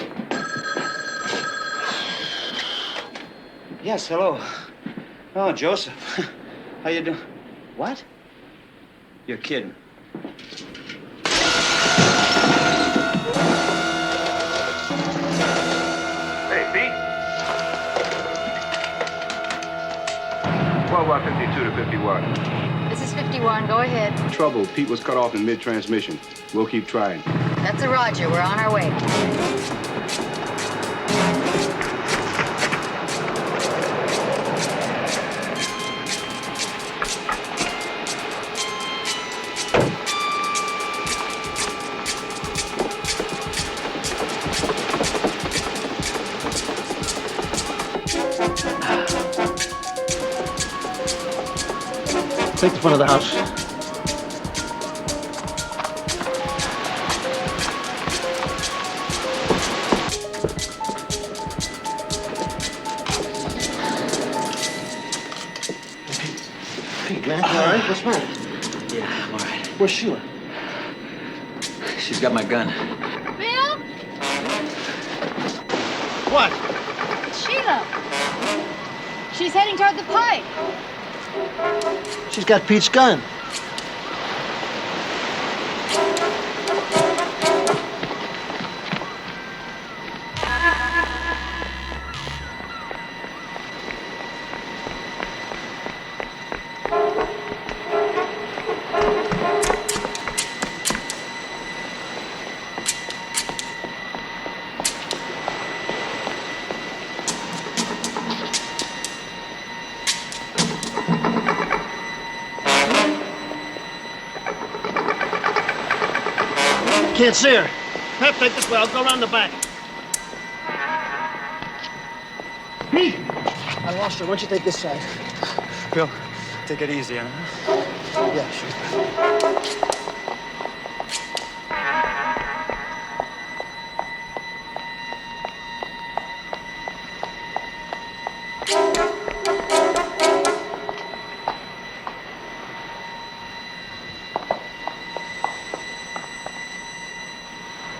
Yes, hello. Oh, Joseph. How you doing? What? You're kidding. Hey, Pete. 12-52 to 51. This is 51. Go ahead. Trouble. Pete was cut off in mid-transmission. We'll keep trying. That's a Roger. We're on our way. Take the front of the house. Pete, man, you all right? What's wrong? Yeah, I'm all right. Where's Sheila? She's got my gun. Bill? What? It's Sheila. She's heading toward the pipe. She's got Pete's gun. Can't see her. Have to take this way. I'll go around the back. Pete! I lost her. Why don't you take this side? Bill, take it easy, huh? Yeah, sure.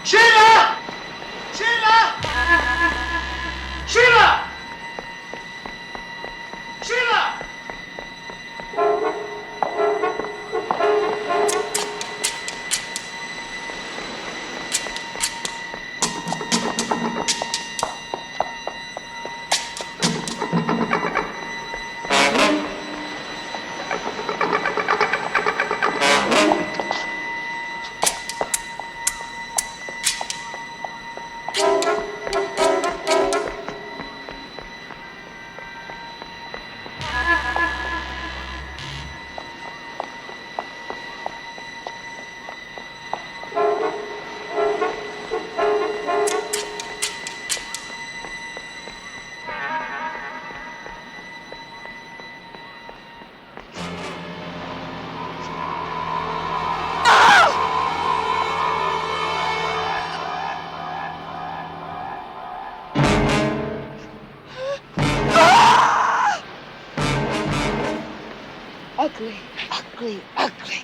Sheila! Sheila! Sheila! Sheila! Ugly, ugly, ugly.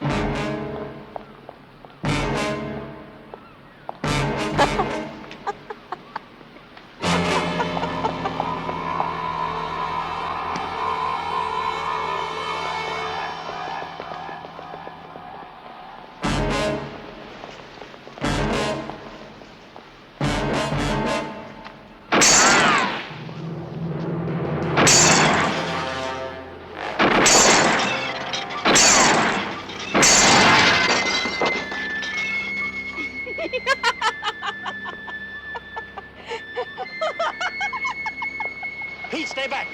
Pete, stay back.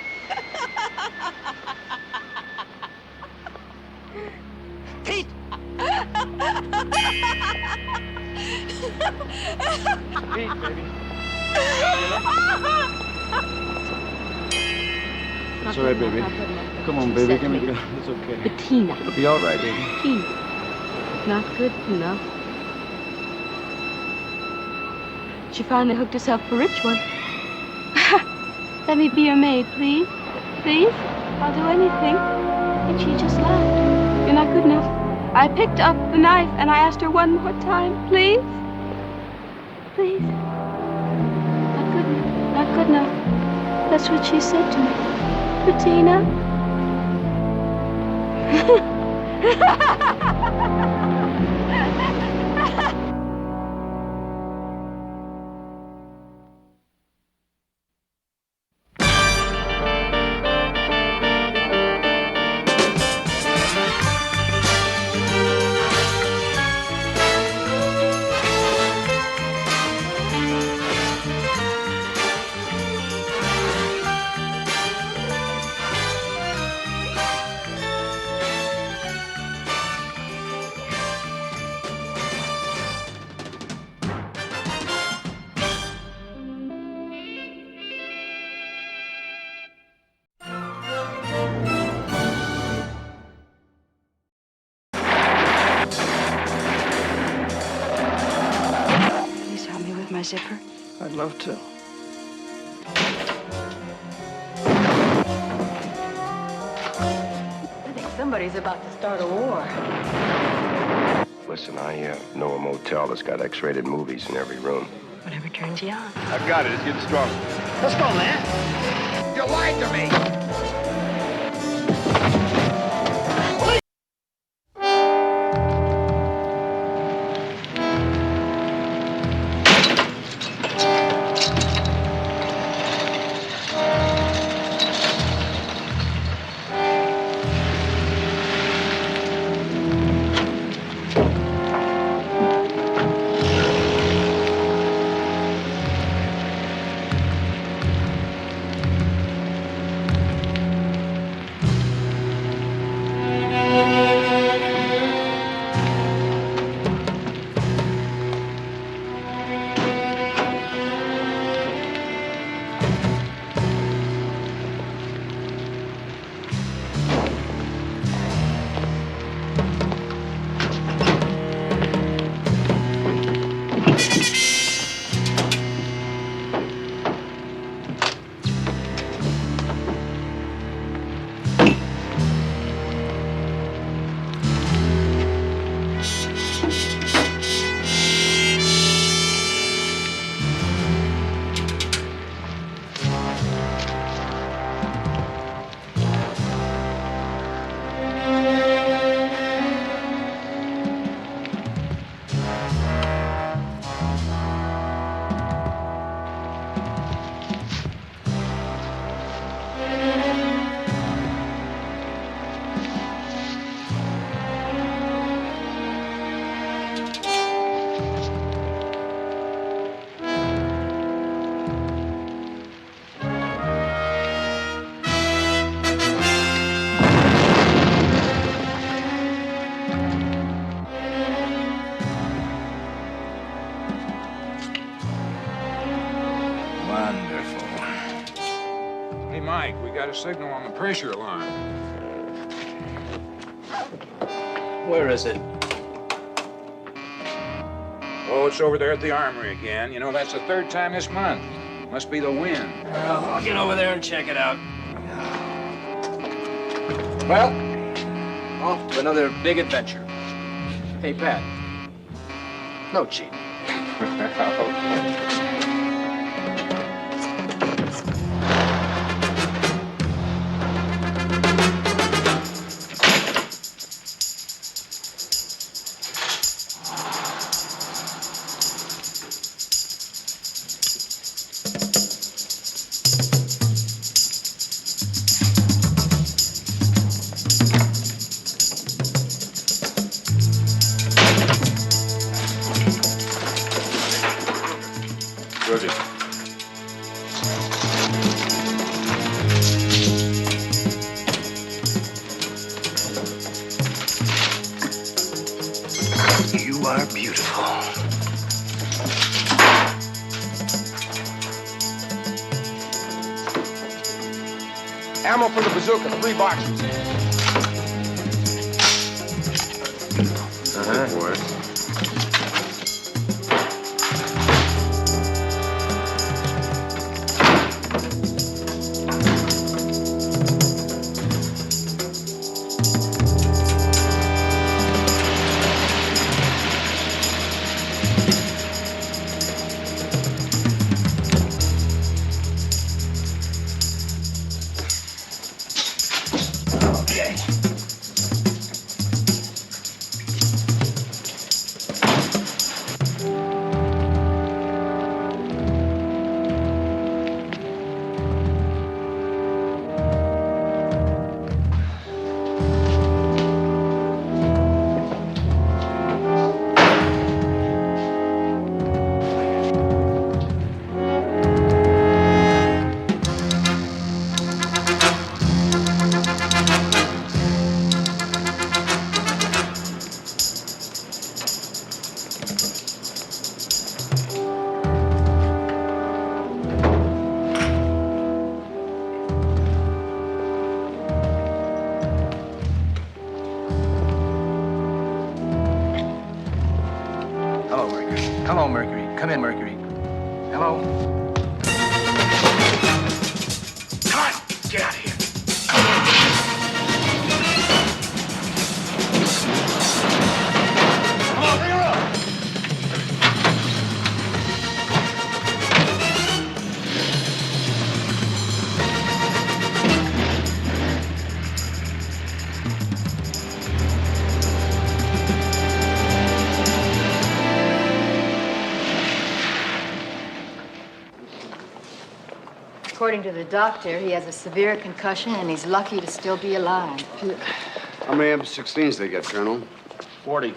Pete! Pete, baby. It's all right, baby. Come on, baby. Give me a gun. It's okay. Bettina. It'll be all right, baby. Pete. Not good enough. She finally hooked herself a rich one. Let me be your maid, please. Please? I'll do anything. And she just laughed. You're not good enough. I picked up the knife and I asked her one more time, please? Please? Not good enough. Not good enough. That's what she said to me. Bettina? my zipper? I'd love to. I think somebody's about to start a war. Listen, I know a motel that's got X-rated movies in every room. Whatever turns you on. I've got it. It's getting stronger. Let's go, man. You lied to me. Hey, Mike, we got a signal on the pressure alarm. Where is it? Oh, it's over there at the armory again. You know, that's the third time this month. Must be the wind. Well, I'll get over there and check it out. Well, off to another big adventure. Hey, Pat. No cheating. You are beautiful. Ammo for the bazooka, 3 boxes. Boy. Okay. Hello, Mercury. Come on, Mercury. Come in, Mercury. Hello? Come on, get out of here. Come on, bring her up. According to the doctor, he has a severe concussion and he's lucky to still be alive. How many M16s they get, Colonel? 40.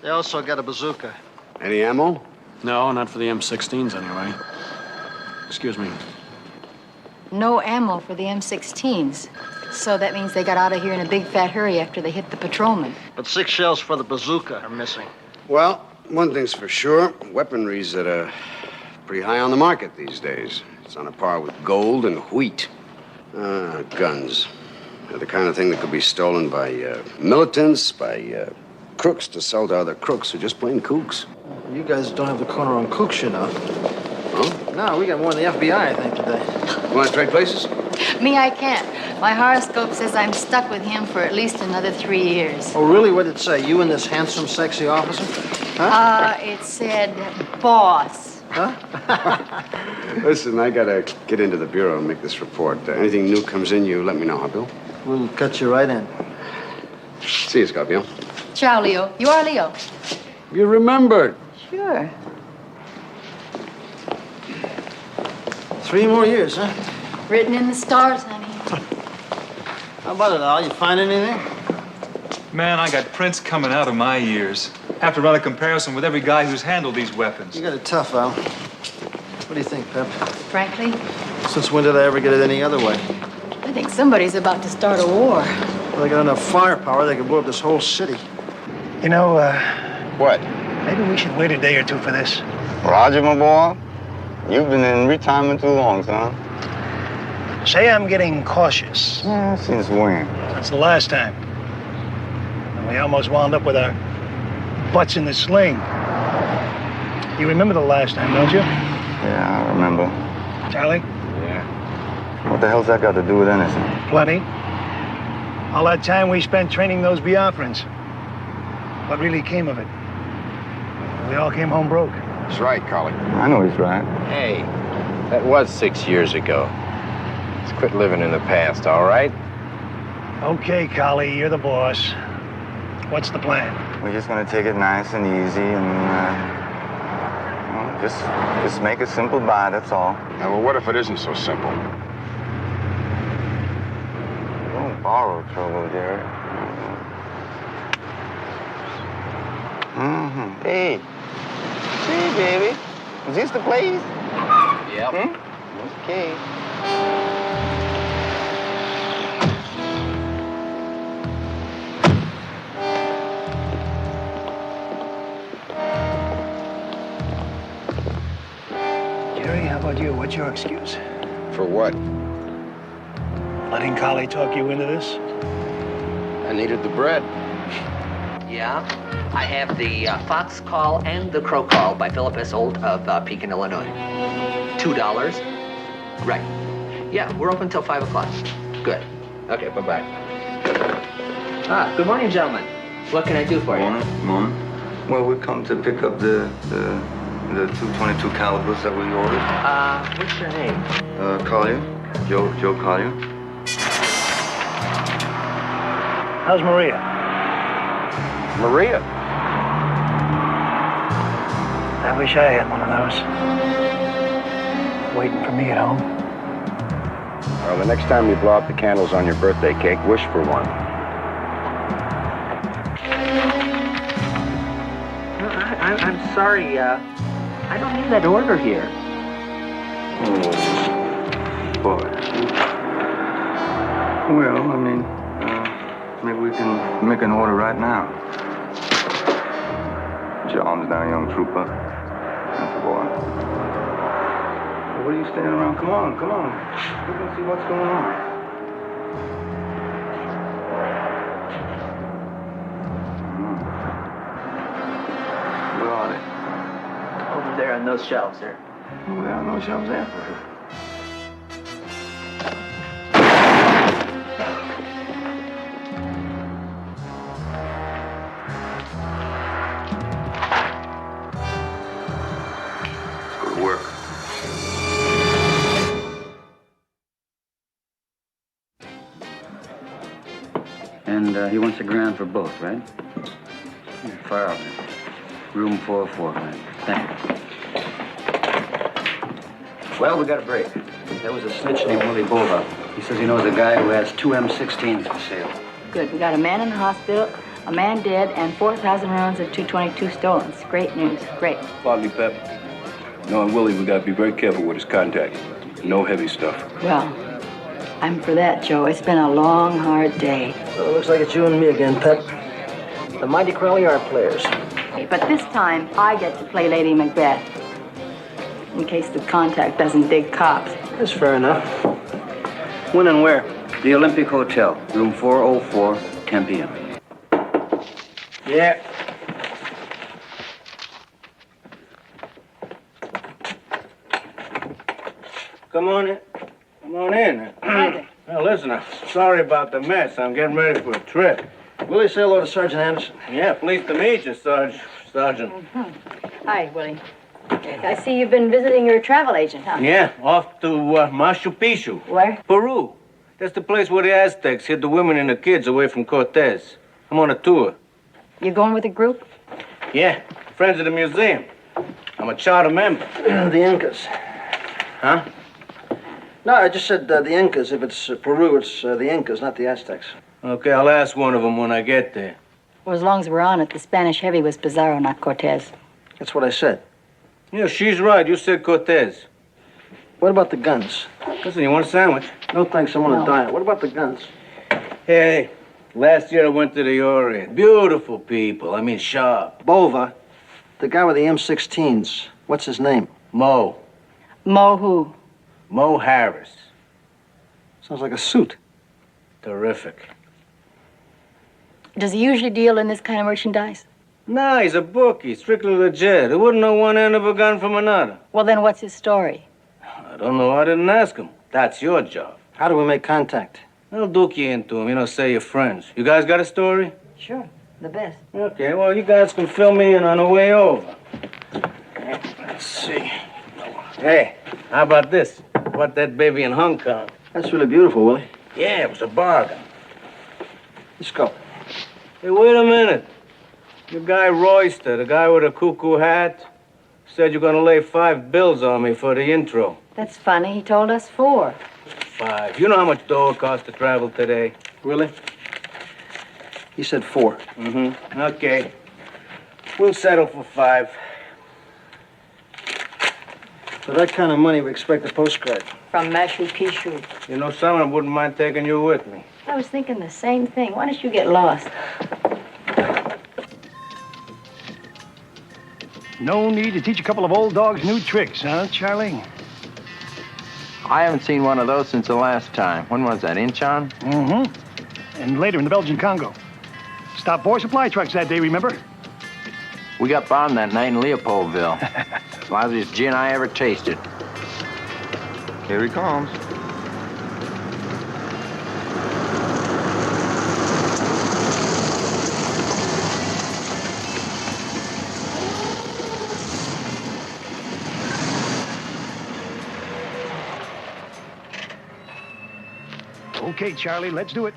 They also got a bazooka. Any ammo? No, not for the M16s anyway. Excuse me. No ammo for the M16s. So that means they got out of here in a big fat hurry after they hit the patrolman. But 6 shells for the bazooka are missing. Well, one thing's for sure. Weaponry's at a pretty high on the market these days. It's on a par with gold and wheat. Guns. They're the kind of thing that could be stolen by militants, by crooks to sell to other crooks who are just plain kooks. You guys don't have the corner on kooks, you know. Huh? No, we got more than the FBI, I think, today. You want to trade places? Me, I can't. My horoscope says I'm stuck with him for at least another 3 years. Oh, really? What did it say? You and this handsome, sexy officer? Huh? It said boss. Huh? Listen, I gotta get into the bureau and make this report. Anything new comes in, you let me know, huh, Bill? We'll cut you right in. See you, Scorpio. Ciao, Leo. You are Leo. You remembered. Sure. 3 more years, huh? Written in the stars, honey. How about it, Al? You find anything? Man, I got prints coming out of my ears. Have to run a comparison with every guy who's handled these weapons. You got it tough, Al. What do you think, Pep? Frankly, Since when did I ever get it any other way? I think somebody's about to start a war. Well, they got enough firepower, they could blow up this whole city. You know, What? maybe we should wait a day or two for this. Roger, my boy. You've been in retirement too long, son. Say I'm getting cautious. Yeah, since when? That's the last time. And we almost wound up with our butts in the sling. You remember the last time, don't you? Yeah, I remember. Charlie? Yeah. What the hell's that got to do with anything? Plenty. All that time we spent training those Biafrans. What really came of it? We all came home broke. That's right, Collie. I know he's right. Hey, that was 6 years ago. Let's quit living in the past, all right? Okay, Collie, you're the boss. What's the plan? We're just gonna take it nice and easy and, just make a simple buy, that's all. Now, well, what if it isn't so simple? Don't borrow trouble, Jerry. Mm-hmm. Hey. Hey, baby. Is this the place? Yep. Okay. Jerry, how about you? What's your excuse? For what? Letting Collie talk you into this? I needed the bread. Yeah, I have the Fox Call and the Crow Call by Philip S. Holt of Pekin, Illinois. $2. Right. Yeah, we're open till 5 o'clock. Good. Okay, bye-bye. Good morning, gentlemen. What can I do for you? Morning. Well, we come to pick up the 222 calibers that we ordered. What's your name? Collier. Joe Collier. How's Maria? Maria? I wish I had one of those. Waiting for me at home. Well, the next time you blow out the candles on your birthday cake, wish for one. I'm sorry, I don't have that order here. Oh, boy. Well, I mean, maybe we can make an order right now. Put your arms down, young trooper. That's the boy. What are you standing around? Come on. Look and see what's going on. Where are they? Over there on those shelves there. Well, I know I was there for her. Let's go to work. And he wants a grand for both, right? Fire up. Room 404, right? Thank you. Well, we got a break. There was a snitch named Willie Bova. He says he knows a guy who has 2 M16s for sale. Good. We got a man in the hospital, a man dead, and 4,000 rounds of 222 stolen. It's great news. Great. Foggy Pep. Knowing Willie, we gotta be very careful with his contact. No heavy stuff. Well, I'm for that, Joe. It's been a long, hard day. Well, it looks like it's you and me again, Pep. The mighty Crowley are players. But this time, I get to play Lady Macbeth. In case the contact doesn't dig cops. That's fair enough. When and where? The Olympic Hotel, room 404, 10 p.m. Yeah. Come on in. Come on in. Now, listen, I'm sorry about the mess. I'm getting ready for a trip. Willie, say hello to Sergeant Anderson. Yeah, pleased to meet you, Sergeant. Hi, Willie. I see you've been visiting your travel agent, huh? Yeah, off to Machu Picchu. Where? Peru. That's the place where the Aztecs hid the women and the kids away from Cortez. I'm on a tour. You going with a group? Yeah, friends of the museum. I'm a charter member. The Incas. Huh? No, I just said the Incas. If it's Peru, it's the Incas, not the Aztecs. Okay, I'll ask one of them when I get there. Well, as long as we're on it, the Spanish heavy was Pizarro, not Cortez. That's what I said. Yeah, she's right. You said Cortez. What about the guns? Listen, you want a sandwich? No, thanks. I'm on a diet. What about the guns? Hey, last year I went to the Orient. Beautiful people. I mean, sharp. Bova, the guy with the M16s. What's his name? Mo. Mo who? Mo Harris. Sounds like a suit. Terrific. Does he usually deal in this kind of merchandise? Nah, he's a bookie, strictly legit. He wouldn't know one end of a gun from another. Well, then what's his story? I don't know. I didn't ask him. That's your job. How do we make contact? I'll duke you into him. You know, say you're friends. You guys got a story? Sure, the best. Okay, well, you guys can fill me in on the way over. Let's see. Hey, how about this? Bought that baby in Hong Kong. That's really beautiful, Willie. Yeah, it was a bargain. Let's go. Hey, wait a minute. The guy Royster, the guy with a cuckoo hat, said you're gonna lay 5 bills on me for the intro. That's funny. He told us 4. 5. You know how much dough it costs to travel today? Really? He said 4. Mm-hmm. Okay. We'll settle for 5. For that kind of money, we expect a postcard. From Machu Picchu. You know, someone wouldn't mind taking you with me. I was thinking the same thing. Why don't you get lost? No need to teach a couple of old dogs new tricks, huh, Charlie? I haven't seen one of those since the last time. When was that, Incheon? Mm-hmm. And later in the Belgian Congo. Stopped boy supply trucks that day, remember? We got bombed that night in Leopoldville. Loudest gin I ever tasted. Here he comes. Okay, Charlie, let's do it.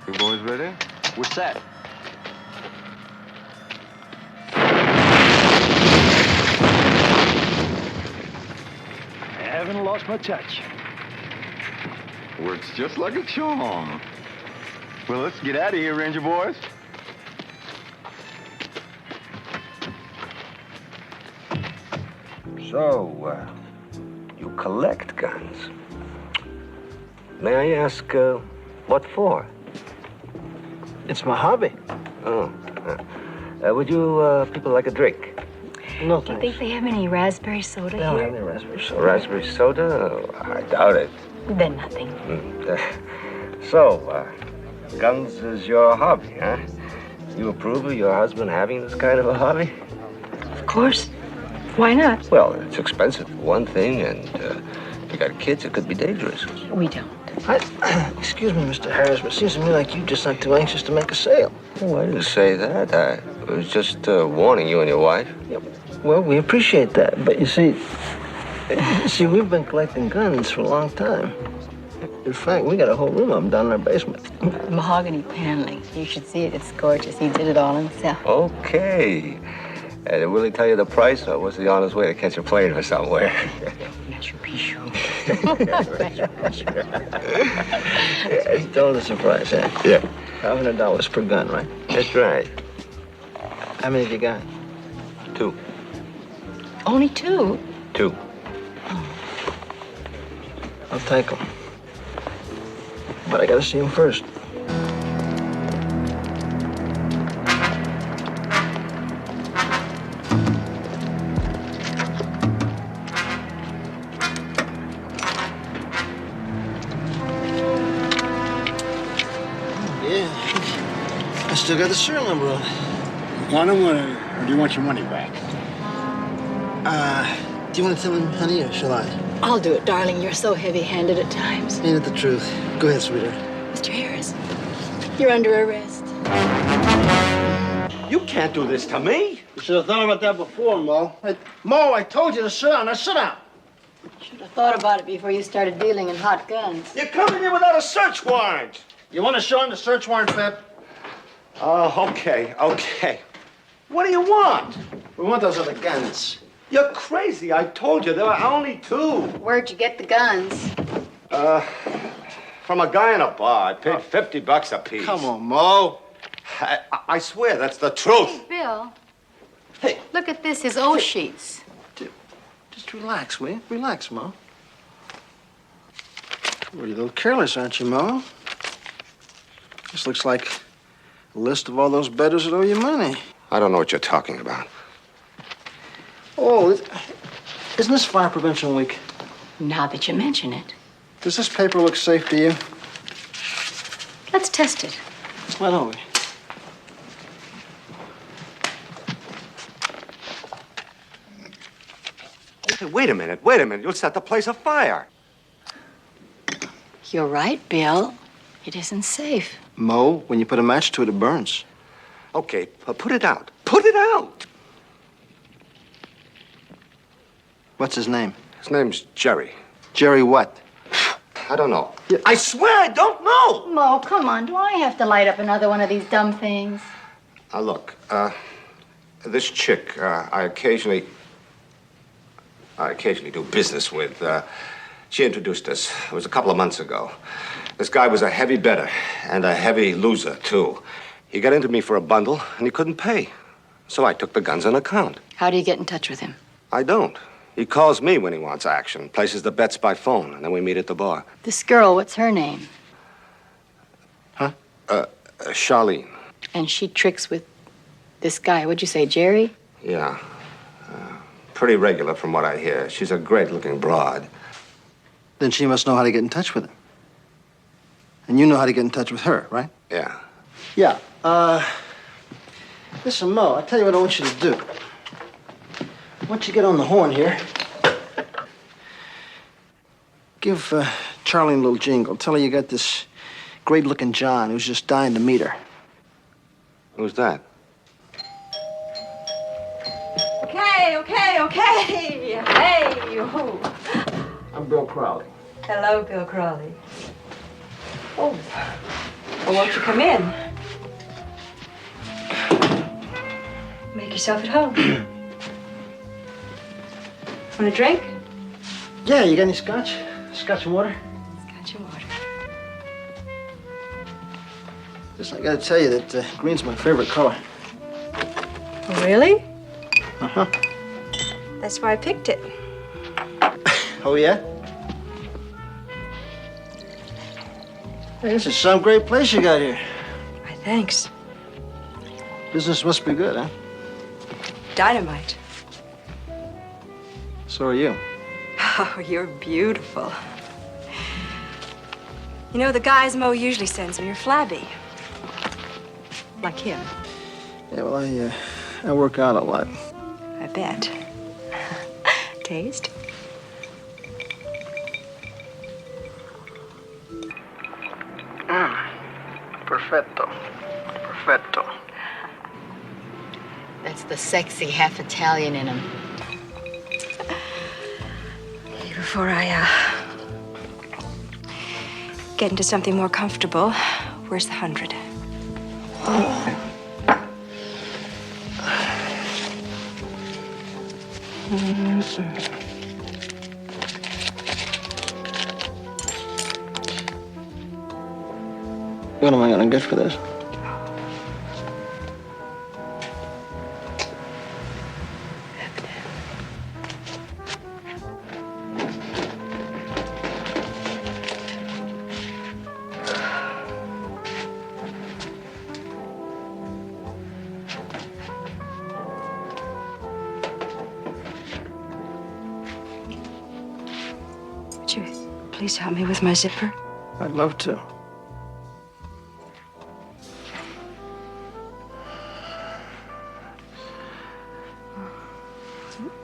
You boys ready? We're set. Haven't lost my touch. Works just like a charm. Well, let's get out of here, Ranger boys. So, you collect guns. May I ask, what for? It's my hobby. Oh. Would you people like a drink? No, Do you thanks. think they have any raspberry soda They don't here? have any raspberry soda. Raspberry soda? Oh, I doubt it. Then nothing. So, guns is your hobby, huh? You approve of your husband having this kind of a hobby? Of course. Why not? Well, it's expensive for one thing, and if you got kids, it could be dangerous. We don't. Excuse me, Mr. Harris, but it seems to me like you're just not too anxious to make a sale. Oh, I didn't say that. I was just warning you and your wife. Yep. Well, we appreciate that, but you see, we've been collecting guns for a long time. In fact, we got a whole room of them down in our basement. Mahogany paneling. You should see it. It's gorgeous. He did it all himself. Okay. Did Willie tell you the price, or was he on his way to catch a plane for somewhere? He told us a price, eh? Yeah. $500 per gun, right? That's right. How many have you got? 2. Only 2? 2. I'll take them. But I gotta see him first. I still got the serial number on it. Want him, or do you want your money back? Do you want to tell him, honey, or shall I? I'll do it, darling. You're so heavy-handed at times. Ain't it the truth? Go ahead, sweetheart. Mr. Harris, you're under arrest. You can't do this to me. You should have thought about that before, Mo. Mo, I told you to sit down. Now sit down. Should have thought about it before you started dealing in hot guns. You're coming here without a search warrant. You want to show him the search warrant, Pep? Oh, okay. What do you want? We want those other guns. You're crazy. I told you there were only 2. Where'd you get the guns? From a guy in a bar. I paid $50 a piece. Come on, Mo. I swear that's the truth. Bill. Hey. Look at this, his O sheets. Just relax, will you? Relax, Mo. Well, you're a little careless, aren't you, Mo? This looks like a list of all those bettors that owe you money. I don't know what you're talking about. Oh, isn't this Fire Prevention Week? Now that you mention it. Does this paper look safe to you? Let's test it. Why don't we? Hey, wait a minute. You'll set the place afire. You're right, Bill. It isn't safe. Mo, when you put a match to it, it burns. Okay, put it out. Put it out! What's his name? His name's Jerry. Jerry what? I don't know. I swear I don't know! Mo, come on. Do I have to light up another one of these dumb things? Look, this chick, I occasionally do business with. She introduced us. It was a couple of months ago. This guy was a heavy bettor and a heavy loser, too. He got into me for a bundle, and he couldn't pay. So I took the guns on account. How do you get in touch with him? I don't. He calls me when he wants action, places the bets by phone, and then we meet at the bar. This girl, what's her name? Huh? Charlene. And she tricks with this guy. What'd you say, Jerry? Yeah. Pretty regular from what I hear. She's a great-looking broad. Then she must know how to get in touch with him. And you know how to get in touch with her, right? Yeah. Yeah. Listen, Mo, I'll tell you what I want you to do. Once you get on the horn here, give Charlie a little jingle. Tell her you got this great-looking John who's just dying to meet her. Who's that? Okay. Hey, yo. I'm Bill Crowley. Hello, Bill Crowley. Oh, well, won't you come in? Make yourself at home. Want a drink? Yeah, you got any scotch? Scotch and water? Scotch and water. Listen, I gotta tell you that green's my favorite color. Really? Uh-huh. That's why I picked it. Oh, yeah? Hey, this is some great place you got here. Why, thanks. Business must be good, huh? Dynamite. So are you. Oh, you're beautiful. You know, the guys Mo usually sends me are flabby. Like him. Yeah, well, I work out a lot. I bet. Taste? Perfetto. Perfetto. That's the sexy half Italian in him. Before I get into something more comfortable, where's the 100? What am I gonna get for this? Would you please help me with my zipper? I'd love to.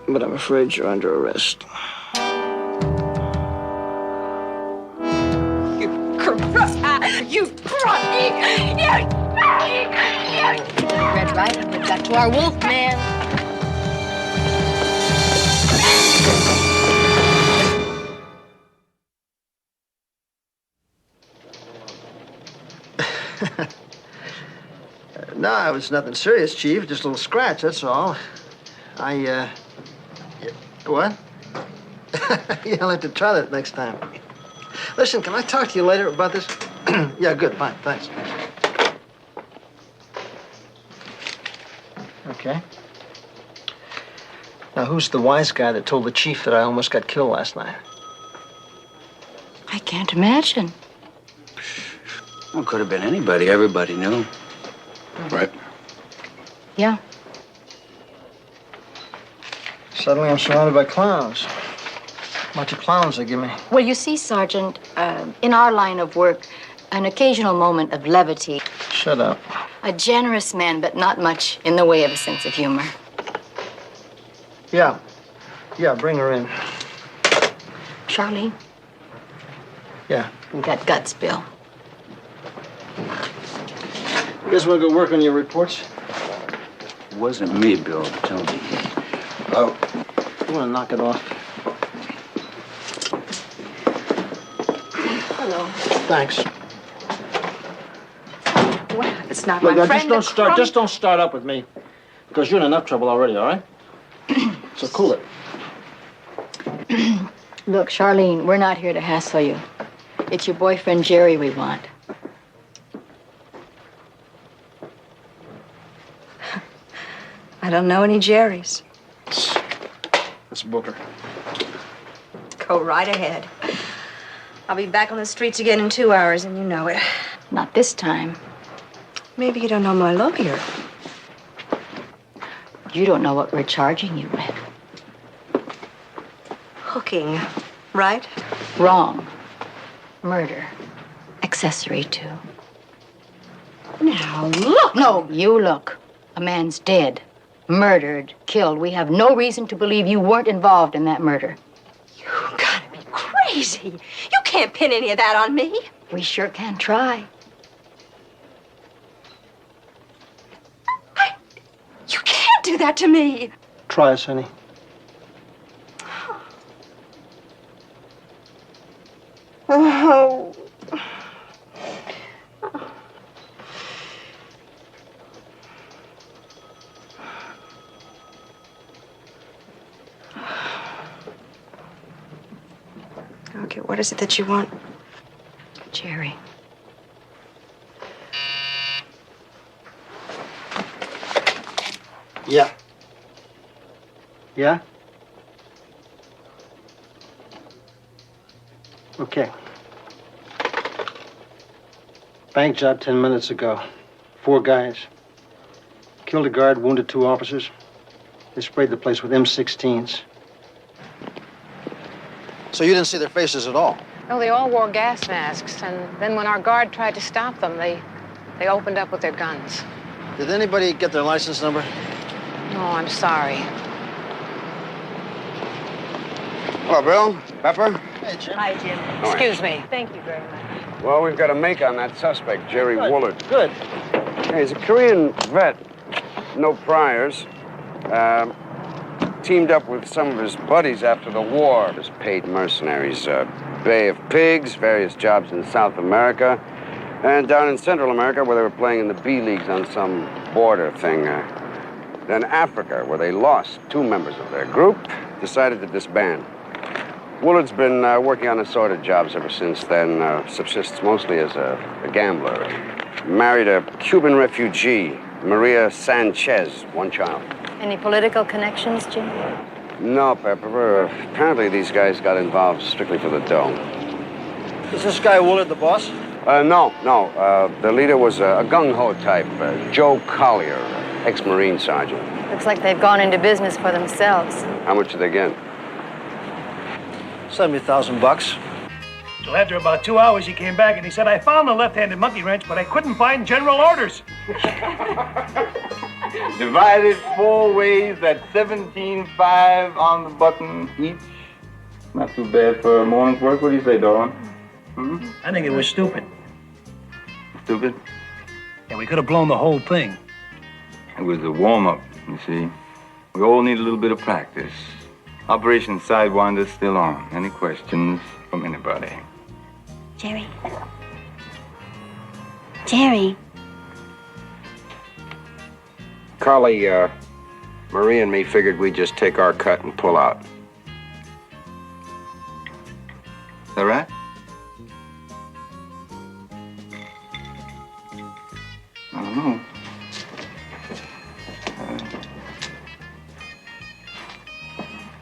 But I'm afraid you're under arrest. You brought me! Red Riding Hood got to our wolf man. No, it was nothing serious, Chief. Just a little scratch, that's all. What? Yeah, I'll have to try that next time. Listen, can I talk to you later about this? Yeah, good, fine, thanks. Okay. Now, who's the wise guy that told the chief that I almost got killed last night? I can't imagine. Well, it could have been anybody. Everybody knew. Right. Yeah. Suddenly I'm surrounded by clowns. Bunch of clowns they give me. Well, you see, Sergeant, in our line of work, an occasional moment of levity. Shut up. A generous man, but not much in the way of a sense of humor. Yeah. Yeah, bring her in. Charlene? Yeah. You got guts, Bill. You guys want to go work on your reports? It wasn't me, Bill. Tell me. Oh. You want to knock it off? Hello. Thanks. Well, it's not Look, my now, friend. just don't start up with me. Because you're in enough trouble already, all right? So cool it. Look, Charlene, we're not here to hassle you. It's your boyfriend, Jerry, we want. I don't know any Jerrys. Let's book her. Go right ahead. I'll be back on the streets again in 2 hours, and you know it. Not this time. Maybe you don't know my lawyer. You don't know what we're charging you with. Hooking, right? Wrong. Murder. Accessory to. Now, look! No, you look. A man's dead. Murdered. Killed. We have no reason to believe you weren't involved in that murder. You gotta be crazy. You can't pin any of that on me. We sure can try. You can't do that to me. Try us, honey. Oh. Okay, what is it that you want? Jerry. Yeah. Yeah? Okay. Bank job 10 minutes ago. 4 guys. Killed a guard, wounded 2 officers. They sprayed the place with M16s. So you didn't see their faces at all? No, they all wore gas masks, and then when our guard tried to stop them, they opened up with their guns. Did anybody get their license number? No, I'm sorry. Hello, Bill. Pepper. Hey, Jim. Hi, Jim. right. Excuse me. Thank you very much. Well, we've got a make on that suspect, Jerry Woolard. Good. Hey, he's a Korean vet. No priors. Teamed up with some of his buddies after the war as paid mercenaries. Bay of Pigs, various jobs in South America, and down in Central America where they were playing in the B leagues on some border thing. Then Africa, where they lost 2 members of their group, decided to disband. Woolard's been working on assorted jobs ever since then, subsists mostly as a gambler. Married a Cuban refugee, Maria Sanchez, 1 child. Any political connections, Jim? No, Pepper. Apparently these guys got involved strictly for the dough. Is this guy Woolard the boss? No. The leader was a gung-ho type, Joe Collier, ex-Marine sergeant. Looks like they've gone into business for themselves. How much did they get? $70,000. So after about 2 hours, he came back and he said, I found the left-handed monkey wrench, but I couldn't find general orders. Divided 4 ways at 17.5 on the button each. Not too bad for a morning's work. What do you say, Doran? I think it was stupid. Stupid? Yeah, we could have blown the whole thing. It was a warm-up, you see. We all need a little bit of practice. Operation Sidewinder's still on. Any questions from anybody? Jerry. Jerry. Carly, Marie and me figured we'd just take our cut and pull out. Is that right? I don't know.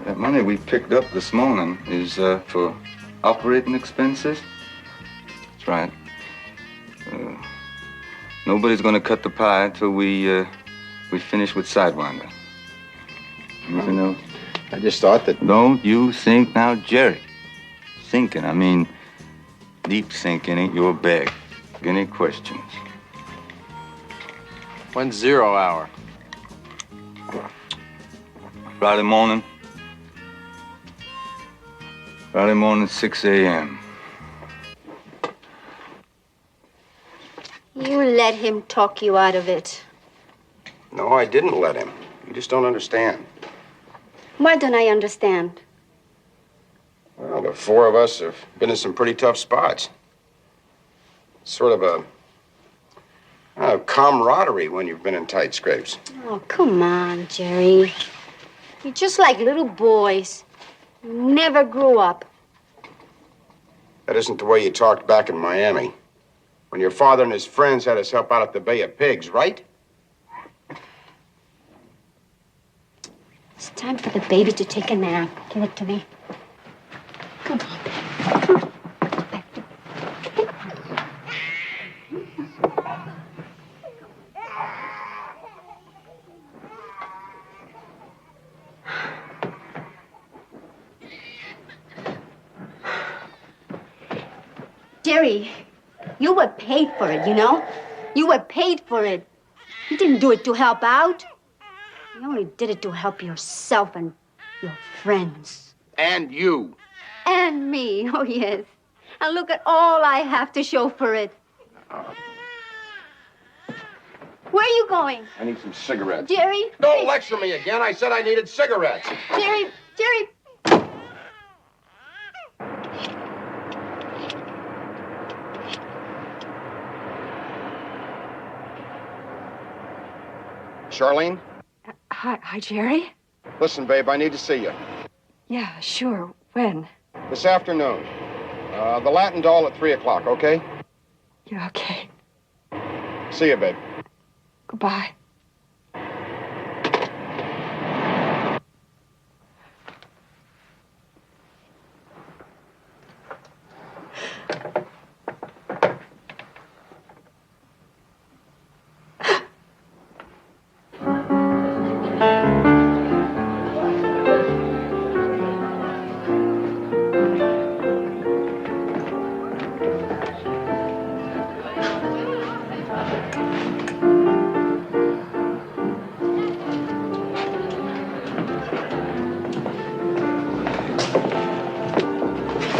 That money we picked up this morning is for operating expenses. That's right. Nobody's gonna cut the pie until we finish with Sidewinder. Anything else? I just thought that... Don't you think now, Jerry. Sinking, I mean, deep sinking ain't your bag. Any questions? When's 0 hour? Friday morning. Friday morning, 6 a.m. You let him talk you out of it. No, I didn't let him. You just don't understand. Why don't I understand? Well, the 4 of us have been in some pretty tough spots. Sort of a camaraderie when you've been in tight scrapes. Oh, come on, Jerry. You're just like little boys. You never grew up. That isn't the way you talked back in Miami. When your father and his friends had us help out at the Bay of Pigs, right? It's time for the baby to take a nap. Give it to me. Come on. Jerry, you were paid for it, you know? You were paid for it. You didn't do it to help out. You only did it to help yourself and your friends. And you. And me, oh yes. And look at all I have to show for it. Where are you going? I need some cigarettes. Jerry? Don't lecture me again. I said I needed cigarettes. Jerry, Jerry. Charlene? Hi, Jerry. Listen, babe, I need to see you. Yeah, sure. When? This afternoon. The Latin Doll at 3 o'clock, okay? Yeah, okay. See you, babe. Goodbye.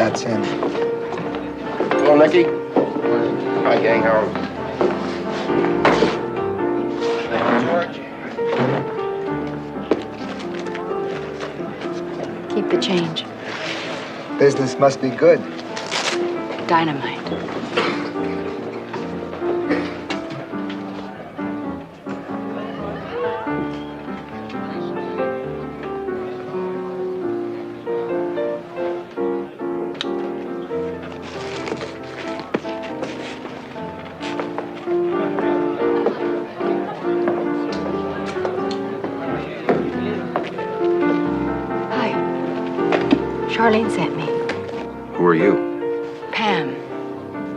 That's him. Hello, Nicky. Hi, gang. How are you? Keep the change. Business must be good. Dynamite. Charlene sent me. Who are you? Pam.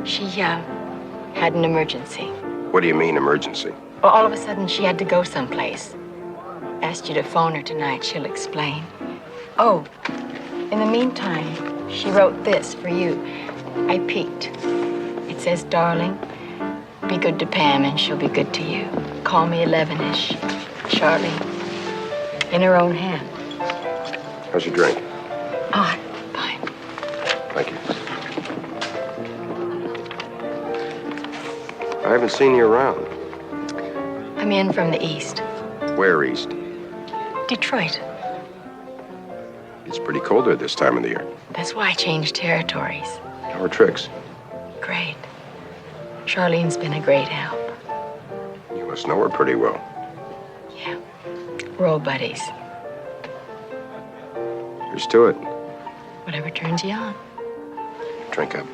She, had an emergency. What do you mean, emergency? Well, all of a sudden, she had to go someplace. Asked you to phone her tonight. She'll explain. Oh, in the meantime, she wrote this for you. I peeked. It says, darling, be good to Pam and she'll be good to you. Call me 11-ish. Charlene. In her own hand. How's your drink? Oh, fine. Thank you. I haven't seen you around. I'm in from the east. Where east? Detroit. It's pretty cold there this time of the year. That's why I changed territories. How are tricks? Great. Charlene's been a great help. You must know her pretty well. Yeah. We're old buddies. Here's to it. Whatever turns you on. Drink up.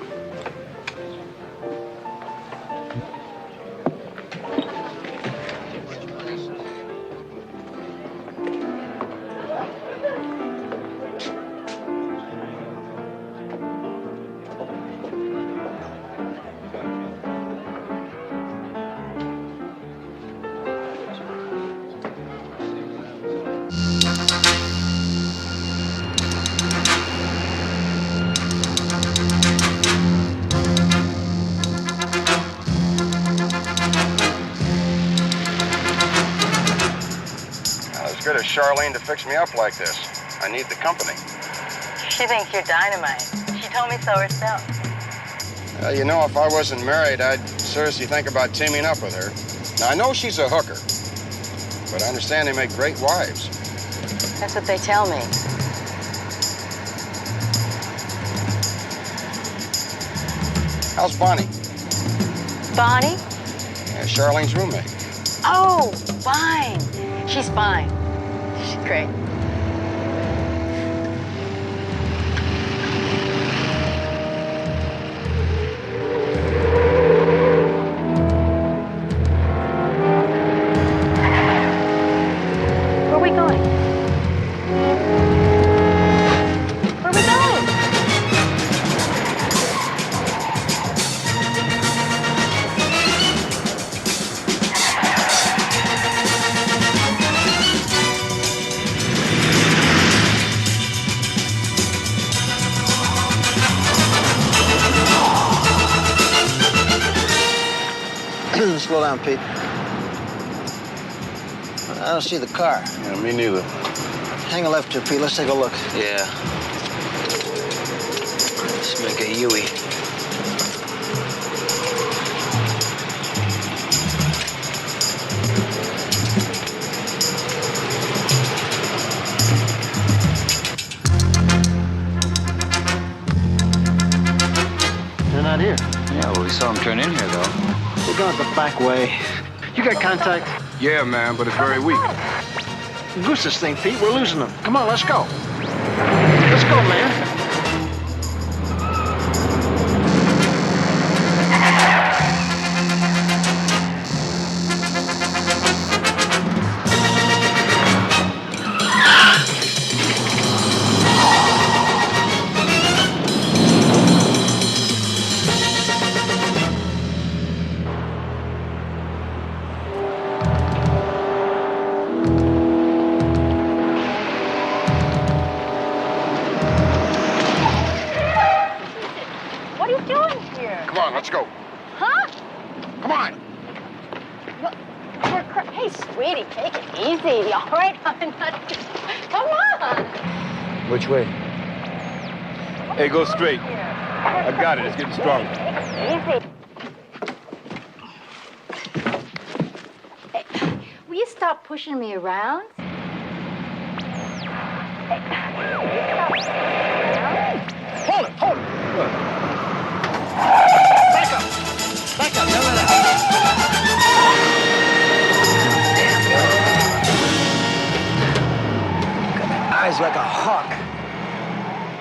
Good of Charlene to fix me up like this. I need the company. She thinks you're dynamite. She told me so herself. You know, if I wasn't married, I'd seriously think about teaming up with her. Now, I know she's a hooker, but I understand they make great wives. That's what they tell me. How's Bonnie? Bonnie? Yeah, Charlene's roommate. Oh, fine. She's fine. She's great. Where are we going? Where are we going? Slow down, Pete. I don't see the car. Yeah, me neither. Hang a left here, Pete. Let's take a look. Yeah. Let's make a Huey. They're not here. Yeah, well, we saw him turn in here, though. They're going the back way. You got contact? Yeah, man, but it's very weak. Goose this thing, Pete. We're losing them. Come on, let's go. Let's go, man. What are you doing here? Come on, let's go. Huh? Come on. Hey, sweetie, take it easy, all right? I'm not... Come on. Which way? Hey, go straight. I got it. It's getting stronger. Easy. Hey, will you stop pushing me around? Hold it, hold it. Back up. Back up. Don't let it Eyes like a hawk.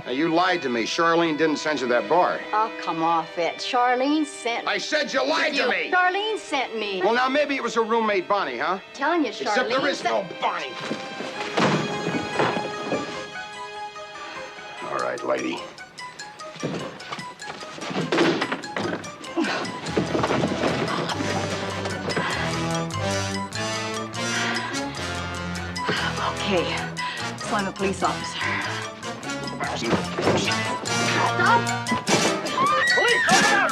Now, you lied to me. Charlene didn't send you that bar. Oh, come off it. Charlene sent me. I said you lied to me. Charlene sent me. Well, now, maybe it was her roommate, Bonnie, huh? I'm telling you, Charlene. Except there is no Bonnie. All right, lady. Okay, so I'm a police officer. Stop! Police, open up!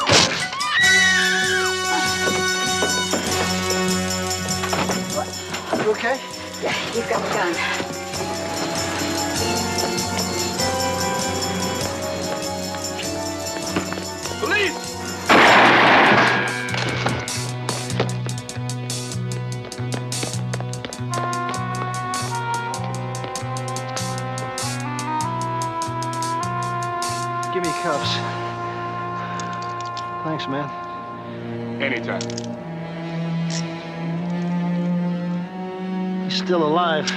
You okay? Yeah, you've got the gun. Police! Give me cuffs. Thanks, man. Anytime. He's still alive.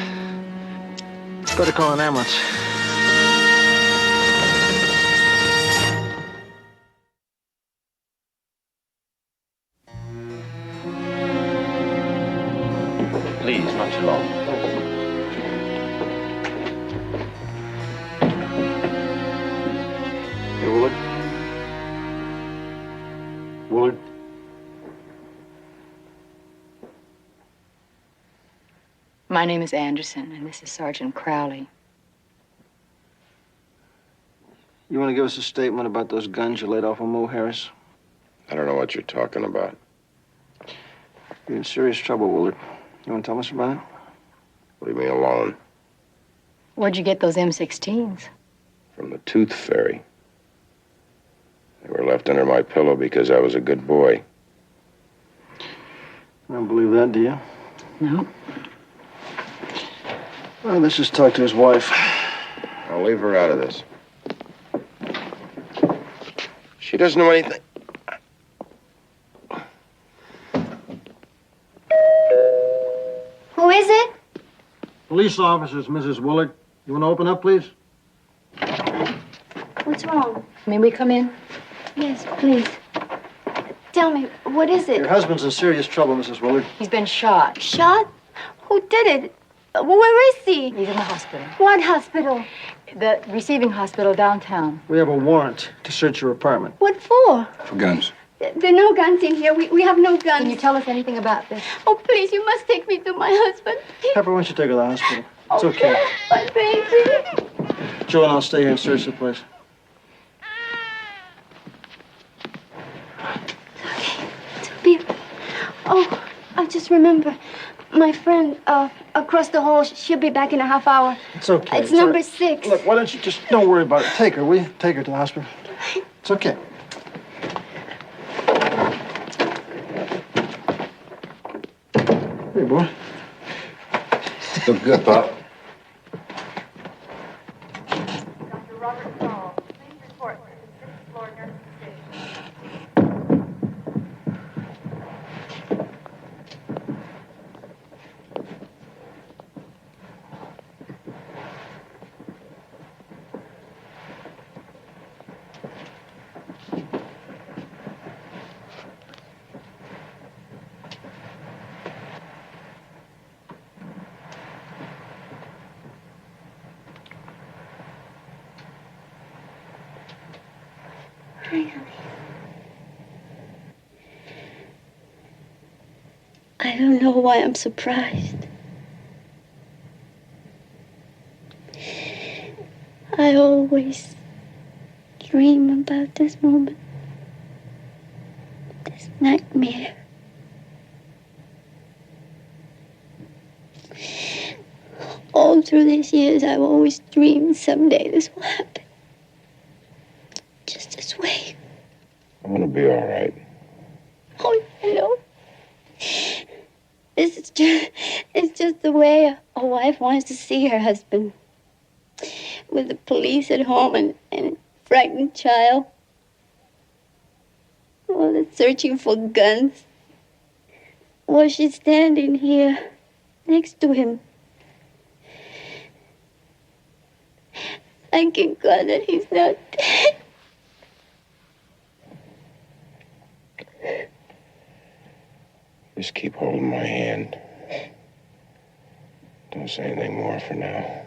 Better call an ambulance. Please, not too long. Hey, Willard. Willard. My name is Anderson, and this is Sergeant Crowley. You want to give us a statement about those guns you laid off on Mo Harris? I don't know what you're talking about. You're in serious trouble, Willard. You want to tell us about it? Leave me alone. Where'd you get those M16s? From the Tooth Fairy. They were left under my pillow because I was a good boy. I don't believe that, do you? No. Well, let's just talk to his wife. I'll leave her out of this. She doesn't know anything. Who is it? Police officers, Mrs. Willard. You want to open up, please? What's wrong? May we come in? Yes, please. Tell me, what is Your it? husband's in serious trouble, Mrs. Willard. He's been shot. Shot? Who did it? Where is he? He's in the hospital. What hospital? The receiving hospital downtown. We have a warrant to search your apartment. What for? For guns. There are no guns in here. We have no guns. Can you tell us anything about this? Oh, please, you must take me to my husband. Pepper, why don't you take her to the hospital? It's okay. My baby. Joe and I'll stay here and search the place. Oh, I just remember. My friend across the hall, she'll be back in a half hour. It's okay. It's number 6. Look, why don't you just don't worry about it. Take her, will you? Take her to the hospital. It's okay. Hey, boy. Look good, Pop. Dr. Robert Saul, please report to the 6th floor nursing station. I don't know why I'm surprised. I always dream about this moment. This nightmare. All through these years, I've always dreamed someday this will happen. I'm gonna be all right. Oh, hello. It's just the way a wife wants to see her husband. With the police at home and a frightened child. Oh, they're searching for guns. While she's standing here next to him. Thanking God that he's not dead. Just keep holding my hand. Don't say anything more for now.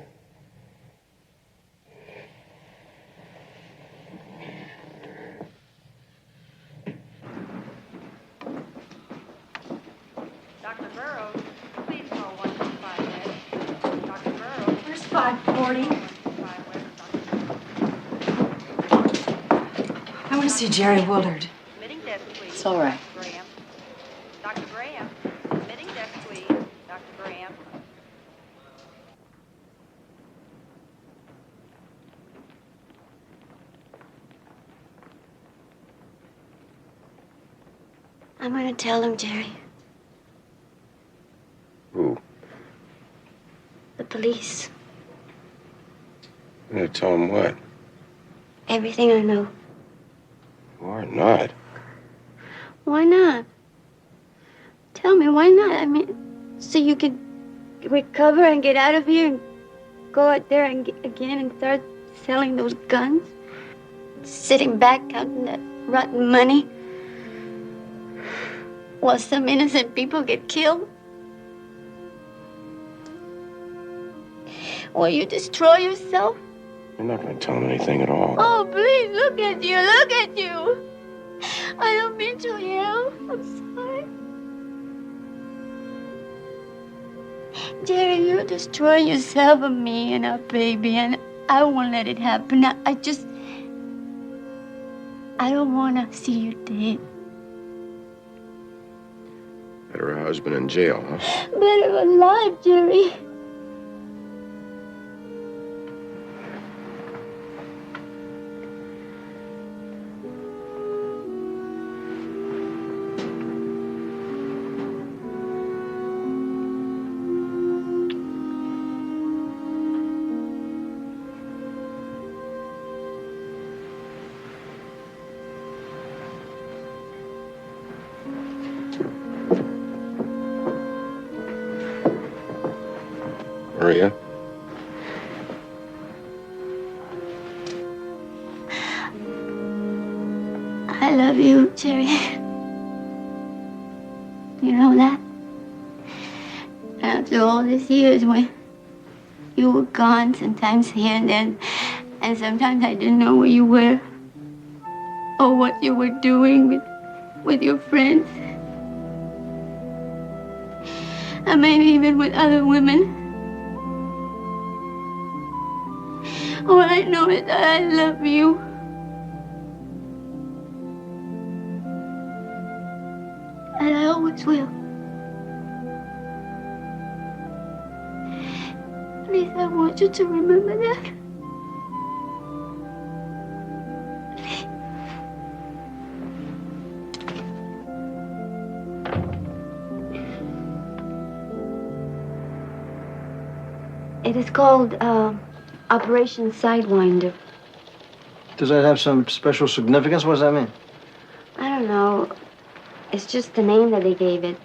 Dr. Burrows, please call 125 Dr. Burrows. Where's 540? I want to see Jerry Willard. It's all right. Dr. Graham, admitting death, please. Dr. Graham. I'm gonna tell him, Jerry. Who? The police. I'm gonna tell him what? Everything I know. Or not. Why not? Tell me, why not? I mean, so you could recover and get out of here and go out there and again and start selling those guns? Sitting back counting that rotten money while some innocent people get killed? Will you destroy yourself? You're not gonna tell him anything at all. Oh, please, look at you, look at you. I don't mean to yell. I'm sorry. Jerry, you're destroying yourself and me and our baby, and I won't let it happen. I don't want to see you dead. Better her husband in jail, huh? Better alive, Jerry. Maria? I love you, Jerry. You know that? After all these years when you were gone, sometimes here and then, and sometimes I didn't know where you were or what you were doing with your friends. And maybe even with other women. All I know is that I love you. And I always will. Please, I want you to remember that. It is called Operation Sidewinder. Does that have some special significance? What does that mean? I don't know. It's just the name that they gave it.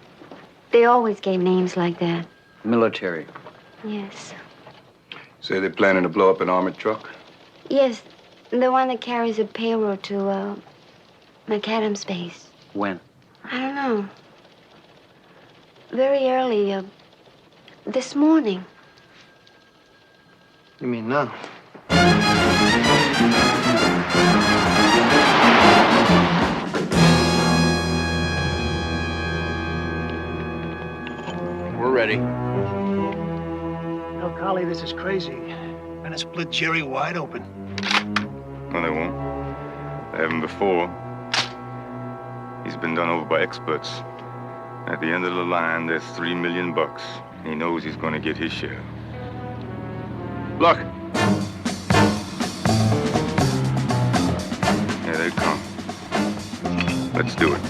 They always gave names like that. Military. Yes. Say they're planning to blow up an armored truck? Yes, the one that carries a payroll to McAdams base. When? I don't know. Very early, this morning. You mean now? We're ready. No, Collie, this is crazy. Gonna split Jerry wide open. No, they won't. They haven't before. He's been done over by experts. At the end of the line, there's $3 million. He knows he's gonna get his share. Look! Here they come. Let's do it.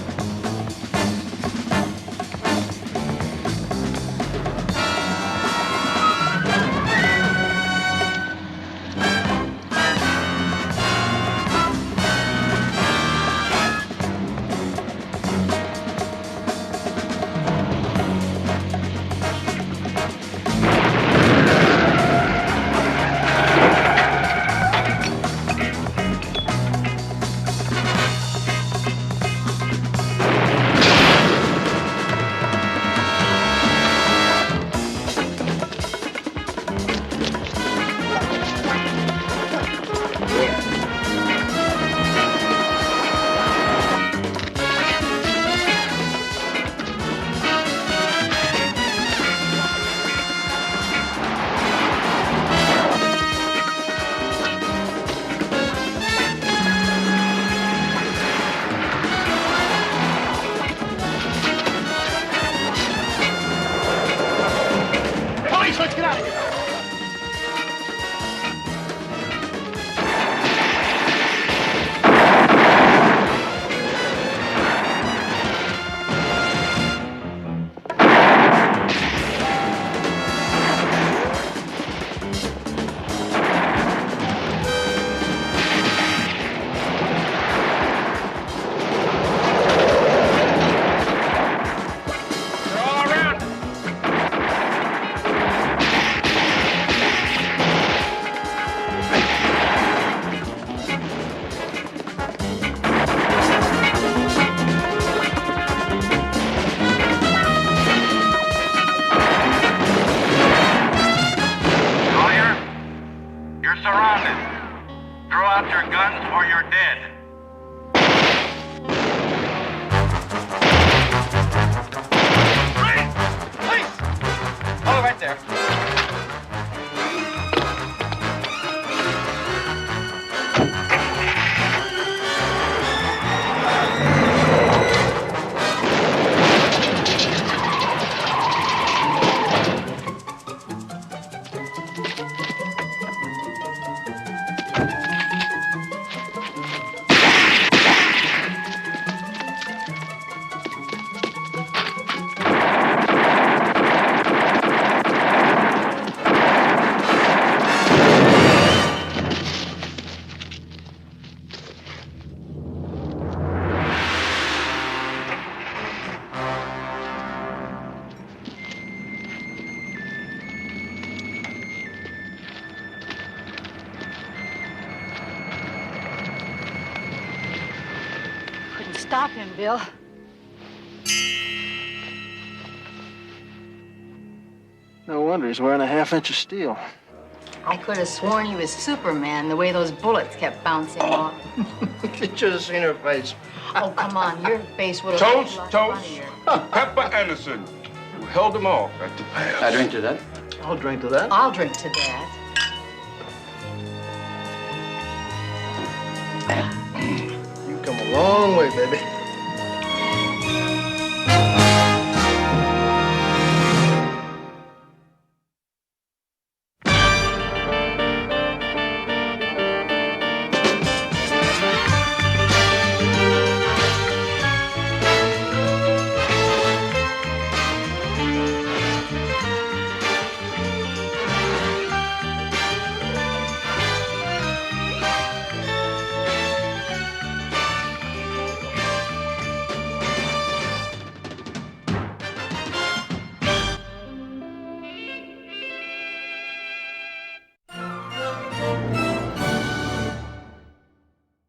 Police, let's get out of here. You're surrounded. Throw out your guns or you're dead. Police! Hold it right there. Stop him, Bill. No wonder he's wearing a half-inch of steel. I could have sworn he was Superman, the way those bullets kept bouncing off. You should have seen her face. Oh, come on, your face would have Toast, toast to Pepper Anderson, who held them off at the pass. I drink to that. I'll drink to that. I'll drink to that. You come a long way, baby.